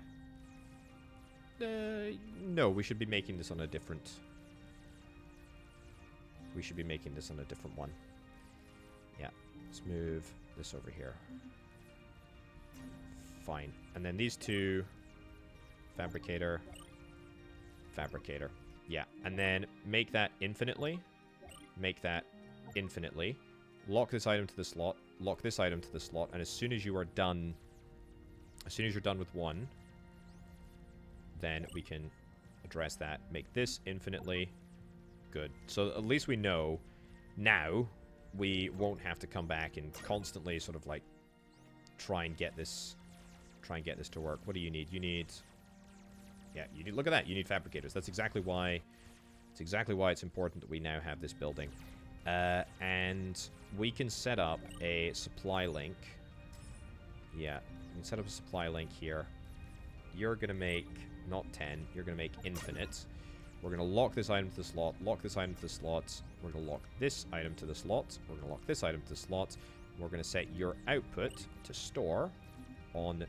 No, we should be making this on a different... We should be making this on a different one. Yeah, let's move this over here. Fine. And then these two... Fabricator. Fabricator. Yeah. And then make that infinitely. Make that infinitely. Lock this item to the slot. Lock this item to the slot. And as soon as you are done... As soon as you're done with one... Then we can address that. Make this infinitely. Good. So at least we know now we won't have to come back and constantly sort of like try and get this to work. What do you need? You need... Yeah, you need... Look at that. You need fabricators. That's exactly why... It's exactly why it's important that we now have this building. And we can set up a supply link. Yeah, we can set up a supply link here. You're going to make... Not 10. You're going to make infinite. We're going to lock this item to the slot. Lock this item to the slot. We're going to lock this item to the slot. We're going to lock this item to the slot. We're going to set your output to store on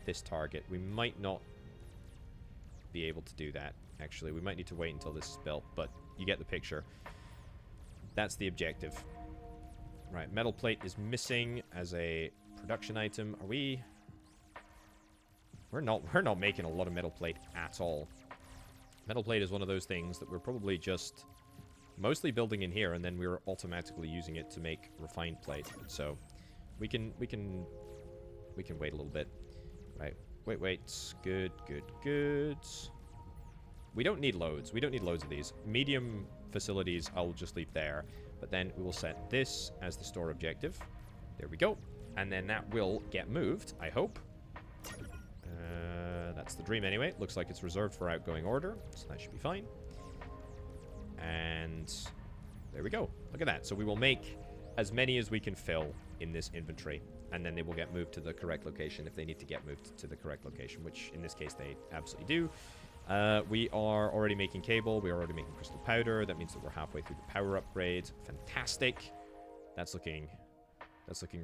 this target. We might not be able to do that, actually. We might need to wait until this is built, but you get the picture. That's the objective. Right, metal plate is missing as a production item. Are we... We're not making a lot of metal plate at all. Metal plate is one of those things that we're probably just mostly building in here, and then we're automatically using it to make refined plate. So we can wait a little bit. Right. Wait. Good. We don't need loads. We don't need loads of these. Medium facilities I'll just leave there. But then we will set this as the store objective. There we go. And then that will get moved, I hope. That's the dream anyway. Looks like it's reserved for outgoing order, so that should be fine. And there we go. Look at that. So we will make as many as we can fill in this inventory, and then they will get moved to the correct location if they need to get moved to the correct location, which in this case they absolutely do. We are already making cable. We are already making crystal powder. That means that we're halfway through the power upgrade. Fantastic. That's looking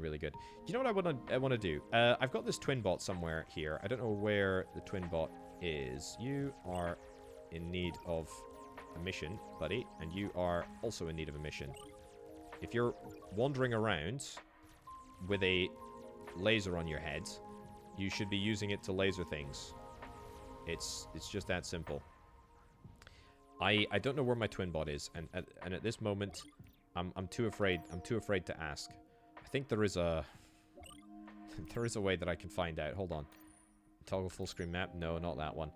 really good. Do you know what I want to do? I've got this twin bot somewhere here. I don't know where the twin bot is. You are in need of a mission, buddy, and you are also in need of a mission. If you're wandering around with a laser on your head, you should be using it to laser things. It's just that simple. I don't know where my twin bot is, and at this moment, I'm too afraid to ask. I think there is a way that I can find out. Hold on. Toggle full screen map? No, not that one.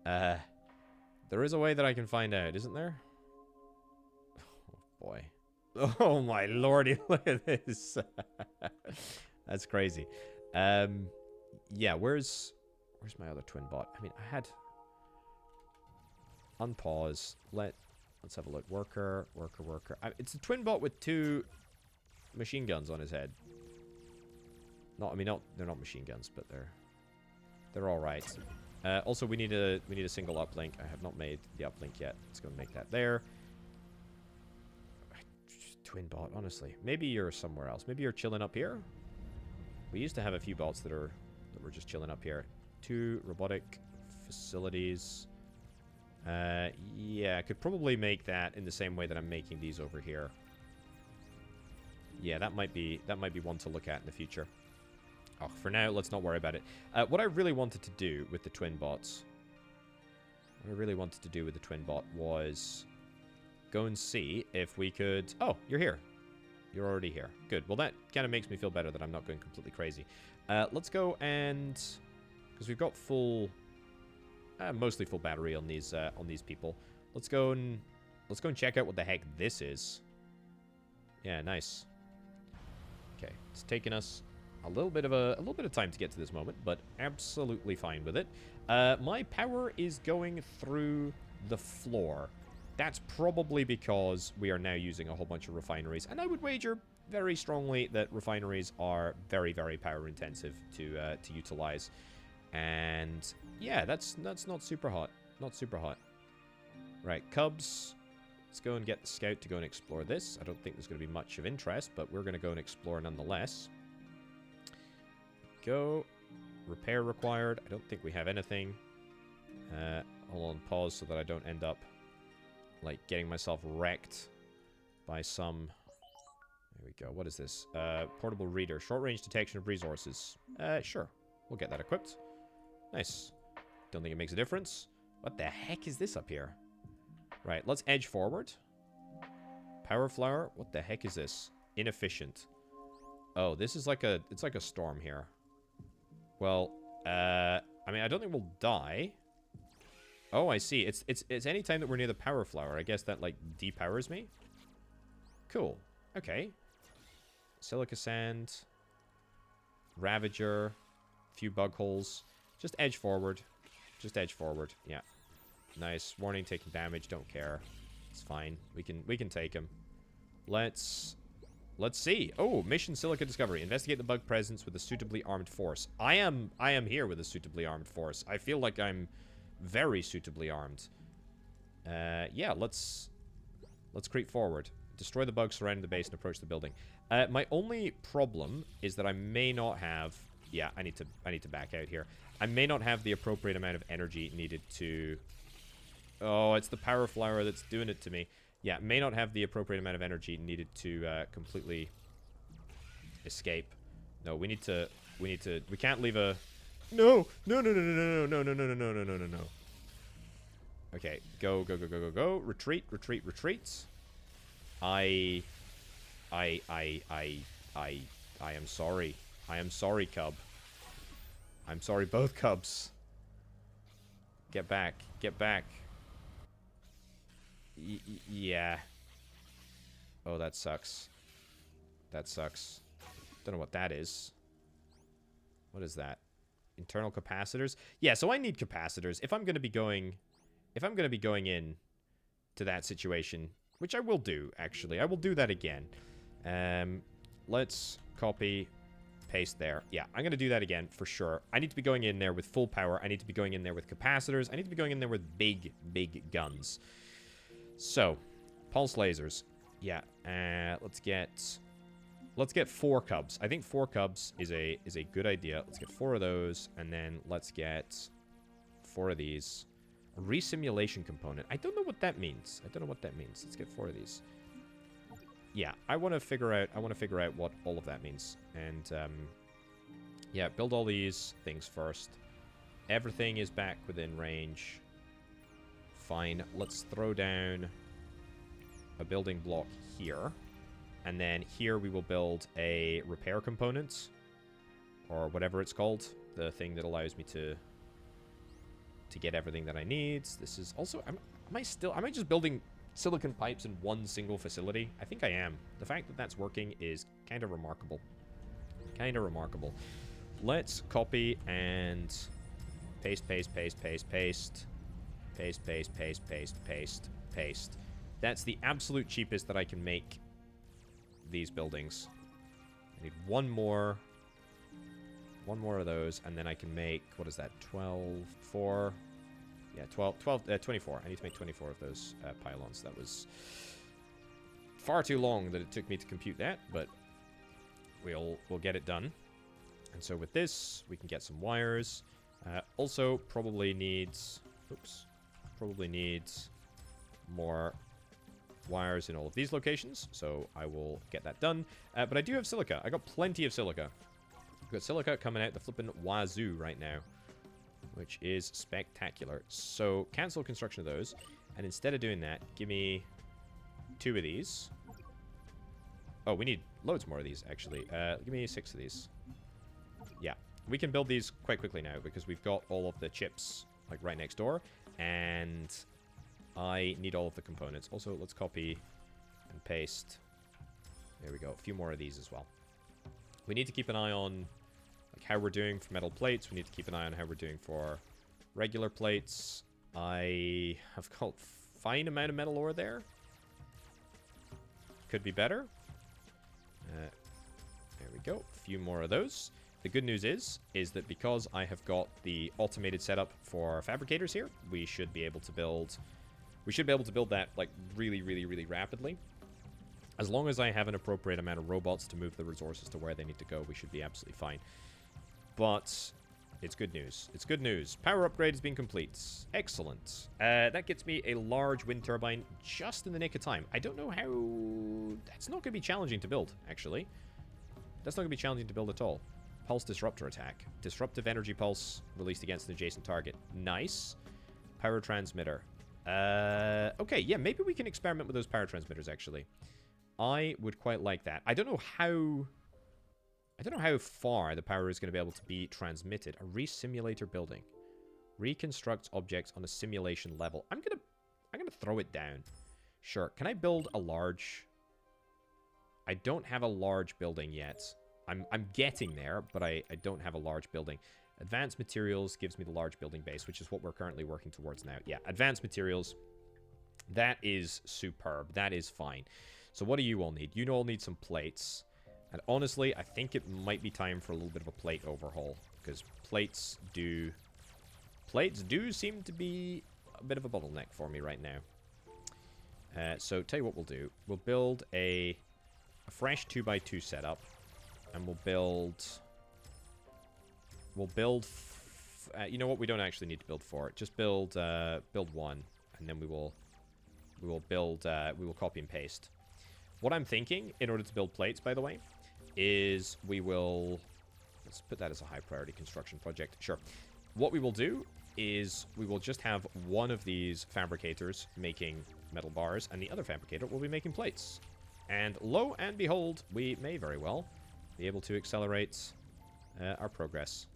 There is a way that I can find out, isn't there? Oh boy. Oh my lordy, look at this. That's crazy. Yeah, where's my other twin bot? I mean, I had unpause. Let's have a look. Worker. It's a twin bot with two machine guns on his head. They're not machine guns, but they're all right. Also, we need a single uplink. I have not made the uplink yet. Let's go and make that there. Twin bot, honestly. Maybe you're somewhere else. Maybe you're chilling up here. We used to have a few bots that were just chilling up here. 2 robotic facilities. Yeah, I could probably make that in the same way that I'm making these over here. Yeah, that might be one to look at in the future. Oh, for now, let's not worry about it. What I really wanted to do with the twin bots... was go and see if we could... Oh, you're here. You're already here. Good. Well, that kind of makes me feel better that I'm not going completely crazy. Let's go and... Because we've got full... mostly full battery on these people. Let's go and check out what the heck this is. Yeah, nice. Okay, it's taken us a little bit of time to get to this moment, but absolutely fine with it. My power is going through the floor. That's probably because we are now using a whole bunch of refineries, and I would wager very strongly that refineries are very, very power intensive to utilize. And yeah, that's not super hot. Not super hot. Right, Cubs. Let's go and get the scout to go and explore this. I don't think there's going to be much of interest, but we're going to go and explore nonetheless. Go. Repair required. I don't think we have anything. Hold on, pause so that I don't end up like getting myself wrecked by some... There we go. What is this? Portable reader. Short range detection of resources. Sure. We'll get that equipped. Nice. Don't think it makes a difference. What the heck is this up here? Right, let's edge forward. Power flower. What the heck is this? Inefficient. Oh, this is like a... It's like a storm here. Well, I mean, I don't think we'll die. Oh, I see. It's any time that we're near the power flower. I guess that, like, depowers me. Cool. Okay. Silica sand. Ravager. Few bug holes. Just edge forward. Just edge forward. Yeah. Nice. Warning, taking damage. Don't care. It's fine. We can take him. Let's see. Oh, mission Silica discovery. Investigate the bug presence with a suitably armed force. I am here with a suitably armed force. I feel like I'm very suitably armed. Yeah, let's creep forward. Destroy the bugs surrounding the base and approach the building. My only problem is that I may not have... Yeah, I need to back out here. I may not have the appropriate amount of energy needed to... Oh, it's the power flower that's doing it to me. Yeah, may not have the appropriate amount of energy needed to completely escape. No, we can't leave a... No! No. Okay, go. Retreat. I am sorry. I am sorry, cub. I'm sorry, both cubs. Get back. Yeah. Oh, that sucks. Don't know what that is. What is that? Internal capacitors? Yeah, so I need capacitors if I'm going to be going in to that situation, which I will do, actually. I will do that again. Let's copy, paste there. Yeah, I'm going to do that again for sure. I need to be going in there with full power. I need to be going in there with capacitors. I need to be going in there with big guns. So, pulse lasers. Yeah, let's get 4 cubs. I think 4 cubs is a good idea. Let's get 4 of those, and then let's get 4 of these. A resimulation component. I don't know what that means. Let's get 4 of these. Yeah, I want to figure out what all of that means. And yeah, build all these things first. Everything is back within range. Fine. Let's throw down a building block here. And then here we will build a repair component. Or whatever it's called. The thing that allows me to get everything that I need. This is also... Am I just building silicon pipes in one single facility? I think I am. The fact that that's working is kind of remarkable. Let's copy and paste. Paste. That's the absolute cheapest that I can make these buildings. I need one more of those, and then I can make, what is that, 4? Yeah, 24. I need to make 24 of those pylons. That was far too long that it took me to compute that, but we'll get it done. And so with this, we can get some wires. Also, probably needs more wires in all of these locations, so I will get that done. But I do have silica. I got plenty of silica. I've got silica coming out the flippin' wazoo right now, which is spectacular. So cancel construction of those, and instead of doing that, give me 2 of these. Oh, we need loads more of these, actually. Give me 6 of these. Yeah, we can build these quite quickly now because we've got all of the chips like right next door, and I need all of the components. Also, let's copy and paste. There we go. A few more of these as well. We need to keep an eye on like how we're doing for metal plates. We need to keep an eye on how we're doing for regular plates. I have got fine amount of metal ore there. Could be better. There we go. A few more of those. The good news is that because I have got the automated setup for fabricators here, we should be able to build that like really rapidly. As long as I have an appropriate amount of robots to move the resources to where they need to go, we should be absolutely fine. But it's good news. It's good news. Power upgrade has been complete. Excellent. That gets me a large wind turbine just in the nick of time. I don't know how... That's not going to be challenging to build, actually. That's not going to be challenging to build at all. Pulse Disruptor attack. Disruptive energy pulse released against an adjacent target. Nice. Power transmitter. Okay, yeah, maybe we can experiment with those power transmitters, actually. I would quite like that. I don't know how far the power is going to be able to be transmitted. A re-simulator building. Reconstructs objects on a simulation level. I'm gonna throw it down. Sure. Can I build a large... I don't have a large building yet. I'm getting there, but I don't have a large building. Advanced materials gives me the large building base, which is what we're currently working towards now. Yeah, advanced materials. That is superb. That is fine. So what do you all need? You all need some plates. And honestly, I think it might be time for a little bit of a plate overhaul. Because plates do seem to be a bit of a bottleneck for me right now. So tell you what we'll do. We'll build a fresh 2x2 setup. And we'll build... you know what? We don't actually need to build 4. Just build 1. And then we will copy and paste. What I'm thinking, in order to build plates, by the way, is we will... Let's put that as a high priority construction project. Sure. What we will do is we will just have one of these fabricators making metal bars, and the other fabricator will be making plates. And lo and behold, we may very well be able to accelerate our progress.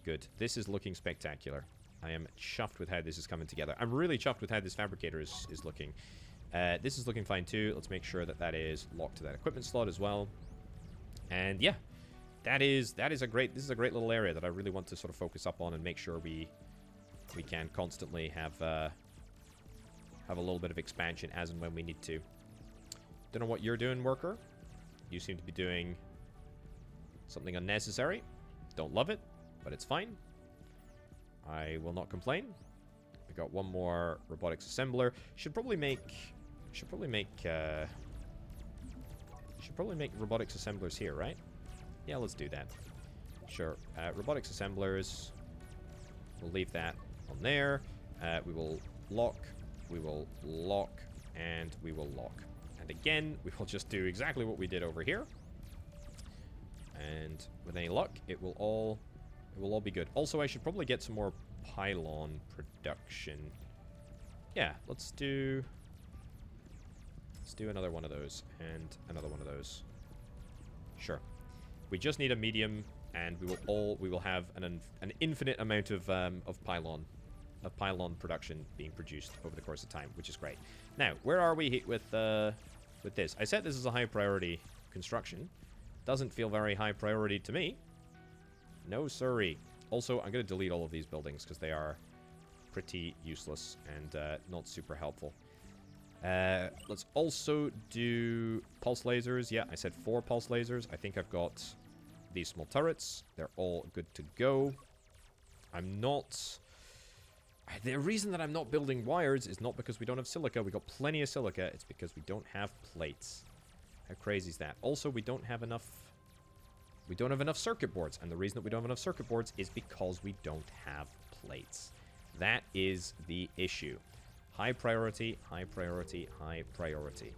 Good. This is looking spectacular. I am chuffed with how this is coming together. I'm really chuffed with how this fabricator is looking. This is looking fine too. Let's make sure that that is locked to that equipment slot as well. And yeah, this is a great little area that I really want to sort of focus up on and make sure we can constantly have a little bit of expansion as and when we need to. Don't know what you're doing, worker. You seem to be doing something unnecessary. Don't love it, but it's fine. I will not complain. We got one more robotics assembler. Should probably make robotics assemblers here, right? Yeah, let's do that. Sure. Robotics assemblers. We'll leave that on there. We will lock, and we will lock. And again, we will just do exactly what we did over here. And with any luck, it will all be good. Also, I should probably get some more pylon production. Yeah, let's do another one of those and another one of those. Sure. We just need a medium, and we will have an infinite amount of pylon production being produced over the course of time, which is great. Now, where are we with this? I said this is a high priority construction. Doesn't feel very high priority to me. No siree. Also, I'm going to delete all of these buildings because they are pretty useless and not super helpful. Let's also do pulse lasers. Yeah, I said 4 pulse lasers. I think I've got these small turrets. They're all good to go. I'm not... The reason that I'm not building wires is not because we don't have silica. We got plenty of silica. It's because we don't have plates. How crazy is that? Also, we don't have enough circuit boards. And the reason that we don't have enough circuit boards is because we don't have plates. That is the issue. High priority, high priority, high priority.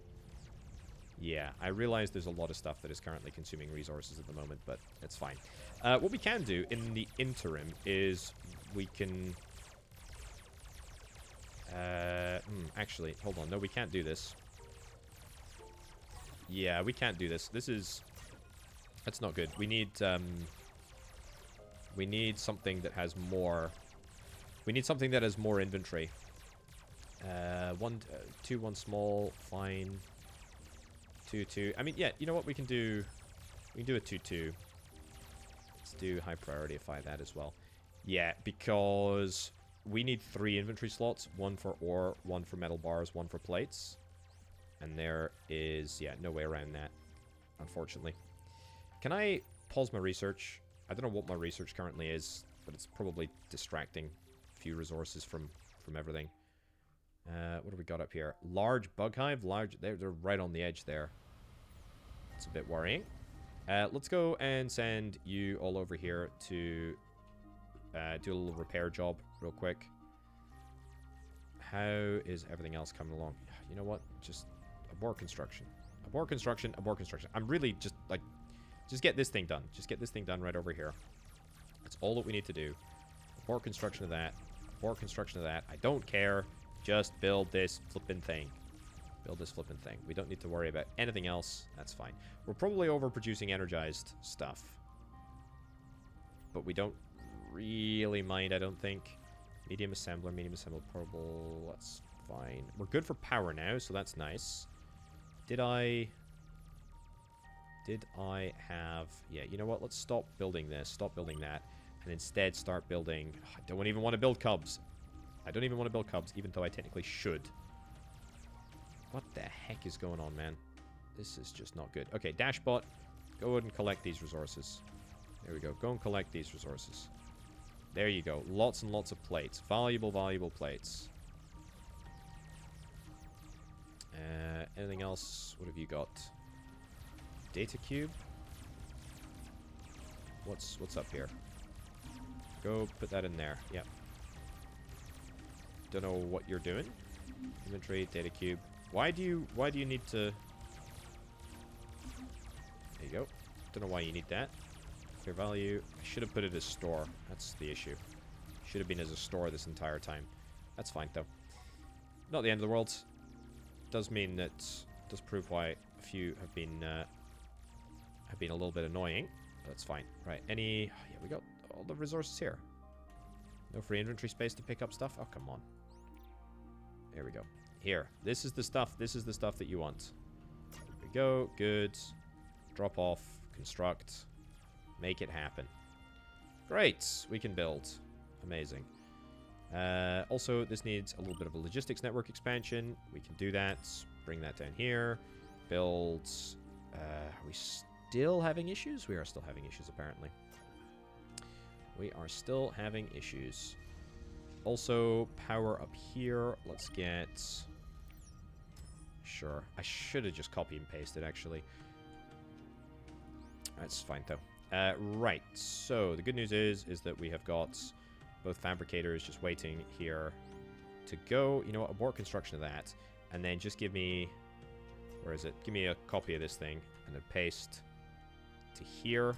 Yeah, I realize there's a lot of stuff that is currently consuming resources at the moment, but it's fine. What we can do in the interim is we can... actually, hold on. No, we can't do this. Yeah, we can't do this. That's not good. We need something that has more... We need something that has more inventory. 1 small, fine. 2. I mean, yeah, you know what we can do? We can do a 2. Let's do high priorityify that as well. Yeah, because we need 3 inventory slots. 1 for ore, 1 for metal bars, 1 for plates. And there is, yeah, no way around that, unfortunately. Can I pause my research? I don't know what my research currently is, but it's probably distracting a few resources from everything. What do we got up here? Large bug hive. They're right on the edge there. It's a bit worrying. Let's go and send you all over here to do a little repair job real quick. How is everything else coming along? You know what? Just abort construction. Abort construction. Abort construction. I'm really just, like, Just get this thing done. Just get this thing done right over here. That's all that we need to do. Abort construction of that. Abort construction of that. I don't care. Just build this flippin' thing. Build this flippin' thing. We don't need to worry about anything else. That's fine. We're probably overproducing energized stuff. But we don't really mind, I don't think. Medium assembler, portable. That's fine. We're good for power now, so that's nice. Did I have... Yeah, you know what? Let's stop building this. Stop building that. And instead start building... I don't even want to build cubs. I don't even want to build cubs, even though I technically should. What the heck is going on, man? This is just not good. Okay, Dashbot, go ahead and collect these resources. There we go. Go and collect these resources. There you go. Lots and lots of plates. Valuable, valuable plates. Anything else? What have you got? Data cube? What's up here? Go put that in there. Yep. Don't know what you're doing. Inventory, data cube. Why do you need to... There you go. Don't know why you need that. Clear value. I should have put it as store. That's the issue. Should have been as a store this entire time. That's fine, though. Not the end of the world. Does mean that... Does prove why a few have been a little bit annoying. That's fine. Right. Any... Yeah, we got all the resources here. No free inventory space to pick up stuff? Oh, come on. There we go. Here. This is the stuff. This is the stuff that you want. There we go. Good. Drop off. Construct. Make it happen. Great. We can build. Amazing. Also, this needs a little bit of a logistics network expansion. We can do that. Bring that down here. Build. Are we still having issues? We are still having issues, apparently. We are still having issues. Also, power up here. Let's get... Sure. I should have just copy and pasted, actually. That's fine, though. Right. So, the good news is that we have got both fabricators just waiting here to go. You know what? Abort construction of that. And then just give me... Where is it? Give me a copy of this thing. And then paste to here.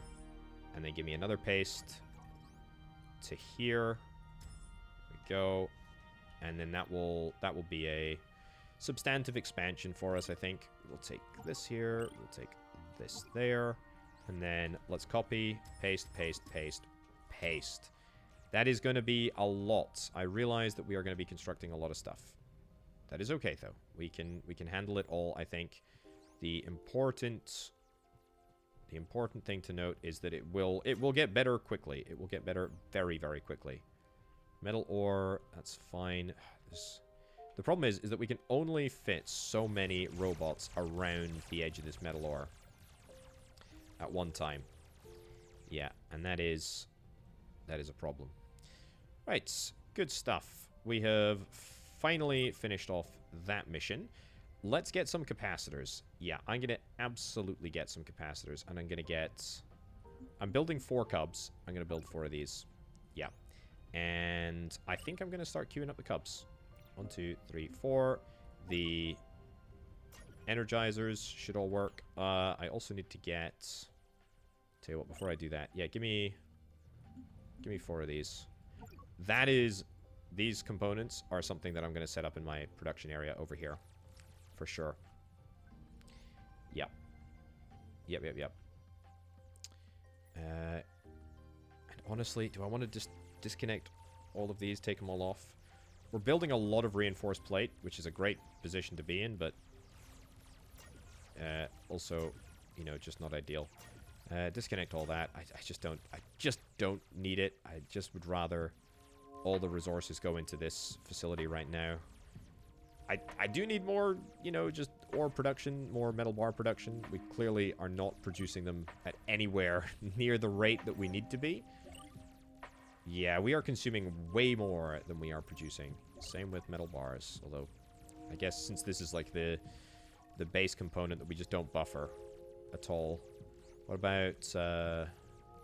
And then give me another paste to here. There we go. And then that will be a substantive expansion for us, I think. We'll take this here. We'll take this there. And then let's copy, paste, paste, paste, paste. That is going to be a lot. I realize that we are going to be constructing a lot of stuff. That is okay, though. We can handle it all, I think. The important thing to note is that it will get better quickly. It will get better very, very quickly. Metal ore, that's fine. The problem is that we can only fit so many robots around the edge of this metal ore at one time. Yeah, and that is a problem. Right, good stuff. We have finally finished off that mission. Let's get some capacitors. Yeah, I'm going to absolutely get some capacitors. And I'm going to get... I'm building 4 cubs. I'm going to build 4 of these. Yeah. And I think I'm going to start queuing up the cubs. 1, 2, 3, 4. The energizers should all work. I also need to get... Tell you what, before I do that. Yeah, give me 4 of these. That is... These components are something that I'm going to set up in my production area over here. For sure. Yep. Yep. And honestly, do I want to just disconnect all of these, take them all off? We're building a lot of reinforced plate, which is a great position to be in, but also, you know, just not ideal. Disconnect all that. I just don't need it. I just would rather all the resources go into this facility right now. I do need more, you know, just ore production, more metal bar production. We clearly are not producing them at anywhere near the rate that we need to be. Yeah, we are consuming way more than we are producing. Same with metal bars, although I guess since this is like the base component that we just don't buffer at all. What about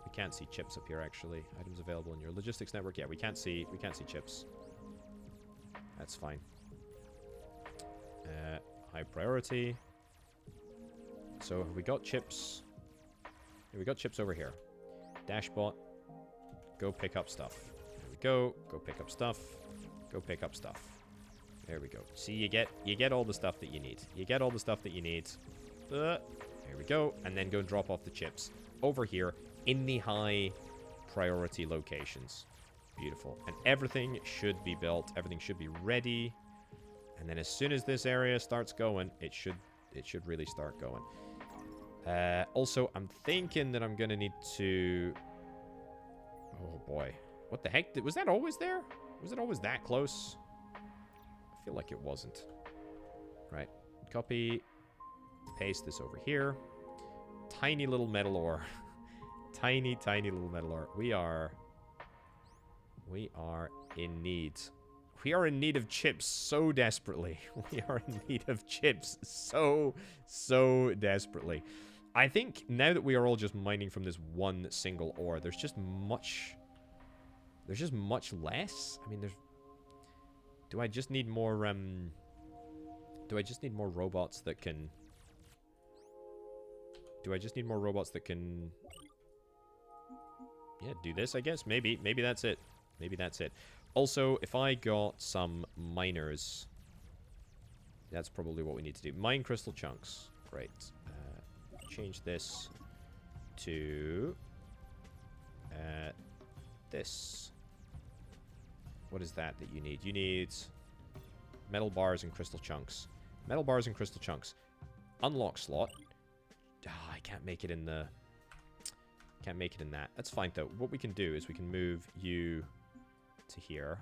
we can't see chips up here actually. Items available in your logistics network. Yeah, we can't see chips. That's fine. High priority. So have we got chips? We got chips over here. Dashbot. Go pick up stuff. There we go. Go pick up stuff. Go pick up stuff. There we go. See, you get all the stuff that you need. You get all the stuff that you need. There we go. And then go and drop off the chips over here in the high priority locations. Beautiful. And everything should be built. Everything should be ready. And then as soon as this area starts going, it should really start going. Also, I'm thinking that I'm going to need to... Oh, boy. What the heck? Was that always there? Was it always that close? I feel like it wasn't. Right. Copy. Paste this over here. Tiny little metal ore. Tiny, tiny little metal ore. We are in need. We are in need of chips so desperately. We are in need of chips so desperately. I think now that we are all just mining from this one single ore, there's just much less. I mean, do I just need more robots that can... Yeah, do this, I guess. Maybe that's it. Maybe that's it. Also, if I got some miners, that's probably what we need to do. Mine crystal chunks. Great. Change this to this. What is that you need? You need metal bars and crystal chunks. Metal bars and crystal chunks. Unlock slot. I can't make it in the... Can't make it in that. That's fine, though. What we can do is we can move you to here.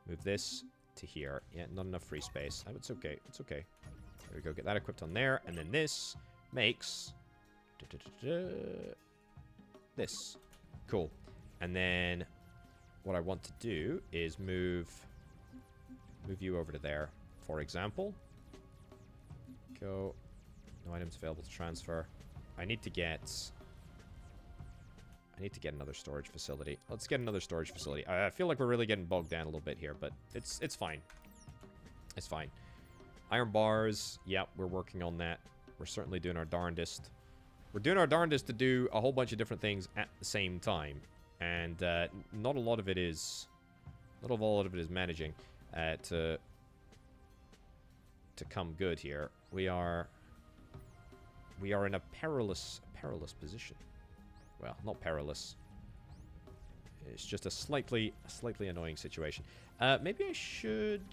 Move this to here. Yeah, not enough free space. Oh, it's okay. It's okay. There we go. Get that equipped on there. And then this makes... this. Cool. And then what I want to do is move you over to there, for example. Go. No items available to transfer. I need to get another storage facility. Let's get another storage facility. I feel like we're really getting bogged down a little bit here, but it's fine. It's fine. Iron bars. Yep, we're working on that. We're certainly doing our darndest. We're doing our darndest to do a whole bunch of different things at the same time. And not a lot of it is managing to come good here. We are in a perilous position. Well, not perilous. It's just a slightly annoying situation. Maybe I should...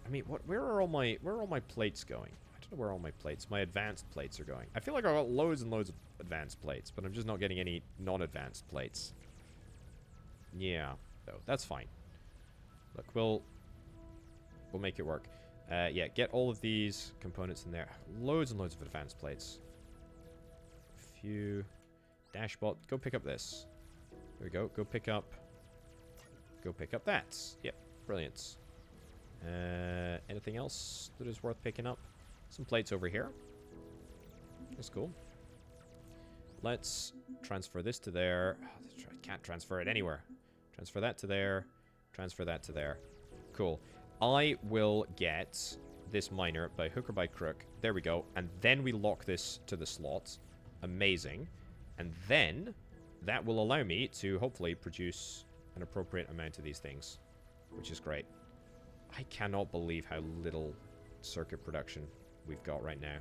I mean, where are all my plates going? I don't know where all my plates, my advanced plates are going. I feel like I've got loads and loads of advanced plates, but I'm just not getting any non-advanced plates. Yeah, though, that's fine. Look, we'll make it work. Yeah, get all of these components in there. Loads and loads of advanced plates. Few. Dashbot, go pick up this. There we go. Go pick up that. Yep, brilliant. Anything else that is worth picking up? Some plates over here. That's cool. Let's transfer this to there. I can't transfer it anywhere. Transfer that to there. Transfer that to there. Cool. I will get this miner by hook or by crook. There we go. And then we lock this to the slot. Amazing. And then that will allow me to hopefully produce an appropriate amount of these things, which is great. I cannot believe how little circuit production we've got right now.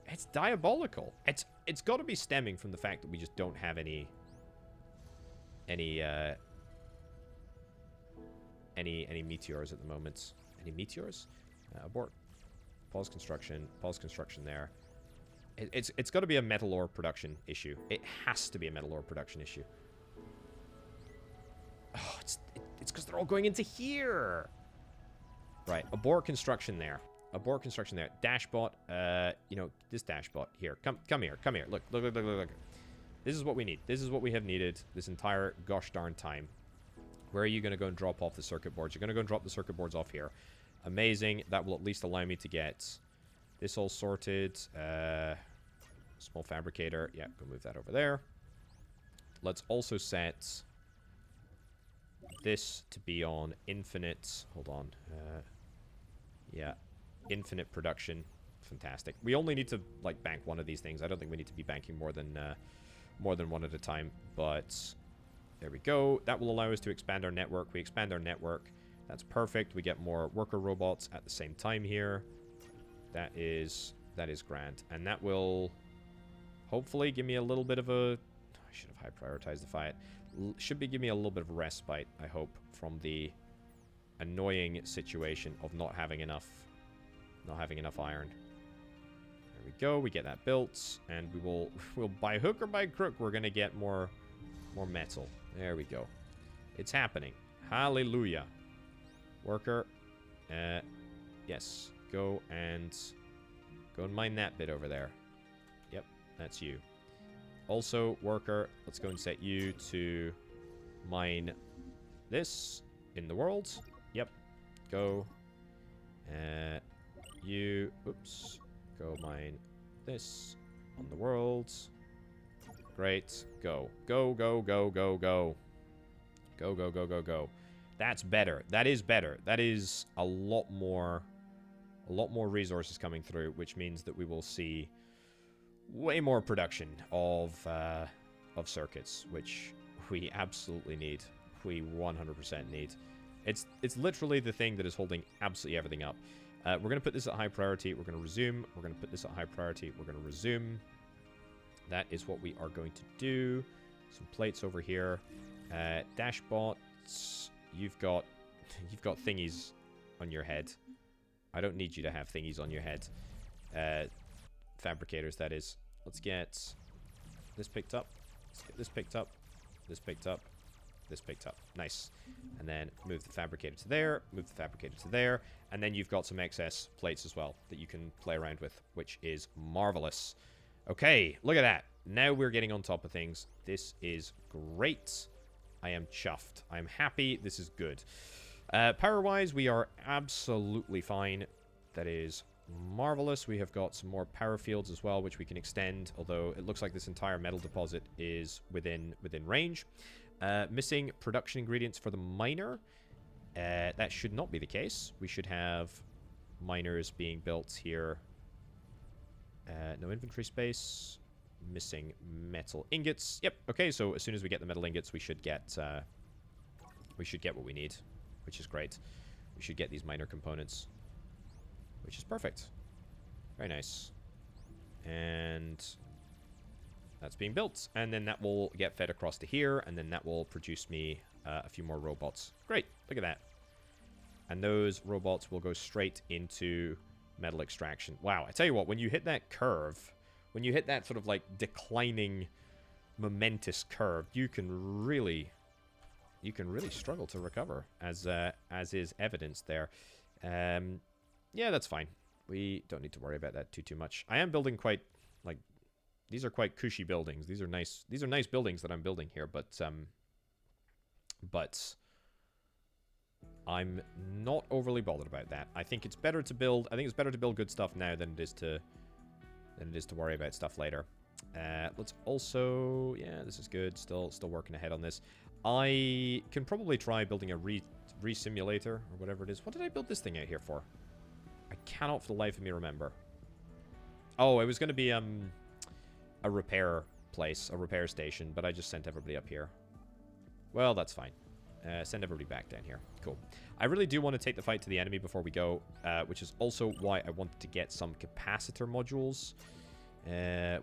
It's diabolical. It's got to be stemming from the fact that we just don't have any meteors at the moment. Any meteors? Abort. Pause construction. Pause construction there. It's got to be a metal ore production issue. It has to be a metal ore production issue. Oh, it's because they're all going into here. Right, abort construction there. Abort construction there. Dashbot, you know, this dashbot here. Come here, come here. Look. This is what we need. This is what we have needed this entire gosh darn time. Where are you going to go and drop off the circuit boards? You're going to go and drop the circuit boards off here. Amazing. That will at least allow me to get this all sorted. Small fabricator. Yeah, go move that over there. Let's also set this to be on infinite. Hold on. Yeah, infinite production. Fantastic. We only need to, like, bank one of these things. I don't think we need to be banking more than one at a time. But there we go. That will allow us to expand our network. We expand our network. That's perfect. We get more worker robots at the same time here. That is grand. And that will hopefully give me a little bit of a... I should have high prioritized the fight. Should be giving me a little bit of respite, I hope, from the annoying situation of not having enough iron. There we go. We get that built, and we'll by hook or by crook, we're gonna get more metal. There we go. It's happening. Hallelujah. Worker, yes, go and mine that bit over there. Yep, that's you. Also, worker, let's go and set you to mine this in the world. Yep, go. You, oops, go mine this on the world. Great, go. Go, go, go, go, go. Go, go, go, go, go. That's better. That is better. That is a lot more resources coming through, which means that we will see way more production of circuits, which we absolutely need. We 100% need. It's literally the thing that is holding absolutely everything up. We're going to put this at high priority. We're going to resume. We're going to put this at high priority. We're going to resume. That is what we are going to do. Some plates over here. Dashbots. You've got thingies on your head. I don't need you to have thingies on your head. Fabricators, that is. Let's get this picked up. Let's get this picked up. This picked up. This picked up. Nice. And then move the fabricator to there. Move the fabricator to there. And then you've got some excess plates as well that you can play around with, which is marvelous. Okay, look at that. Now we're getting on top of things. This is great. I am chuffed. I'm happy. This is good. Power-wise, we are absolutely fine. That is marvelous. We have got some more power fields as well, which we can extend, although it looks like this entire metal deposit is within range. Missing production ingredients for the miner. That should not be the case. We should have miners being built here. No inventory space. Missing metal ingots. Yep. Okay. So as soon as we get the metal ingots, we should get what we need, which is great. We should get these miner components, which is perfect. Very nice. And that's being built, and then that will get fed across to here, and then that will produce me a few more robots. Great. Look at that. And those robots will go straight into metal extraction. Wow. I tell you what, when you hit that curve, when you hit that sort of like declining momentous curve, you can really struggle to recover, as is evidenced there. Yeah, that's fine. We don't need to worry about that too much. I am building quite, like, these are quite cushy buildings. These are nice buildings that I'm building here, but I'm not overly bothered about that. I think it's better to build good stuff now than it is to worry about stuff later. Let's also, yeah, this is good. Still working ahead on this. I can probably try building a re-simulator or whatever it is. What did I build this thing out here for? I cannot for the life of me remember. Oh, it was going to be a repair place, a repair station, but I just sent everybody up here. Well, that's fine. Send everybody back down here. Cool. I really do want to take the fight to the enemy before we go, which is also why I wanted to get some capacitor modules.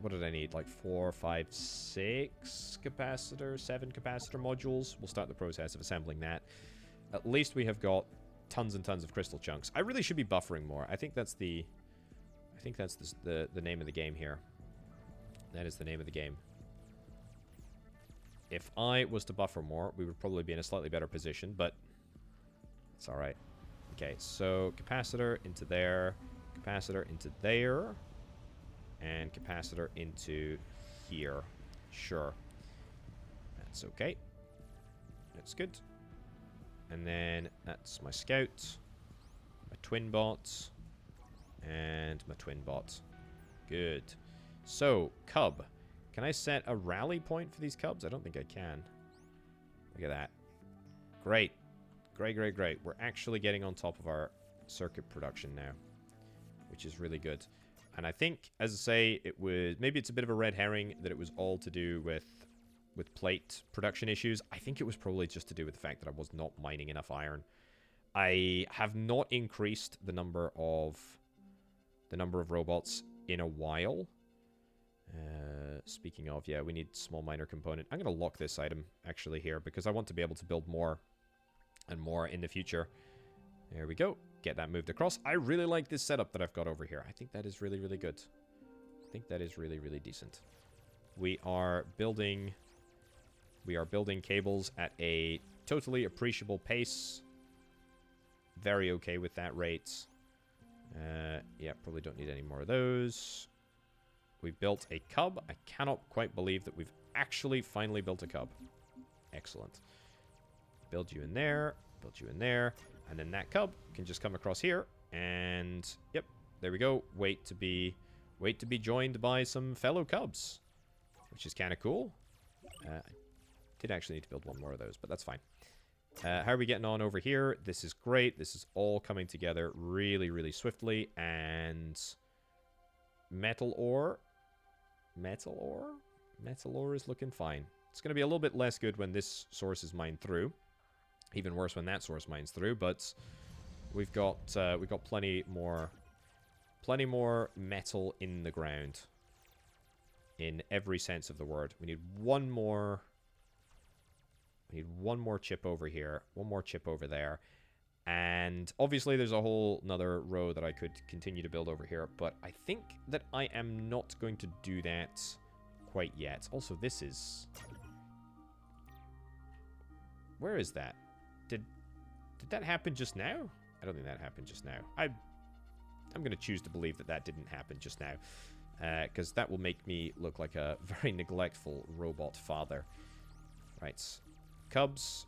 What did I need? Like 4, 5, 6 capacitor, 7 capacitor modules. We'll start the process of assembling that. At least we have got tons and tons of crystal chunks. I really should be buffering more. I think that's the name of the game here. That is the name of the game. If I was to buffer more, we would probably be in a slightly better position, but it's all right. Okay, so capacitor into there, capacitor into there, and capacitor into here. Sure. That's okay. That's good. And then that's my scout, my twin bot, and my twin bot. Good. So, cub. Can I set a rally point for these cubs? I don't think I can. Look at that. Great. Great, great, great. We're actually getting on top of our circuit production now, which is really good. And I think, as I say, it was... Maybe it's a bit of a red herring that it was all to do with plate production issues. I think it was probably just to do with the fact that I was not mining enough iron. I have not increased the number of robots in a while. Speaking of, yeah, we need small miner component. I'm going to lock this item actually here because I want to be able to build more and more in the future. There we go. Get that moved across. I really like this setup that I've got over here. I think that is really, really good. I think that is really, really decent. We are building cables at a totally appreciable pace. Very okay with that rate. Yeah, probably don't need any more of those. We built a cub. I cannot quite believe that we've actually finally built a cub. Excellent. Build you in there. Build you in there. And then that cub can just come across here. And, yep, there we go. Wait to be joined by some fellow cubs. Which is kind of cool. I did actually need to build one more of those, but that's fine. How are we getting on over here? This is great. This is all coming together really, really swiftly. And metal ore. Metal ore? Metal ore is looking fine. It's going to be a little bit less good when this source is mined through. Even worse when that source mines through, but we've got plenty more metal in the ground. In every sense of the word. We need one more chip over here, one more chip over there. And obviously there's a whole another row that I could continue to build over here, but I think that I am not going to do that quite yet. Also, this is... Where is that? Did that happen just now? I don't think that happened just now. I'm going to choose to believe that that didn't happen just now. Because that will make me look like a very neglectful robot father. Right. Cubs.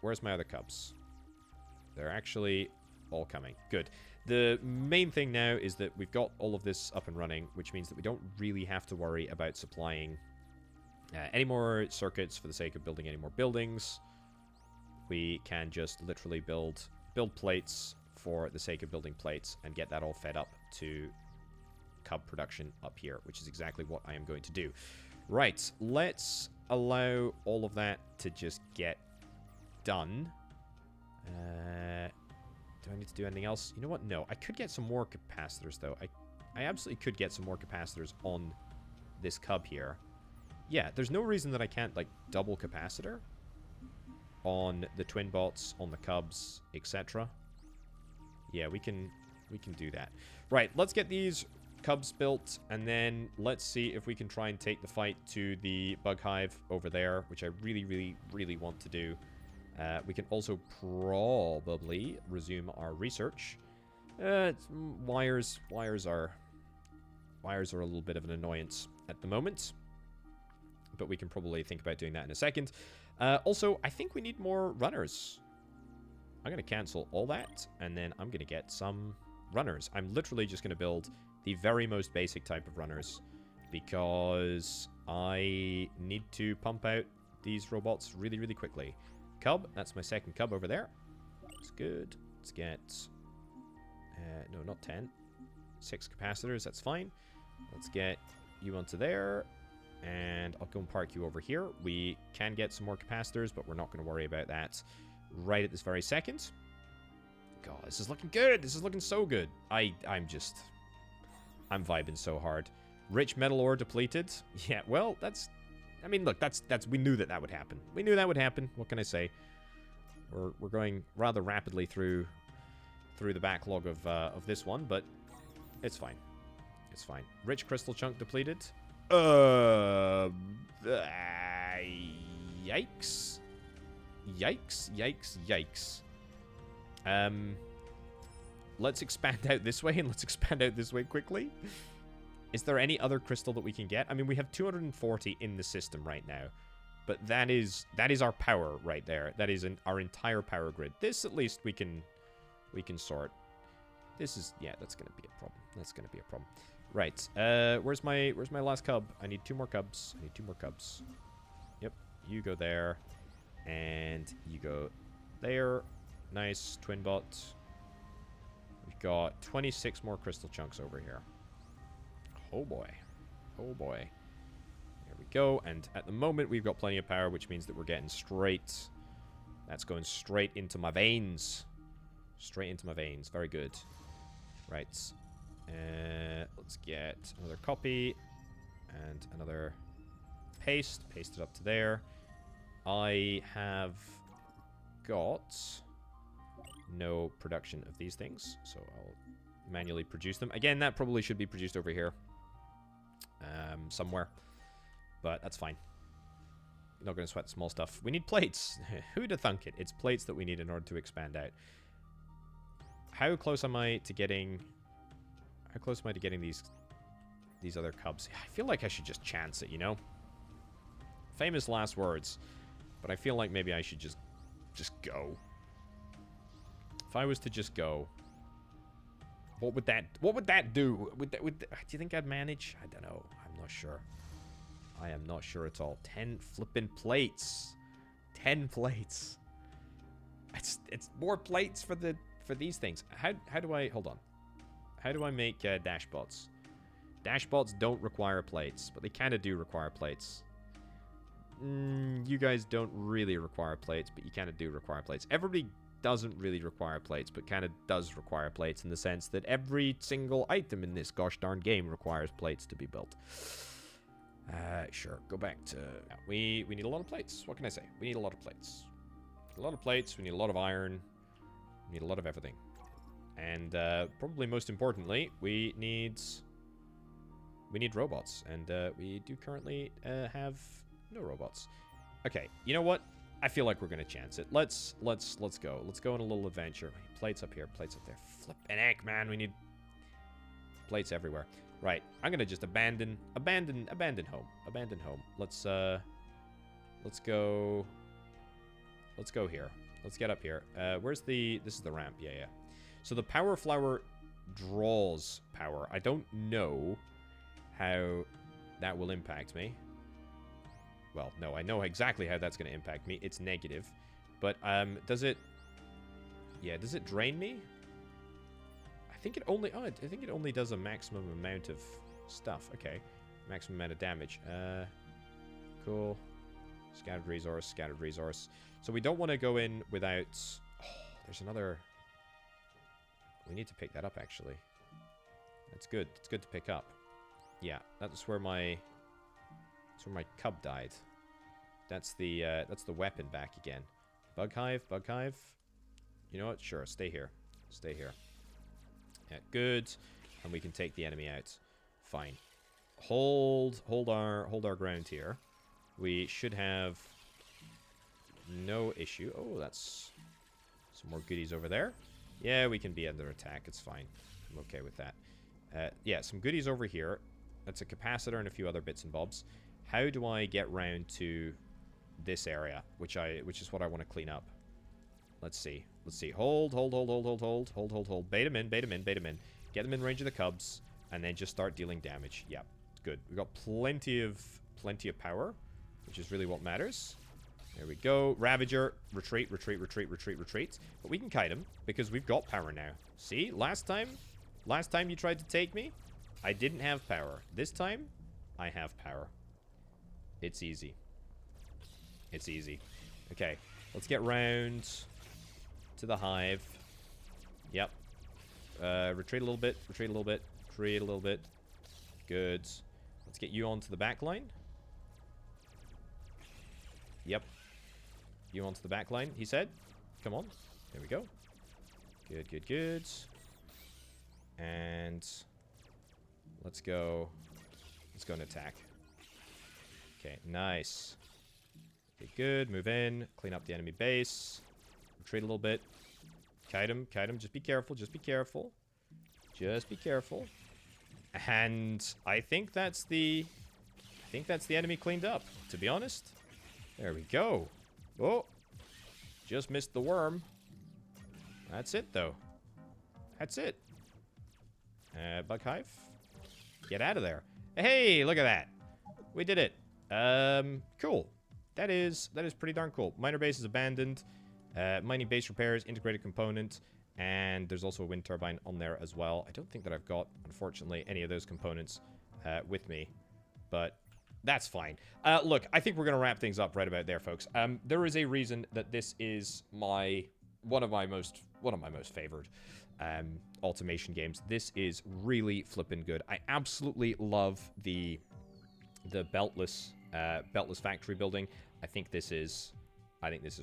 Where's my other cubs? They're actually all coming. Good. The main thing now is that we've got all of this up and running, which means that we don't really have to worry about supplying any more circuits for the sake of building any more buildings. We can just literally build plates for the sake of building plates and get that all fed up to cub production up here, which is exactly what I am going to do. Right, let's allow all of that to just get done. Do I need to do anything else? You know what? No, I could get some more capacitors, though. I absolutely could get some more capacitors on this cub here. Yeah, there's no reason that I can't, like, double capacitor on the twin bots, on the cubs, etc. Yeah, we can do that. Right, let's get these cubs built, and then let's see if we can try and take the fight to the bug hive over there, which I really, really, really want to do. We can also probably resume our research. Wires are a little bit of an annoyance at the moment, but we can probably think about doing that in a second. Also, I think we need more runners. I'm going to cancel all that, and then I'm going to get some runners. I'm literally just going to build the very most basic type of runners, because I need to pump out these robots really, really quickly. Cub, that's my second cub over there. That's good. Let's get... no, not 10. 6 capacitors, that's fine. Let's get you onto there, and I'll go and park you over here. We can get some more capacitors, but we're not going to worry about that right at this very second. God, this is looking good. This is looking so good. I'm vibing so hard. Rich metal ore depleted. Yeah, well, that's... I mean, look, that's we knew that would happen. We knew that would happen. What can I say? We're going rather rapidly through the backlog of this one, but it's fine. It's fine. Rich crystal chunk depleted. Yikes. Yikes. Let's expand out this way, and let's expand out this way quickly. Is there any other crystal that we can get? I mean, we have 240 in the system right now, but that is our power right there. That is our entire power grid. This, at least, we can sort. This is, yeah, that's gonna be a problem. That's gonna be a problem. Right. Where's my last cub? I need 2 more cubs. I need 2 more cubs. Yep. You go there, and you go there. Nice twin bot. We've got 26 more crystal chunks over here. Oh boy. Oh boy. There we go. And at the moment, we've got plenty of power, which means that we're getting straight. That's going straight into my veins. Straight into my veins. Very good. Right. Let's get another copy. And another paste. Paste it up to there. I have got no production of these things, so I'll manually produce them. Again, that probably should be produced over here. Somewhere. But that's fine. Not going to sweat the small stuff. We need plates. Who'd have thunk it? It's plates that we need in order to expand out. How close am I to getting... How close am I to getting these other cubs? I feel like I should just chance it, you know? Famous last words. But I feel like maybe I should just go. If I was to just go, what would that do? Do you think I'd manage? I don't know. I'm not sure. I am not sure at all. 10 flippin' plates. 10 plates. It's more plates for these things. How do I hold on? How do I make dashbots? Dashbots don't require plates, but they kind of do require plates. You guys don't really require plates, but you kind of do require plates. Everybody doesn't really require plates, but kind of does require plates in the sense that every single item in this gosh darn game requires plates to be built. Sure. Go back to... We need a lot of plates. What can I say? We need a lot of plates. A lot of plates. We need a lot of iron. We need a lot of everything. And probably most importantly, we need robots. And we do currently have... no robots. Okay, you know what? I feel like we're gonna chance it. Let's go. Let's go on a little adventure. Plates up here, plates up there. Flippin' heck, man. We need plates everywhere. Right. I'm gonna just abandon home. Abandon home. Let's go. Let's go here. Let's get up here. Where's the... This is the ramp. Yeah, yeah. So the power flower draws power. I don't know how that will impact me. Well, no, I know exactly how that's going to impact me. It's negative. But, does it... Yeah, does it drain me? I think it only... Oh, I think it only does a maximum amount of stuff. Okay. Maximum amount of damage. Cool. Scattered resource, scattered resource. So we don't want to go in without... Oh, there's another... We need to pick that up, actually. That's good. It's good to pick up. Yeah, that's where my... That's where my cub died. That's the weapon back again. Bug hive, bug hive. You know what? Sure, stay here. Stay here. Yeah, good. And we can take the enemy out. Fine. Hold our ground here. We should have no issue. Oh, that's some more goodies over there. Yeah, we can be under attack. It's fine. I'm okay with that. Yeah, some goodies over here. That's a capacitor and a few other bits and bobs. How do I get round to this area, which is what I want to clean up? Let's see. Let's see. Hold. Bait them in. Get them in range of the cubs, and then just start dealing damage. Yeah, good. We've got plenty of power, which is really what matters. There we go. Ravager. Retreat. But we can kite him because we've got power now. See? Last time you tried to take me, I didn't have power. This time, I have power. It's easy. It's easy. Okay. Let's get round to the hive. Yep. Retreat a little bit. Retreat a little bit. Retreat a little bit. Good. Let's get you onto the back line. Yep. You onto the back line, he said. Come on. There we go. Good. And let's go. Let's go and attack. Okay, nice. Okay, good. Move in. Clean up the enemy base. Retreat a little bit. Kite him. Just be careful. Just be careful. And I think that's the enemy cleaned up, to be honest. There we go. Oh. Just missed the worm. That's it, though. That's it. Bug hive. Get out of there. Hey, look at that. We did it. Cool. That is pretty darn cool. Miner base is abandoned. Mining base repairs, integrated component, and there's also a wind turbine on there as well. I don't think that I've got, unfortunately, any of those components with me, but that's fine. Look, I think we're going to wrap things up right about there, folks. There is a reason that this is one of my most favored automation games. This is really flippin' good. I absolutely love the beltless factory building. I think this is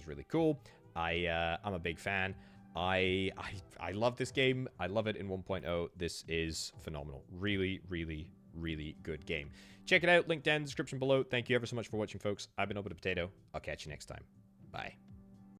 really cool. I'm a big fan. I love this game. I love it in 1.0. This is phenomenal. Really, really, really good game. Check it out. Link down in the description below. Thank you ever so much for watching, folks. I've been Orbital Potato. I'll catch you next time. Bye.